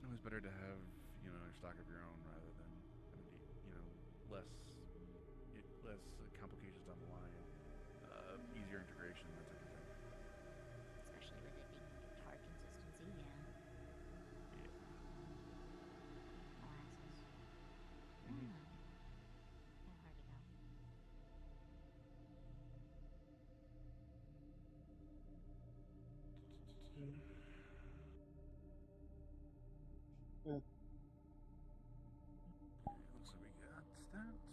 Always better to have, your stock of your own rather than, less complications down the line, easier integration, that type of thing. Especially with it being like a tar consistency, yeah. Molasses. Mm-hmm. Kinda hard to go. Looks like we got stats.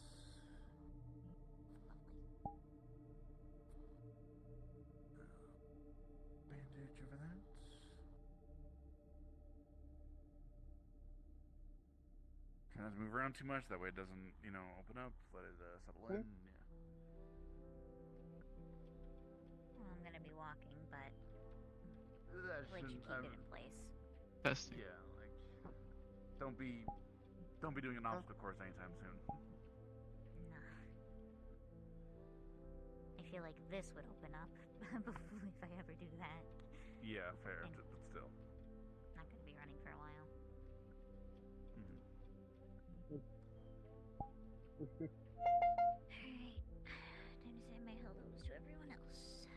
Bandage over that. Try not to move around too much, that way it doesn't, open up. Let it settle in. Yeah. Well, I'm gonna be walking, but That let you shouldn't- keep it in place. Testing. Yeah, like don't be doing an obstacle course anytime soon. Nah. I feel like this would open up if I ever do that. Yeah, fair, And- but still. Not gonna be running for a while. Alright. Time to say my hellos to everyone else.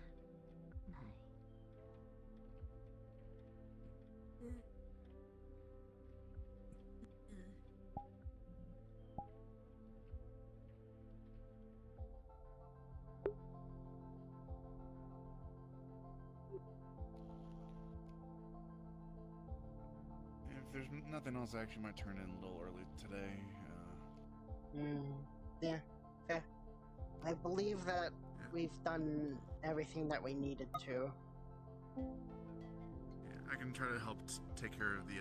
If there's nothing else, I actually might turn in a little early today. Yeah. Okay. I believe that we've done everything that we needed to. Yeah, I can try to help take care of the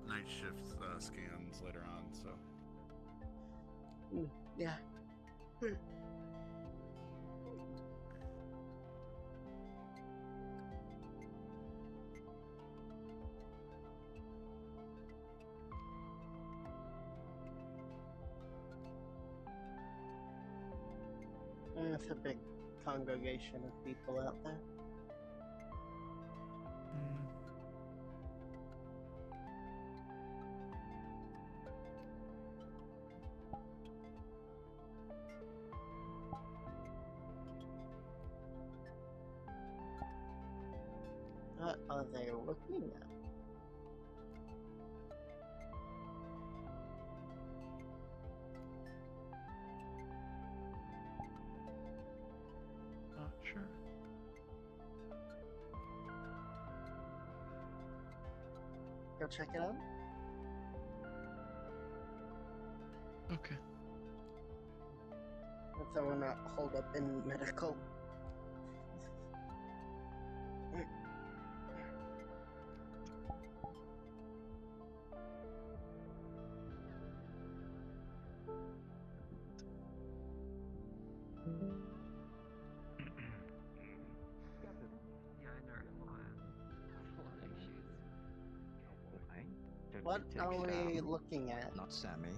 night shift scans later on. So. Yeah. It's a big congregation of people out there. What are they looking at? Not sure. Go check it out. Okay. So we're not holed up in medical. What are we looking at? Not Sammy.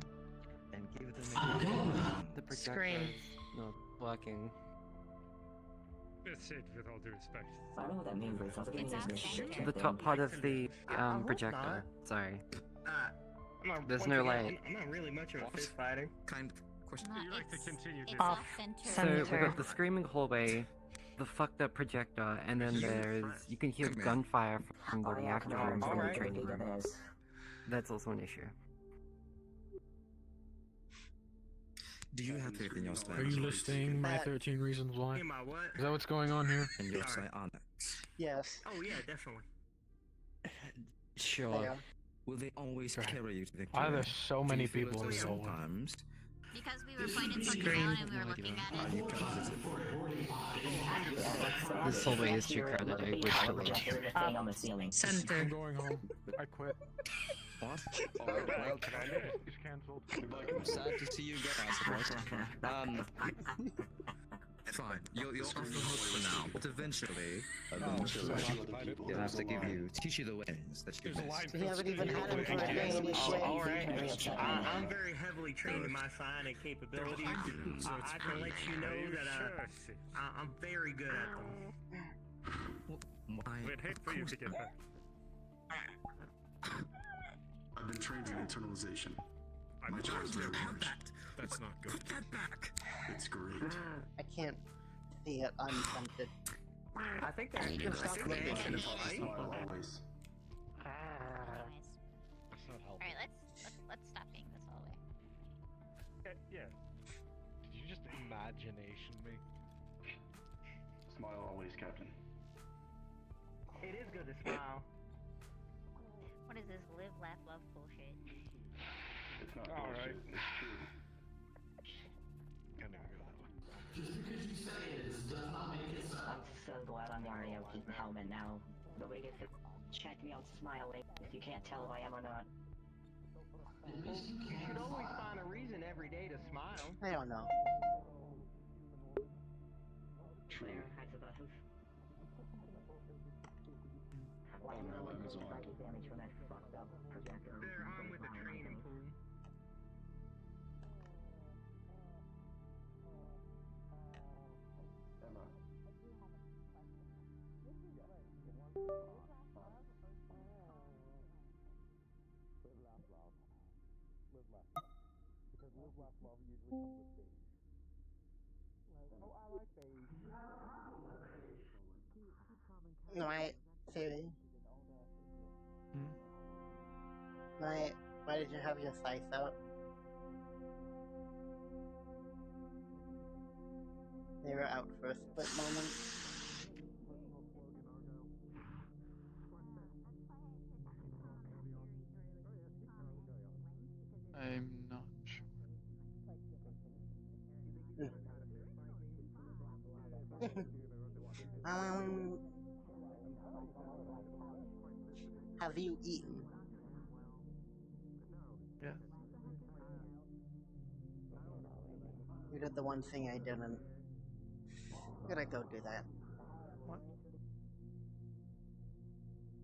And give them The projector Scream. is not working. That's it, with all due respect. I don't know what that means, but it sounds like It's it means Afterburn. shooting. The top part of the hope projector. Sorry. I'm not, There's once no again, light. I'm not really much of a fist fighter. Kind question. No, You like to it's, continue it's this. off center. So we got the screaming hallway, the fucked up projector, and then there's you can hear gunfire from the reactor room from the training room. That's also an issue. Do you have faith in your Are you listing my 13 reasons why? Am I what? Is that what's going on here? And your Sorry. say on it? Yes. Oh yeah, definitely. Sure. Yeah. Will they always carry you to victory? Why are there so Do many you feel people it in the hallway? sometimes? Because we were pointing something out and we were looking at Are it. you positive? This hallway is too crowded. I wish to leave. Thing on the ceiling. I'm going home. I quit. What? Oh, well, it's cancelled. I'm sad to see you go, I suppose. Fine. You're off the hook for now, but eventually, you'll have to teach you the ways that you best. We haven't even had him for a day and he's Alright. I'm very heavily trained in my psionic capabilities. I can let you know that I'm very good at them. Why? We'd hate for you to get back. I've been trained in internalization. I'm My job is very large. That's not good. Put that back. It's great. I can't see it. I'm tempted. I think there's good stuff in Always. there. Always. Anyways. That's not helpful. Alright, let's stop being this hallway. Yeah. Did you just imagination me? Smile always, Captain. It is good to smile. What is this live, laugh, love bullshit? It's not Alright. bullshit. It's true. Can't even go that way. I'm so glad I'm already out with the helmet now. Nobody gets to check me out smiling if you can't tell if I am or not. You should always find a reason every day to smile. I don't know. Claire, I suppose. is on. There, I'm with the training pool. Because live, laugh, love usually comes with beige. Oh, I like beige. Right, Siri. Why did you have your sights out? They were out for a split moment. I'm not sure. Have you eaten? Yeah. You did the one thing I didn't. I'm gonna go do that. What?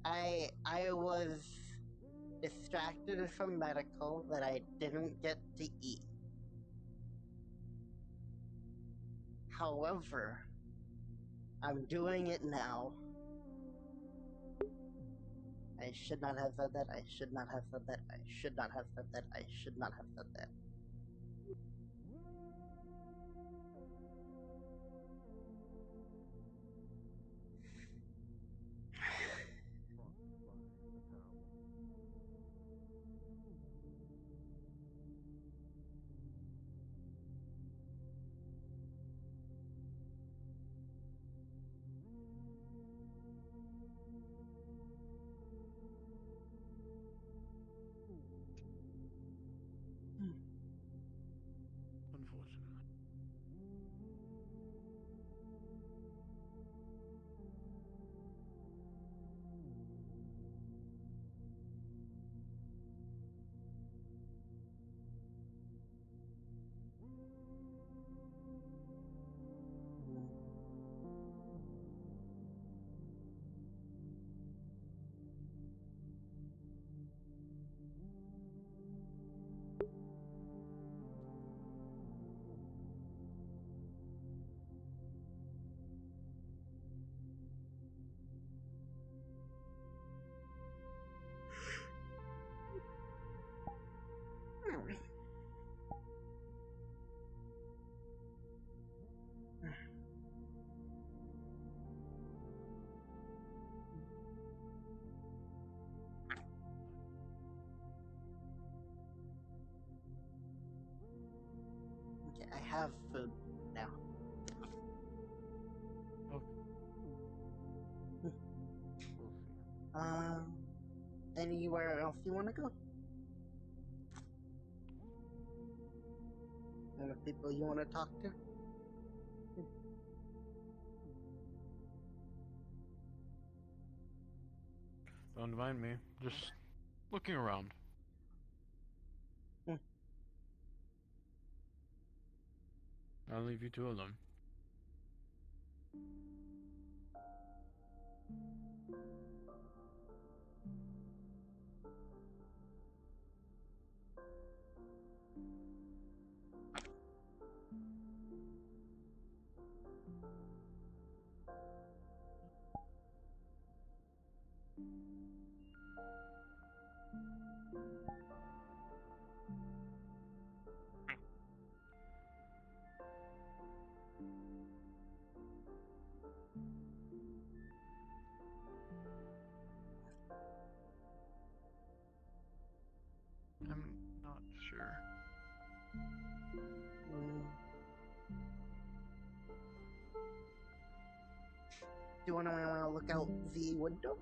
I was distracted from medical that I didn't get to eat. However, I'm doing it now. I should not have said that. I should not have said that. I should not have said that. I should not have said that. Unfortunate. Okay, I have food now. Anywhere else you want to go? Any people you want to talk to? Don't mind me. Just looking around. I'll leave you two alone. I'm not sure. Do you want to look out the window?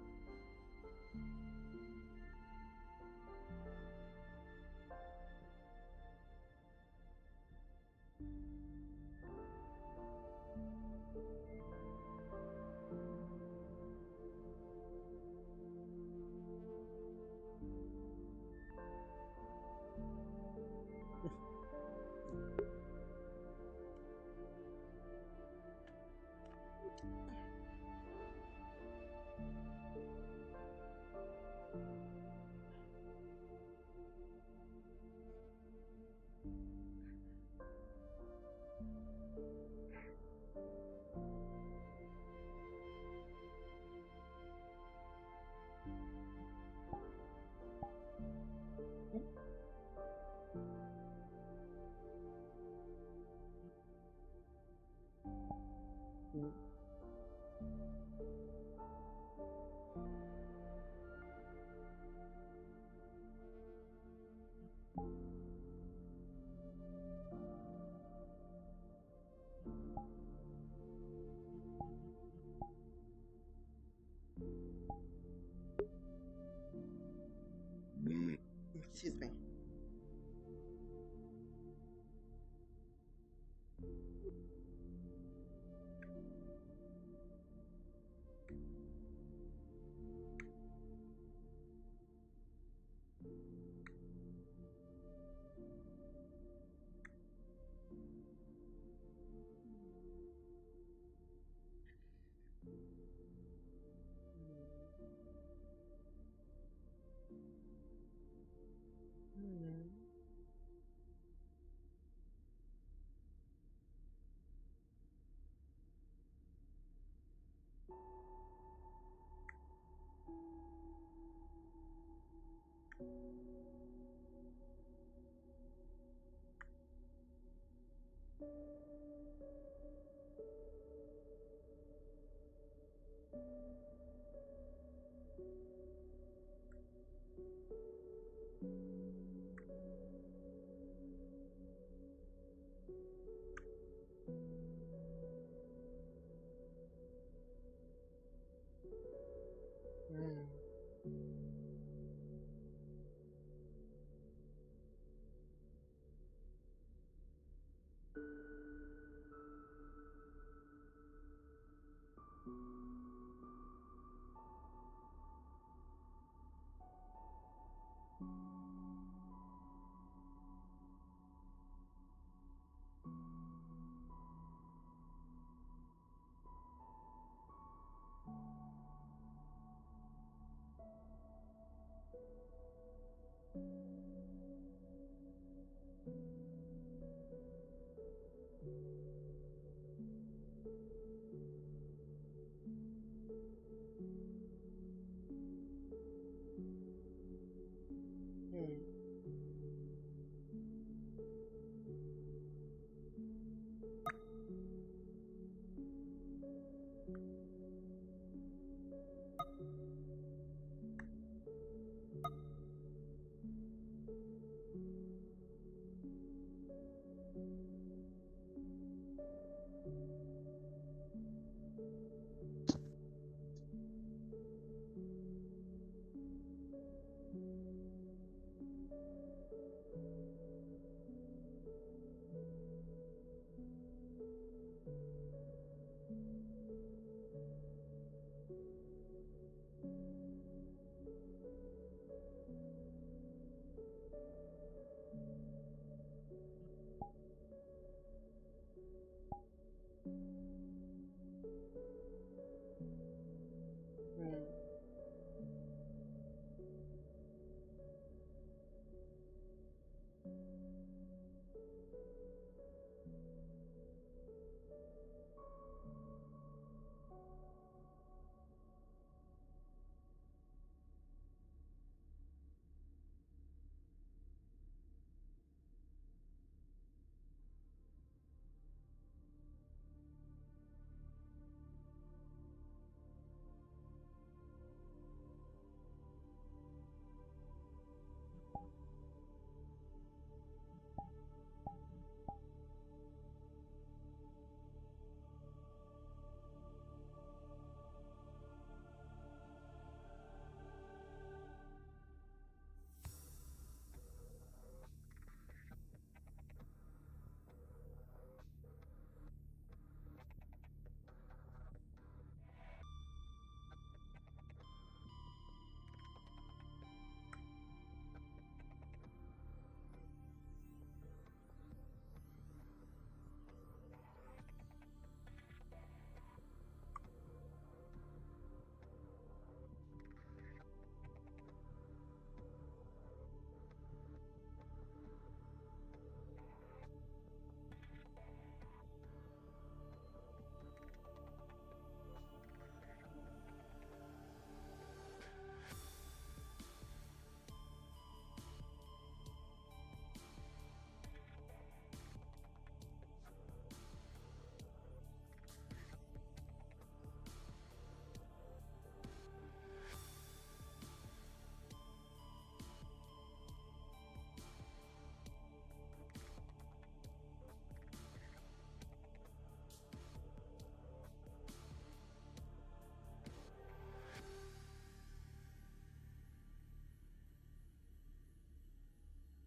Excuse me.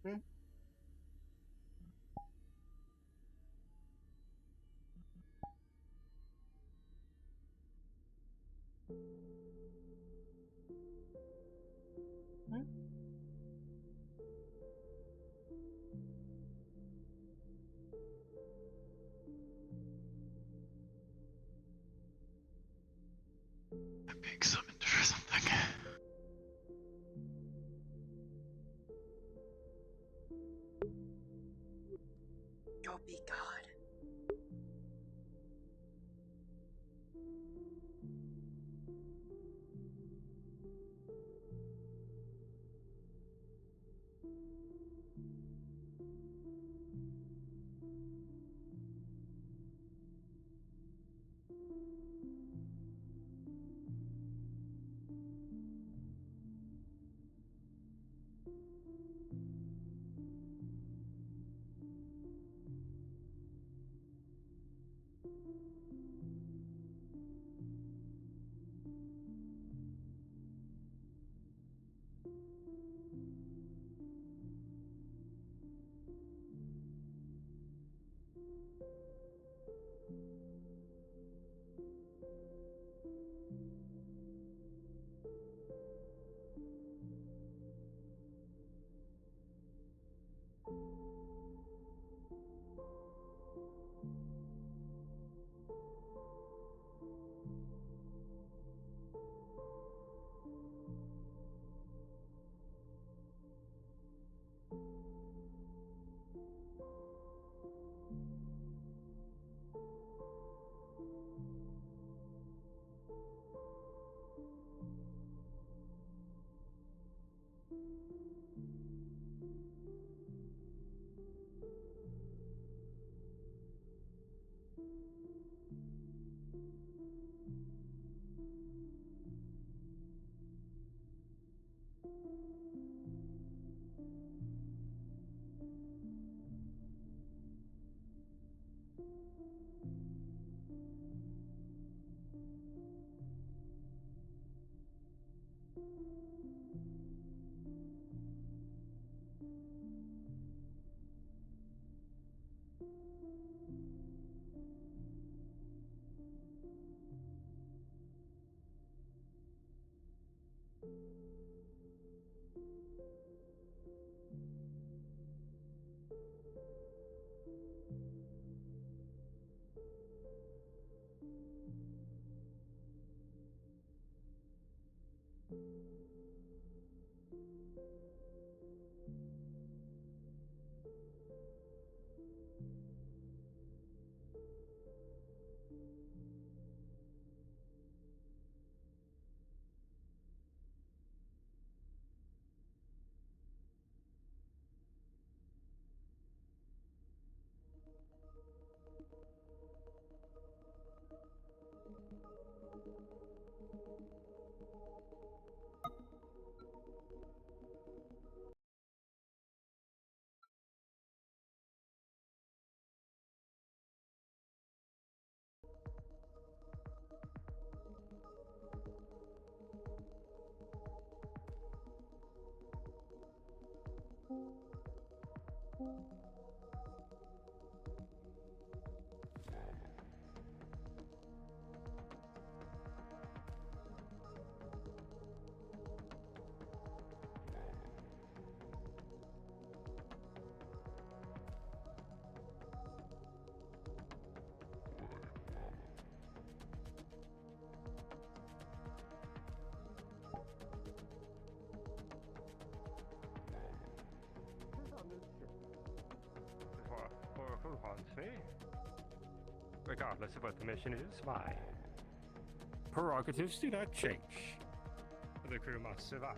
Hmm? Hmm? I'm being summoned for something. Go be God. For who haunts me? Regardless of what the mission is, my prerogatives do not change. The crew must survive.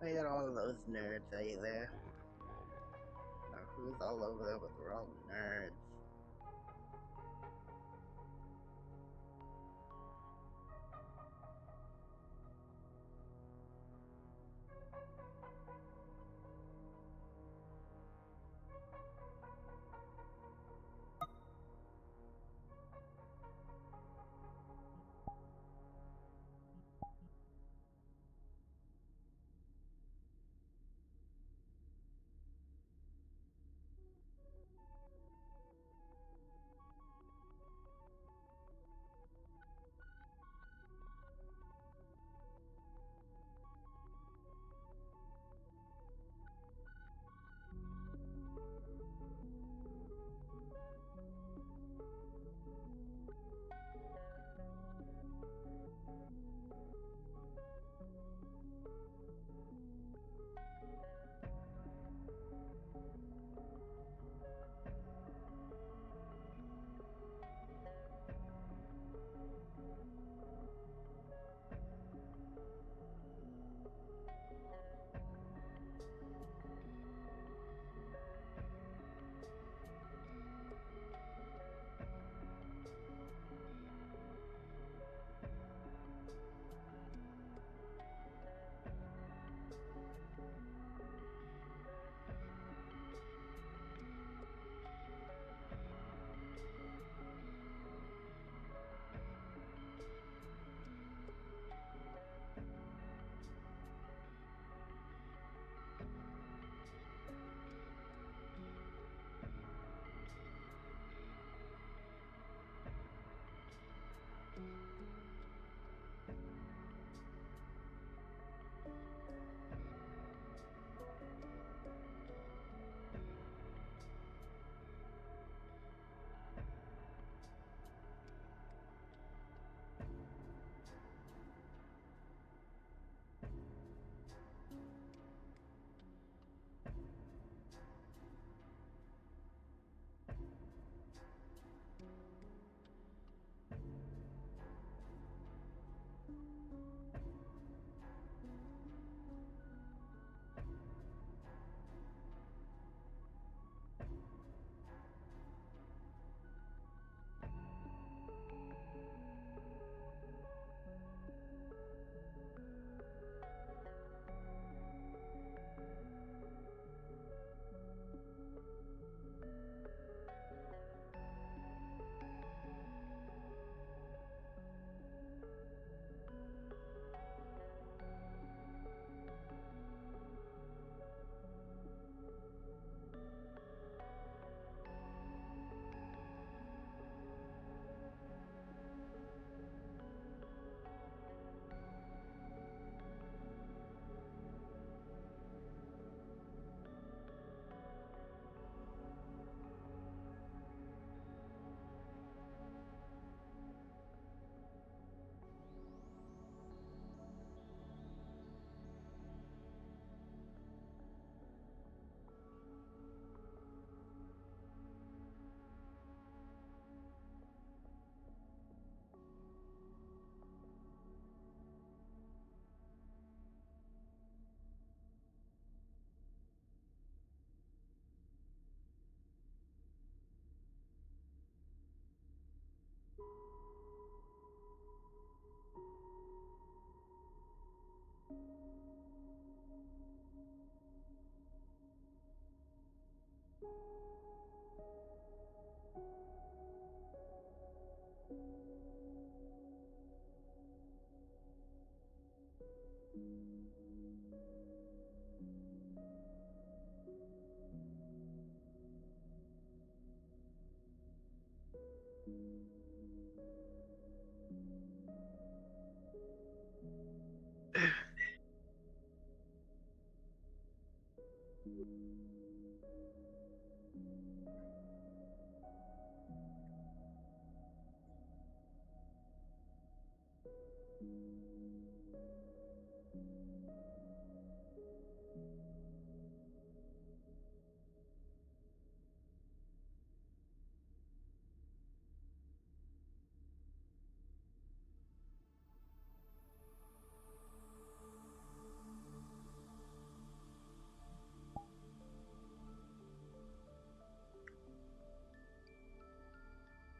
Look at all those nerds right there. Now, who's all over there with their all nerds?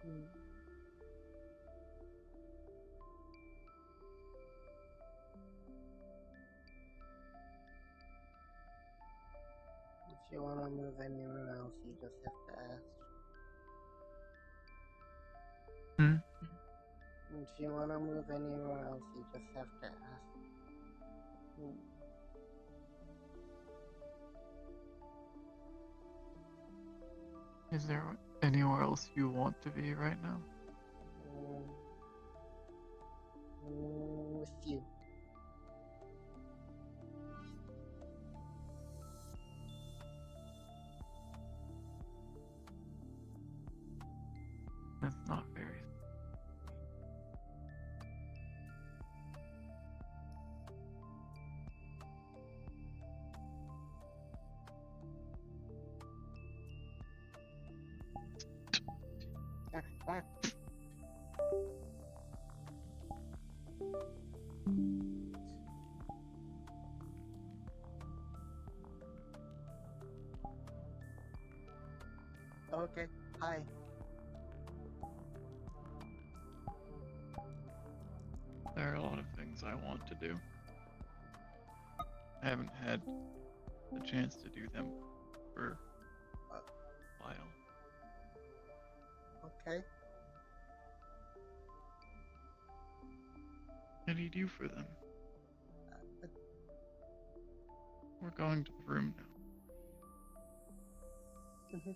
Hmm. If you wanna move anywhere else, you just have to ask. Hmm? If you wanna move anywhere else, you just have to ask. Hmm. Is there anywhere else you want to be right now? With you. That's not very. Okay, hi. There are a lot of things I want to do. I haven't had the chance to do them for a while. Okay. What do you do for them? We're going to the room now. Mhm.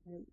Mm.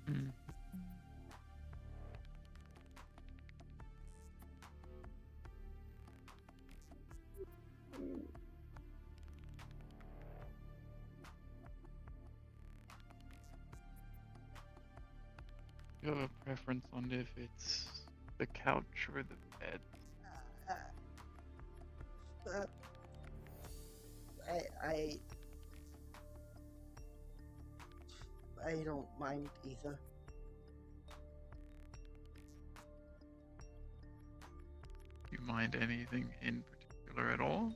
Hmm. Do you have a preference on if it's the couch or the bed? Uh, I I don't mind either. Do you mind anything in particular at all?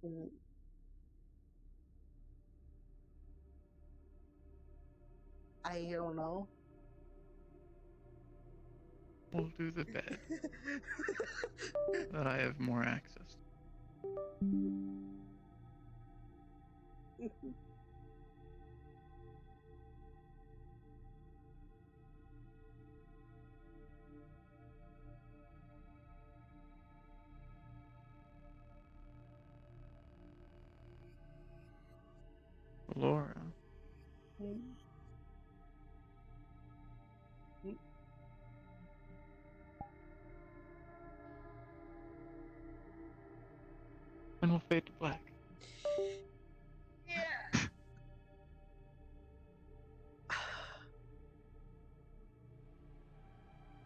Mm. I don't know. We'll do the bed. That I have more access to. Laura. Mm. Mm. And we'll fade to black.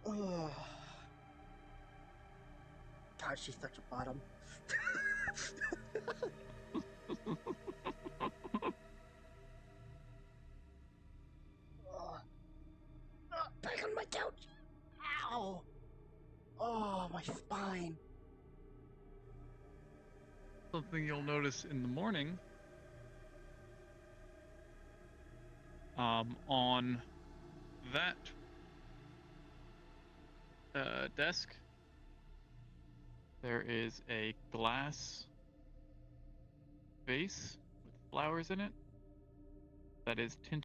Oh. Gosh, she's such a bottom. Back on my couch! Ow! Oh, my spine! Something you'll notice in the morning, on that desk, there is a glass vase with flowers in it that is tinted